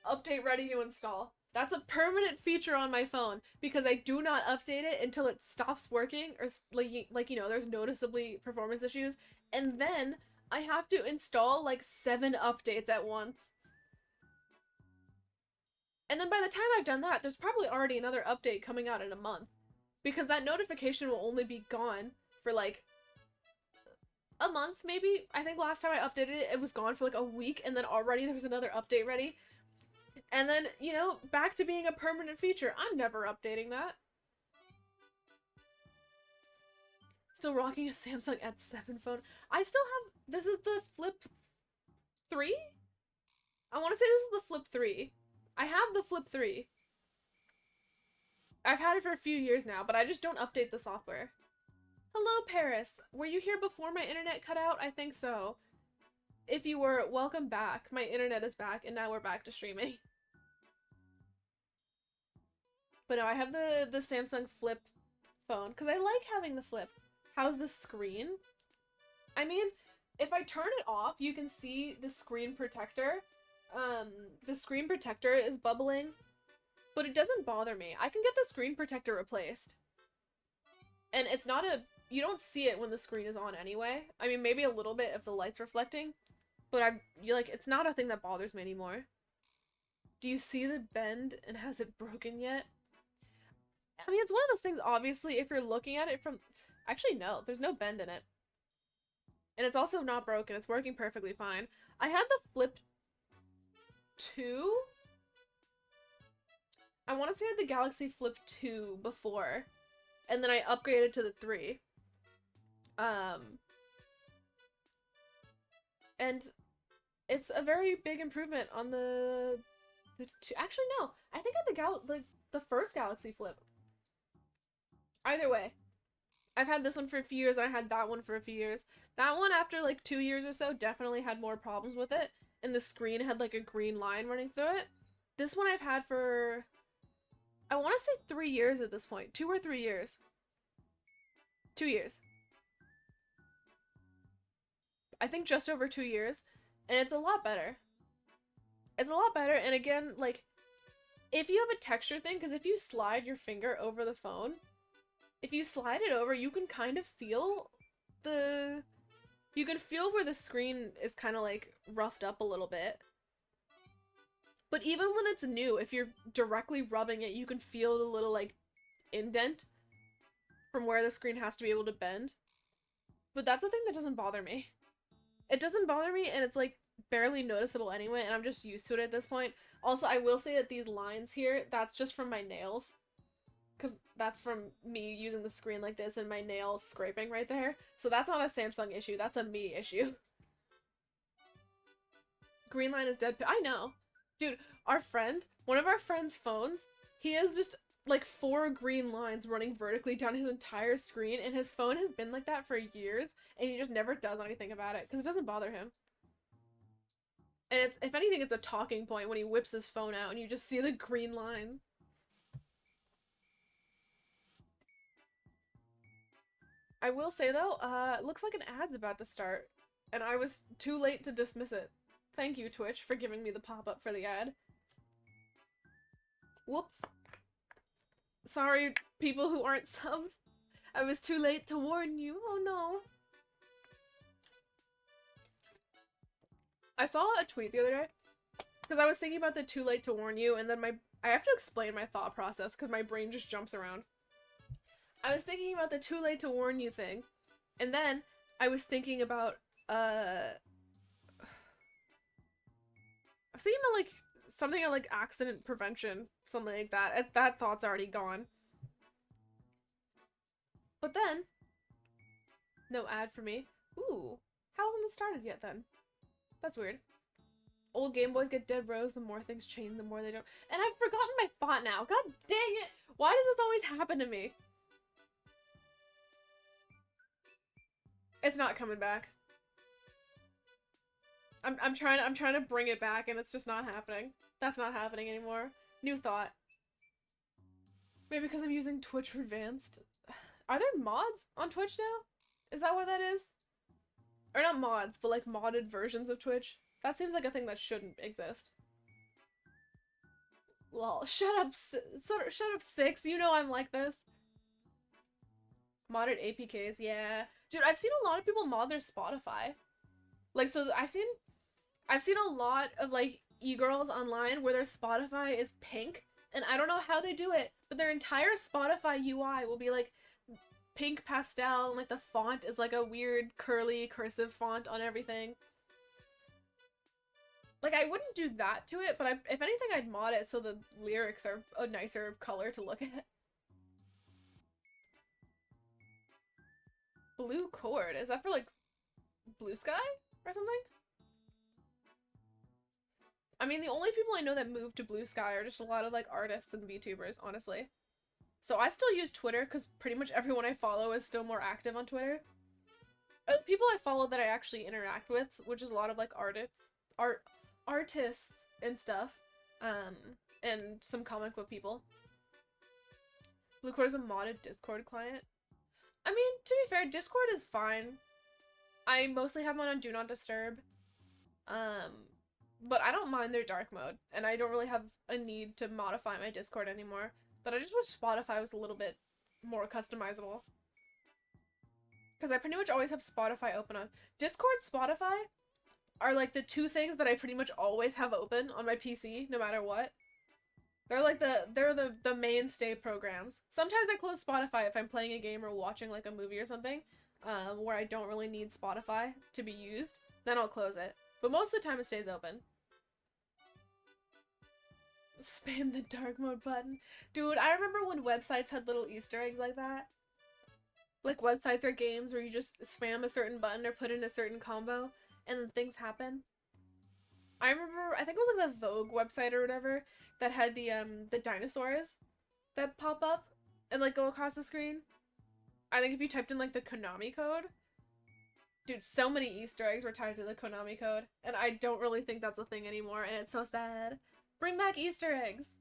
Update ready to install. That's a permanent feature on my phone because I do not update it until it stops working or like you know, there's noticeably performance issues, and then I have to install like 7 updates at once. And then by the time I've done that, there's probably already another update coming out in a month because that notification will only be gone for like a month maybe. I think last time I updated it, it was gone for like a week, and then already there was another update ready. And then, you know, back to being a permanent feature. I'm never updating that. Still rocking a Samsung S7 phone. I still have... This is the Flip 3? I want to say this is the Flip 3. I have the Flip 3. I've had it for a few years now, but I just don't update the software. Hello, Paris. Were you here before my internet cut out? I think so. If you were, welcome back. My internet is back, and now we're back to streaming. But no, I have the Samsung Flip phone, because I like having the Flip. How's the screen? I mean, if I turn it off, you can see the screen protector. The screen protector is bubbling, but it doesn't bother me. I can get the screen protector replaced. And it's not a... You don't see it when the screen is on anyway. I mean, maybe a little bit if the light's reflecting, but it's not a thing that bothers me anymore. Do you see the bend, and has it broken yet? I mean, it's one of those things, obviously, if you're looking at it from... Actually, no. There's no bend in it. And it's also not broken. It's working perfectly fine. I had the Flip 2? I want to say I had the Galaxy Flip 2 before. And then I upgraded to the 3. And it's a very big improvement on the 2. Actually, no. I think I had the first Galaxy Flip. Either way, I've had this one for a few years, and I had that one for a few years. That one, after like 2 years or so, definitely had more problems with it, and the screen had like a green line running through it. This one I've had for, I want to say 3 years at this point. 2 or 3 years. 2 years. I think just over 2 years, and it's a lot better. It's a lot better, and again, like, if you have a texture thing, because if you slide your finger over the phone, if you slide it over, you can kind of feel you can feel where the screen is kind of like roughed up a little bit. But even when it's new, if you're directly rubbing it, you can feel the little like indent from where the screen has to be able to bend. But that's a thing that doesn't bother me. It doesn't bother me, and it's like barely noticeable anyway, and I'm just used to it at this point. Also, I will say that these lines here, that's just from my nails. Because that's from me using the screen like this and my nails scraping right there. So that's not a Samsung issue, that's a me issue. Green line is dead. I know. Dude, one of our friend's phones, he has just like 4 green lines running vertically down his entire screen, and his phone has been like that for years, and he just never does anything about it because it doesn't bother him. And if anything, it's a talking point when he whips his phone out and you just see the green line. I will say though, it looks like an ad's about to start, and I was too late to dismiss it. Thank you, Twitch, for giving me the pop-up for the ad. Whoops. Sorry, people who aren't subs. I was too late to warn you. Oh no. I saw a tweet the other day, because I was thinking about the too late to warn you, and then I have to explain my thought process, because my brain just jumps around. I was thinking about the too late to warn you thing, and then I was thinking about, I was thinking about, like, something like accident prevention, something like that. That thought's already gone. But then, no ad for me. Ooh, hasn't it started yet then? That's weird. Old Game Boys get dead rows, the more things change, the more they don't. And I've forgotten my font now. God dang it! Why does this always happen to me? It's not coming back. I'm trying to bring it back and it's just not happening. That's not happening anymore. New thought. Maybe because I'm using Twitch for Advanced. Are there mods on Twitch now? Is that what that is? Or not mods, but like modded versions of Twitch? That seems like a thing that shouldn't exist. Lol. Shut up, 6. You know I'm like this. Modded APKs, yeah. Dude, I've seen a lot of people mod their Spotify. Like, so I've seen a lot of, like, e-girls online where their Spotify is pink, and I don't know how they do it, but their entire Spotify UI will be, like, pink pastel, and, like, the font is, like, a weird curly cursive font on everything. Like, I wouldn't do that to it, but if anything, I'd mod it so the lyrics are a nicer color to look at. Blue Cord? Is that for, like, Blue Sky or something? I mean, the only people I know that moved to Blue Sky are just a lot of, like, artists and VTubers, honestly. So I still use Twitter, because pretty much everyone I follow is still more active on Twitter. People I follow that I actually interact with, which is a lot of, like, artists and stuff, and some comic book people. Blue Cord is a modded Discord client. I mean, to be fair, Discord is fine. I mostly have mine on Do Not Disturb. But I don't mind their dark mode, and I don't really have a need to modify my Discord anymore. But I just wish Spotify was a little bit more customizable. Because I pretty much always have Spotify open on. Discord, Spotify are like the two things that I pretty much always have open on my PC, no matter what. They're like the mainstay programs. Sometimes I close Spotify if I'm playing a game or watching like a movie or something, where I don't really need Spotify to be used. Then I'll close it. But most of the time it stays open. Spam the dark mode button. Dude, I remember when websites had little Easter eggs like that. Like websites or games where you just spam a certain button or put in a certain combo and then things happen. I remember, I think it was like the Vogue website or whatever that had the dinosaurs that pop up and like go across the screen. I think if you typed in like the Konami code, dude, so many Easter eggs were tied to the Konami code, and I don't really think that's a thing anymore, and it's so sad. Bring back Easter eggs!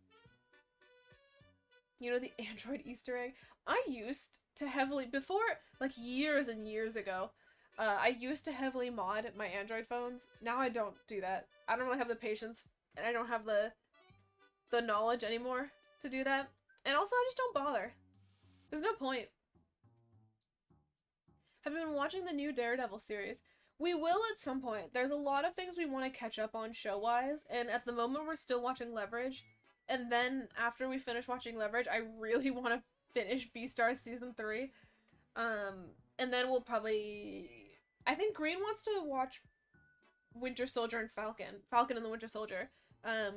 You know, the Android Easter egg? I used to heavily, before, like years and years ago, I used to heavily mod my Android phones. Now I don't do that. I don't really have the patience, and I don't have the knowledge anymore to do that. And also, I just don't bother. There's no point. Have you been watching the new Daredevil series? We will at some point. There's a lot of things we want to catch up on show-wise, and at the moment we're still watching Leverage. And then after we finish watching Leverage, I really want to finish Beastars Season 3. And then we'll probably... I think Green wants to watch Winter Soldier and Falcon. Falcon and the Winter Soldier.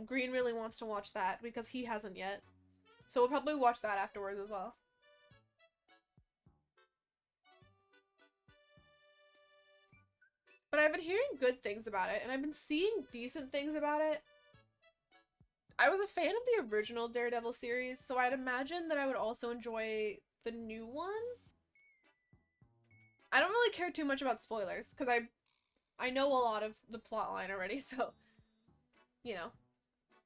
Green really wants to watch that because he hasn't yet. So we'll probably watch that afterwards as well. But I've been hearing good things about it, and I've been seeing decent things about it. I was a fan of the original Daredevil series, so I'd imagine that I would also enjoy the new one. I don't really care too much about spoilers, because I know a lot of the plotline already, so, you know.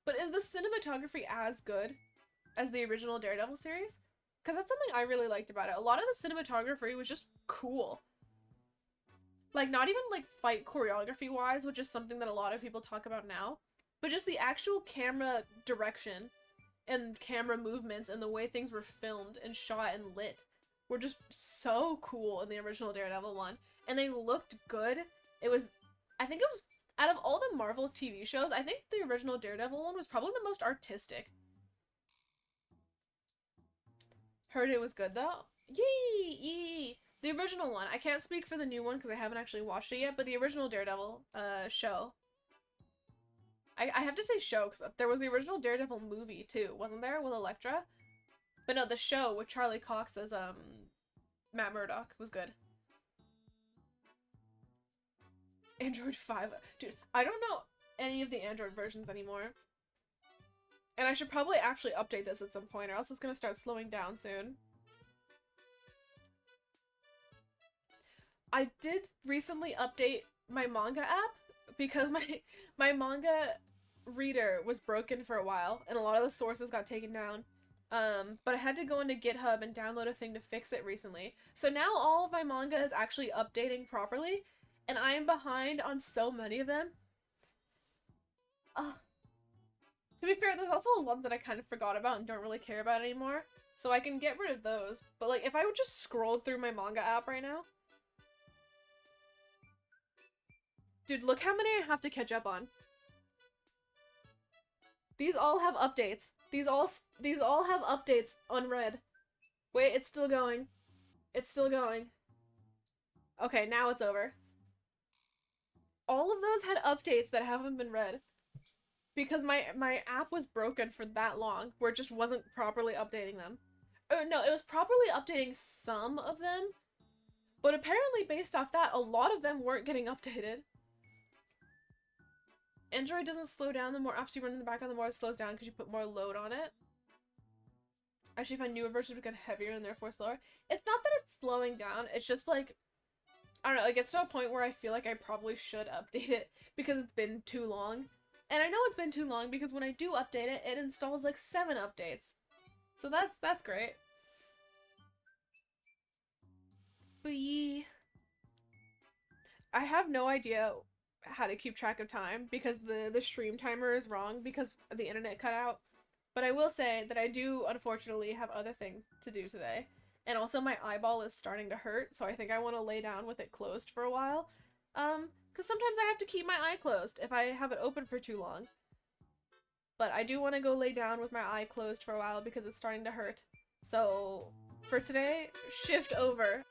But is the cinematography as good as the original Daredevil series? Because that's something I really liked about it. A lot of the cinematography was just cool. Like, not even, like, fight choreography-wise, which is something that a lot of people talk about now, but just the actual camera direction and camera movements and the way things were filmed and shot and lit were just so cool in the original Daredevil one. And they looked good. It was, I think it was, out of all the Marvel TV shows, I think the original Daredevil one was probably the most artistic. Heard it was good, though. Yee! Yee! The original one. I can't speak for the new one because I haven't actually watched it yet, but the original Daredevil show. I have to say show because there was the original Daredevil movie too, wasn't there, with Elektra? But no, the show with Charlie Cox as Matt Murdock was good. Android 5. Dude, I don't know. any of the Android versions anymore. And I should probably actually update this at some point, or else it's gonna start slowing down soon. I did recently update my manga app because my manga reader was broken for a while and a lot of the sources got taken down. But I had to go into GitHub and download a thing to fix it recently. So now all of my manga is actually updating properly, and I am behind on so many of them. To be fair, there's also ones that I kind of forgot about and don't really care about anymore. So I can get rid of those. But like, if I would just scroll through my manga app right now. Dude, look how many I have to catch up on. These all have updates. These all have updates unread. Wait, it's still going. It's still going. Okay, now it's over. All of those had updates that haven't been read. Because my app was broken for that long, where it just wasn't properly updating them. Or no, it was properly updating some of them, but apparently based off that, a lot of them weren't getting updated. Android doesn't slow down the more apps you run in the background, the more it slows down because you put more load on it. I actually find newer versions become heavier and therefore slower. It's not that it's slowing down, it's just like, I don't know, it gets to a point where I feel like I probably should update it because it's been too long. And I know it's been too long because when I do update it, it installs like 7 updates. So that's great. But I have no idea how to keep track of time because the stream timer is wrong because the internet cut out. But I will say that I do unfortunately have other things to do today. And also my eyeball is starting to hurt, so I think I want to lay down with it closed for a while. Because sometimes I have to keep my eye closed if I have it open for too long. But I do want to go lay down with my eye closed for a while because it's starting to hurt. So, for today, shift over.